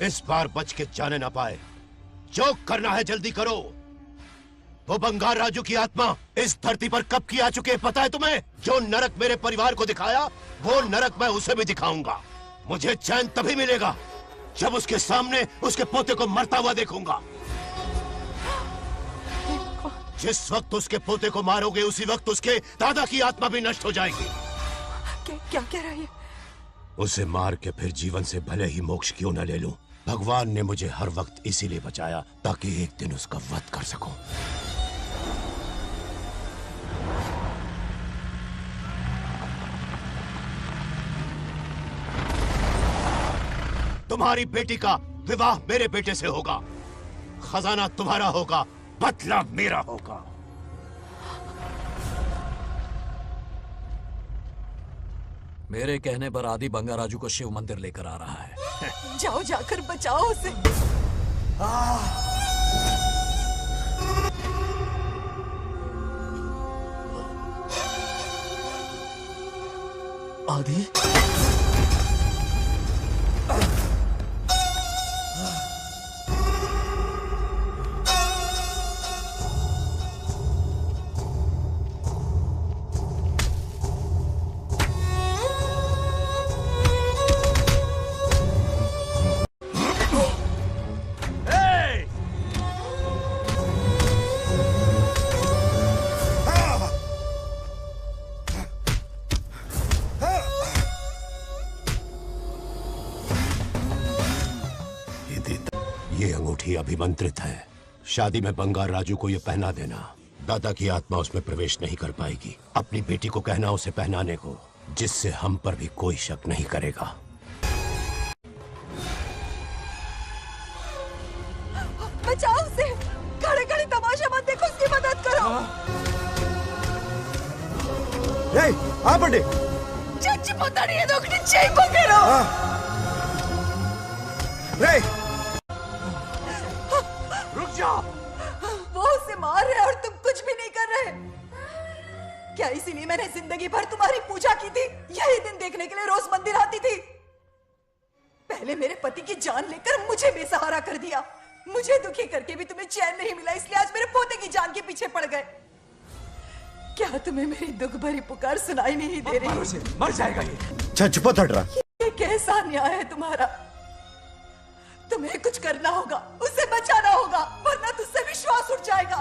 इस बार बच के जाने ना पाए। जो करना है जल्दी करो। वो बंगार राजू की आत्मा इस धरती पर कब की आ चुके पता है तुम्हें? जो नरक मेरे परिवार को दिखाया, वो नरक मैं उसे भी दिखाऊंगा। मुझे चैन तभी मिलेगा जब उसके सामने उसके पोते को मरता हुआ देखूंगा। जिस वक्त उसके पोते को मारोगे, उसी वक्त उसके दादा की आत्मा भी नष्ट हो जाएगी। क्या कह रहा है? उसे मार के फिर जीवन से भले ही मोक्ष क्यों न ले लूं, भगवान ने मुझे हर वक्त इसीलिए बचाया ताकि एक दिन उसका वध कर सकूं। तुम्हारी बेटी का विवाह मेरे बेटे से होगा। खजाना तुम्हारा होगा, बदला मेरा होगा। मेरे कहने पर आदि बंगाराजू को शिव मंदिर लेकर आ रहा है। जाओ, जाकर बचाओ उसे। आदि ये अंगूठी अभिमंत्रित है। शादी में बंगार राजू को ये पहना देना। दादा की आत्मा उसमें प्रवेश नहीं कर पाएगी। अपनी बेटी को कहना उसे पहनाने को, जिससे हम पर भी कोई शक नहीं करेगा। बचाओ उसे, खड़े खड़े तमाशा मत देखो, उसकी मदद करो। पंडित चच्ची पोतानी ये दोगनी चेई पकड़ो। रुक जाओ। वो उसे मार रहे और तुम कुछ भी नहीं कर रहे। क्या इसीलिए मैंने जिंदगी भर तुम्हारी पूजा की थी? यही दिन देखने के लिए रोज मंदिर आती थी। पहले मेरे पति की जान लेकर मुझे बेसहारा कर दिया। मुझे दुखी करके भी तुम्हें चैन नहीं मिला, इसलिए आज मेरे पोते की जान के पीछे पड़ गए। क्या तुम्हें मेरी दुख भरी पुकार सुनाई नहीं दे रही? मर जाएगा ये। चुप हट रहा। ये कैसा न्याय है तुम्हारा? तुम्हें कुछ करना होगा, उसे बचाना होगा, वरना तुझसे विश्वास उठ जाएगा।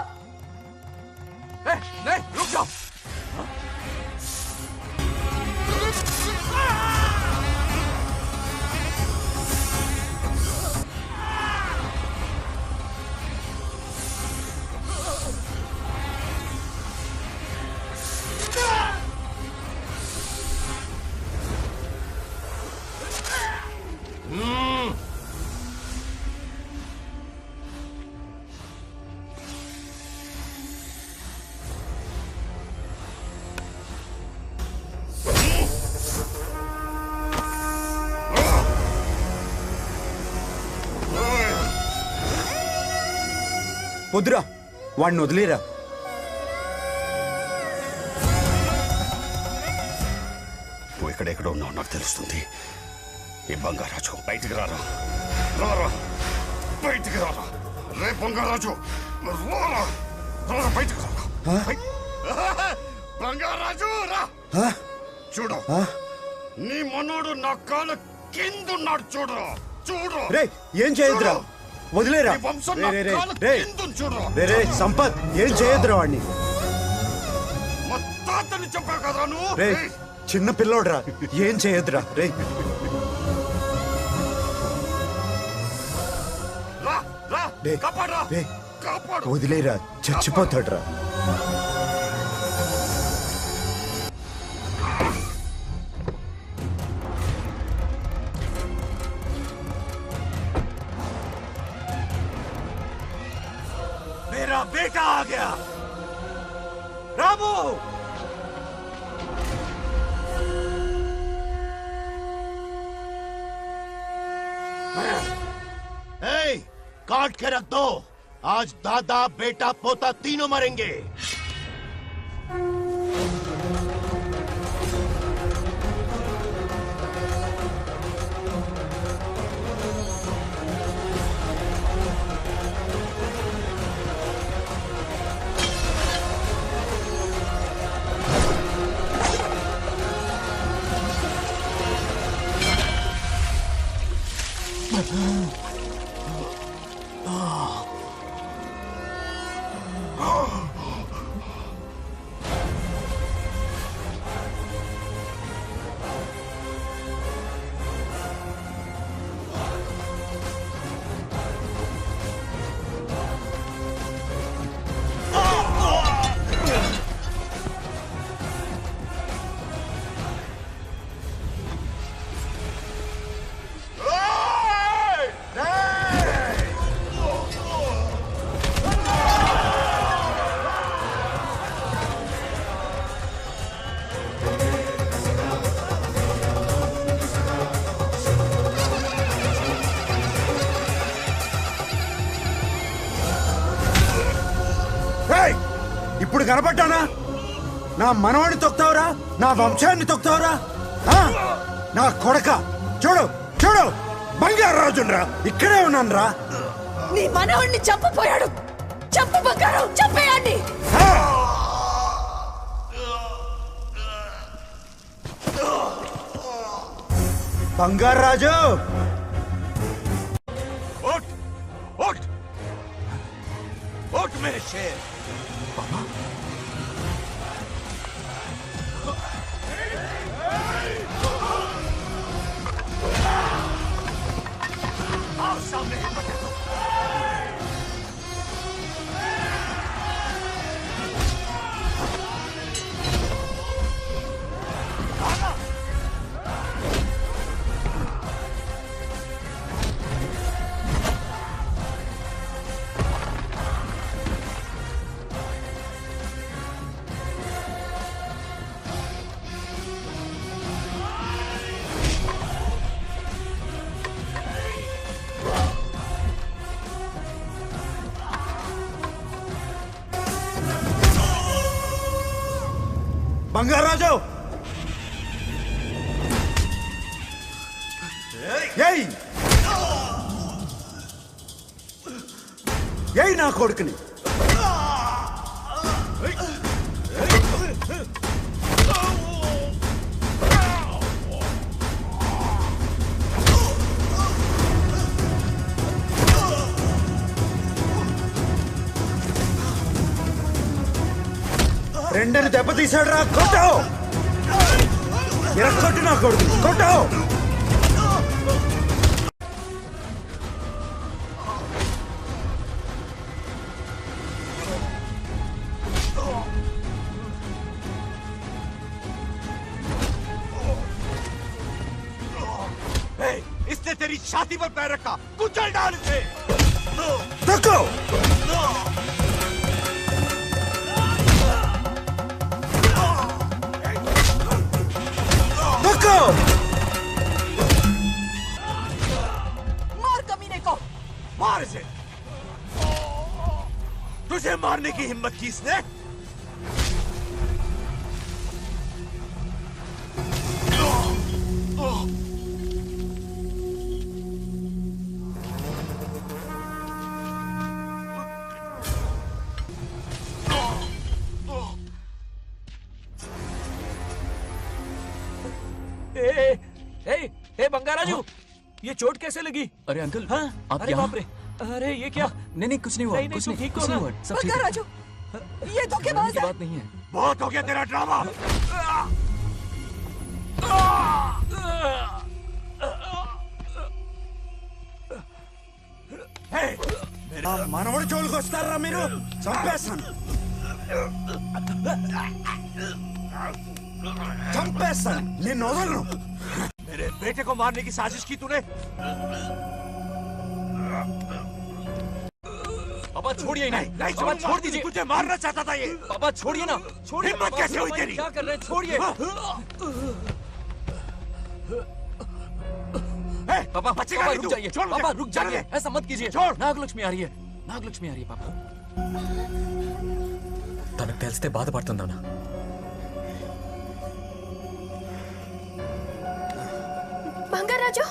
नहीं, रुक जाओ। వద్దురా, వాడిని వదిలేరా. నువ్వు ఎక్కడెక్కడ ఉన్నావు నాకు తెలుస్తుంది. ఈ బంగారాజు బయటికి రారా, రారా బయటికి రారా. రే బంగారాజు, రారా రారా బయటికి రారా. బంగారాజు రా. చూడు, నీ మనోడు నా కాళ్ళ కిందున్నాడు. చూడు చూడు. రే ఏం చేయొద్దురా, వదిలేరా. రే సంపత్, ఏం చేయొద్దురా వాడిని. తాతని చెప్పా కదరా నువ్వు. రే చిన్న పిల్లోడ్రా, ఏం చేయొద్దురా. రే వదిలేరా, చచ్చిపోతాడ్రా. मेरा बेटा आ गया। रामू, काट के रख दो। आज दादा बेटा पोता तीनों मरेंगे। ఇప్పుడు కనపడ్డానా? నా మనవాడిని తొక్తావురా, నా వంశాన్ని తొక్తావురా. నా కొడక చూడు చూడు బంగారాజురా ఇక్కడే ఉన్నాను రా. నీ మనవణ్ణి చంపపోయాడు. చంపు బంగారం, చంపేయండి. బంగారాజు उठ उठ उठ मेरे शेर. आओ सामने हिम्मत है तो. బంగారాజు ఏయ్ ఏయ్ నా కొడుకుని. రెండని దెబ్బతీశాడు రా. కొట్టావు ఎరక్కొట్టు నా కొడుకు కొట్టావు. इसने तेरी छाती पर पैर रखा. कुचल डाल इसे. देखो मार कमीने को. मार इसे. तुझे मारने की हिम्मत की इसने. ए बंगाराजू, ये चोट कैसे लगी? अरे अंकल, हाँ? आप अरे यहाँ? बाप रे. अरे ये क्या? नहीं नहीं कुछ नहीं हुआ. नहीं, कुछ तुम नहीं ठीक हो कुछ ना? नहीं हुआ. सब ठीक है. बंगाराजू, ये धोखेबाज की है. बात नहीं है. बहुत हो गया तेरा ड्रामा. మనవడు జోలికి వస్తారా మీరు? చంపేస్తాను చంపేస్తాను నిన్ను వదలను. मेरे बेटे को मारने की साजिश की तूने. पापा छोड़िए इन्हें. नहीं पापा छोड़ दीजिए. तुझे मारना चाहता था ये. पापा छोड़िए ना. छोड़िए. हिम्मत कैसे हुई तेरी? क्या कर रहे हैं? छोड़िए. पापा बचेगा पापा नहीं रुक तू. जाइए. छोड़ मुझे. पापा रुक छोड़ जाइए. दे. ऐसा मत कीजिए. छोड़. నాగలక్ష్మి आ रही है. నాగలక్ష్మి आ रही है पापा. తనకు తెలిస్తే బాధపడుతుందన్నా. बंगाराजू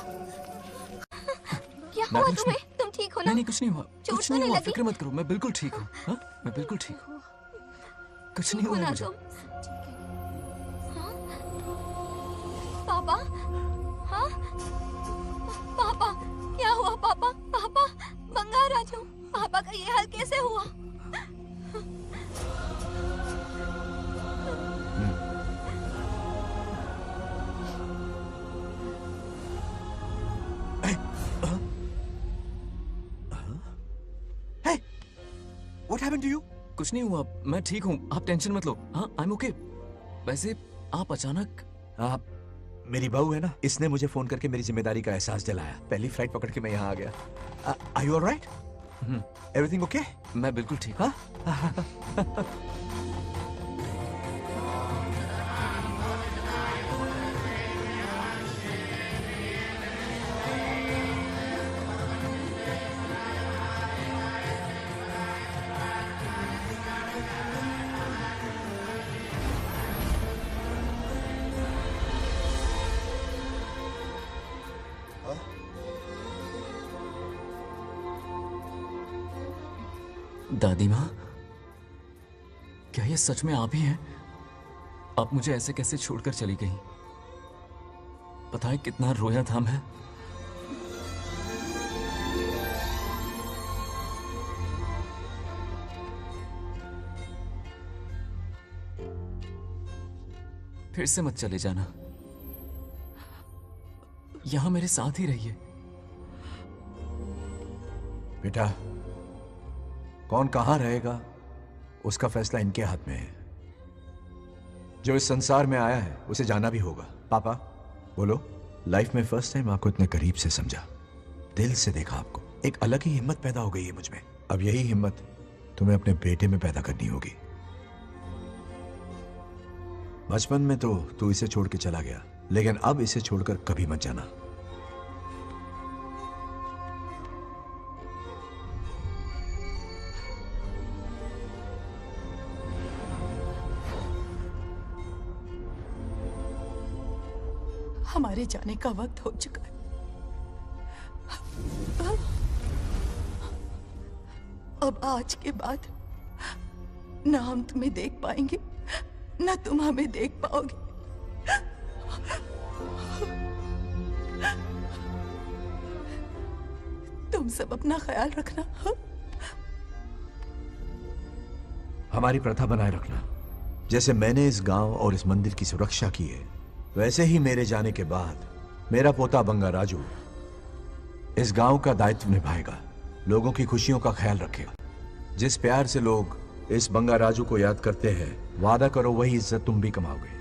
क्या हुआ नागलक्ष्मी. तुम्हें? तुम ठीक हो ना? नहीं नहीं कुछ नहीं हुआ. चोट कुछ तो नहीं नहीं हुआ. लगी? फिक्र मत करो. मैं बिल्कुल ठीक हूँ. हाँ? मैं बिल्कुल ठीक हूँ. कुछ नहीं ठीक हो हुआ ना मुझे. तुम? हाँ? पापा हाँ पापा क्या हुआ पापा? पापा बंगाराजू, पापा का ये हाल कैसे हुआ? What happened to you? कुछ नहीं हुआ. मैं ठीक हूँ. आप टेंशन मत लो. हाँ I'm okay. वैसे आप अचानक. आप मेरी बहू है ना, इसने मुझे फोन करके मेरी जिम्मेदारी का एहसास दिलाया. पहली फ्लाइट पकड़ के मैं यहाँ आ गया. Are you all right? Everything okay? मैं बिल्कुल ठीक. हाँ? दादी माँ, क्या ये सच में आप ही हैं? आप मुझे ऐसे कैसे छोड़कर चली गई? पता है कितना रोया था मैं। फिर से मत चले जाना, यहां मेरे साथ ही रहिए। बेटा, कौन कहां रहेगा उसका फैसला इनके हाथ में है। जो इस संसार में आया है उसे जाना भी होगा। पापा बोलो, लाइफ में फर्स्ट टाइम आपको इतने करीब से समझा, दिल से देखा आपको, एक अलग ही हिम्मत पैदा हो गई है मुझ में। अब यही हिम्मत तुम्हें अपने बेटे में पैदा करनी होगी। बचपन में तो तू इसे छोड़ के चला गया, लेकिन अब इसे छोड़कर कभी मत जाना। हमारे जाने का वक्त हो चुका है। अब आज के बाद ना हम तुम्हें देख पाएंगे, ना तुम हमें देख पाओगे। तुम सब अपना ख्याल रखना। हमारी प्रथा बनाए रखना। जैसे मैंने इस गांव और इस मंदिर की सुरक्षा की है, वैसे ही मेरे जाने के बाद मेरा पोता बंगा राजू इस गांव का दायित्व निभाएगा, लोगों की खुशियों का ख्याल रखेगा। जिस प्यार से लोग इस बंगा राजू को याद करते हैं, वादा करो वही इज्जत तुम भी कमाओगे।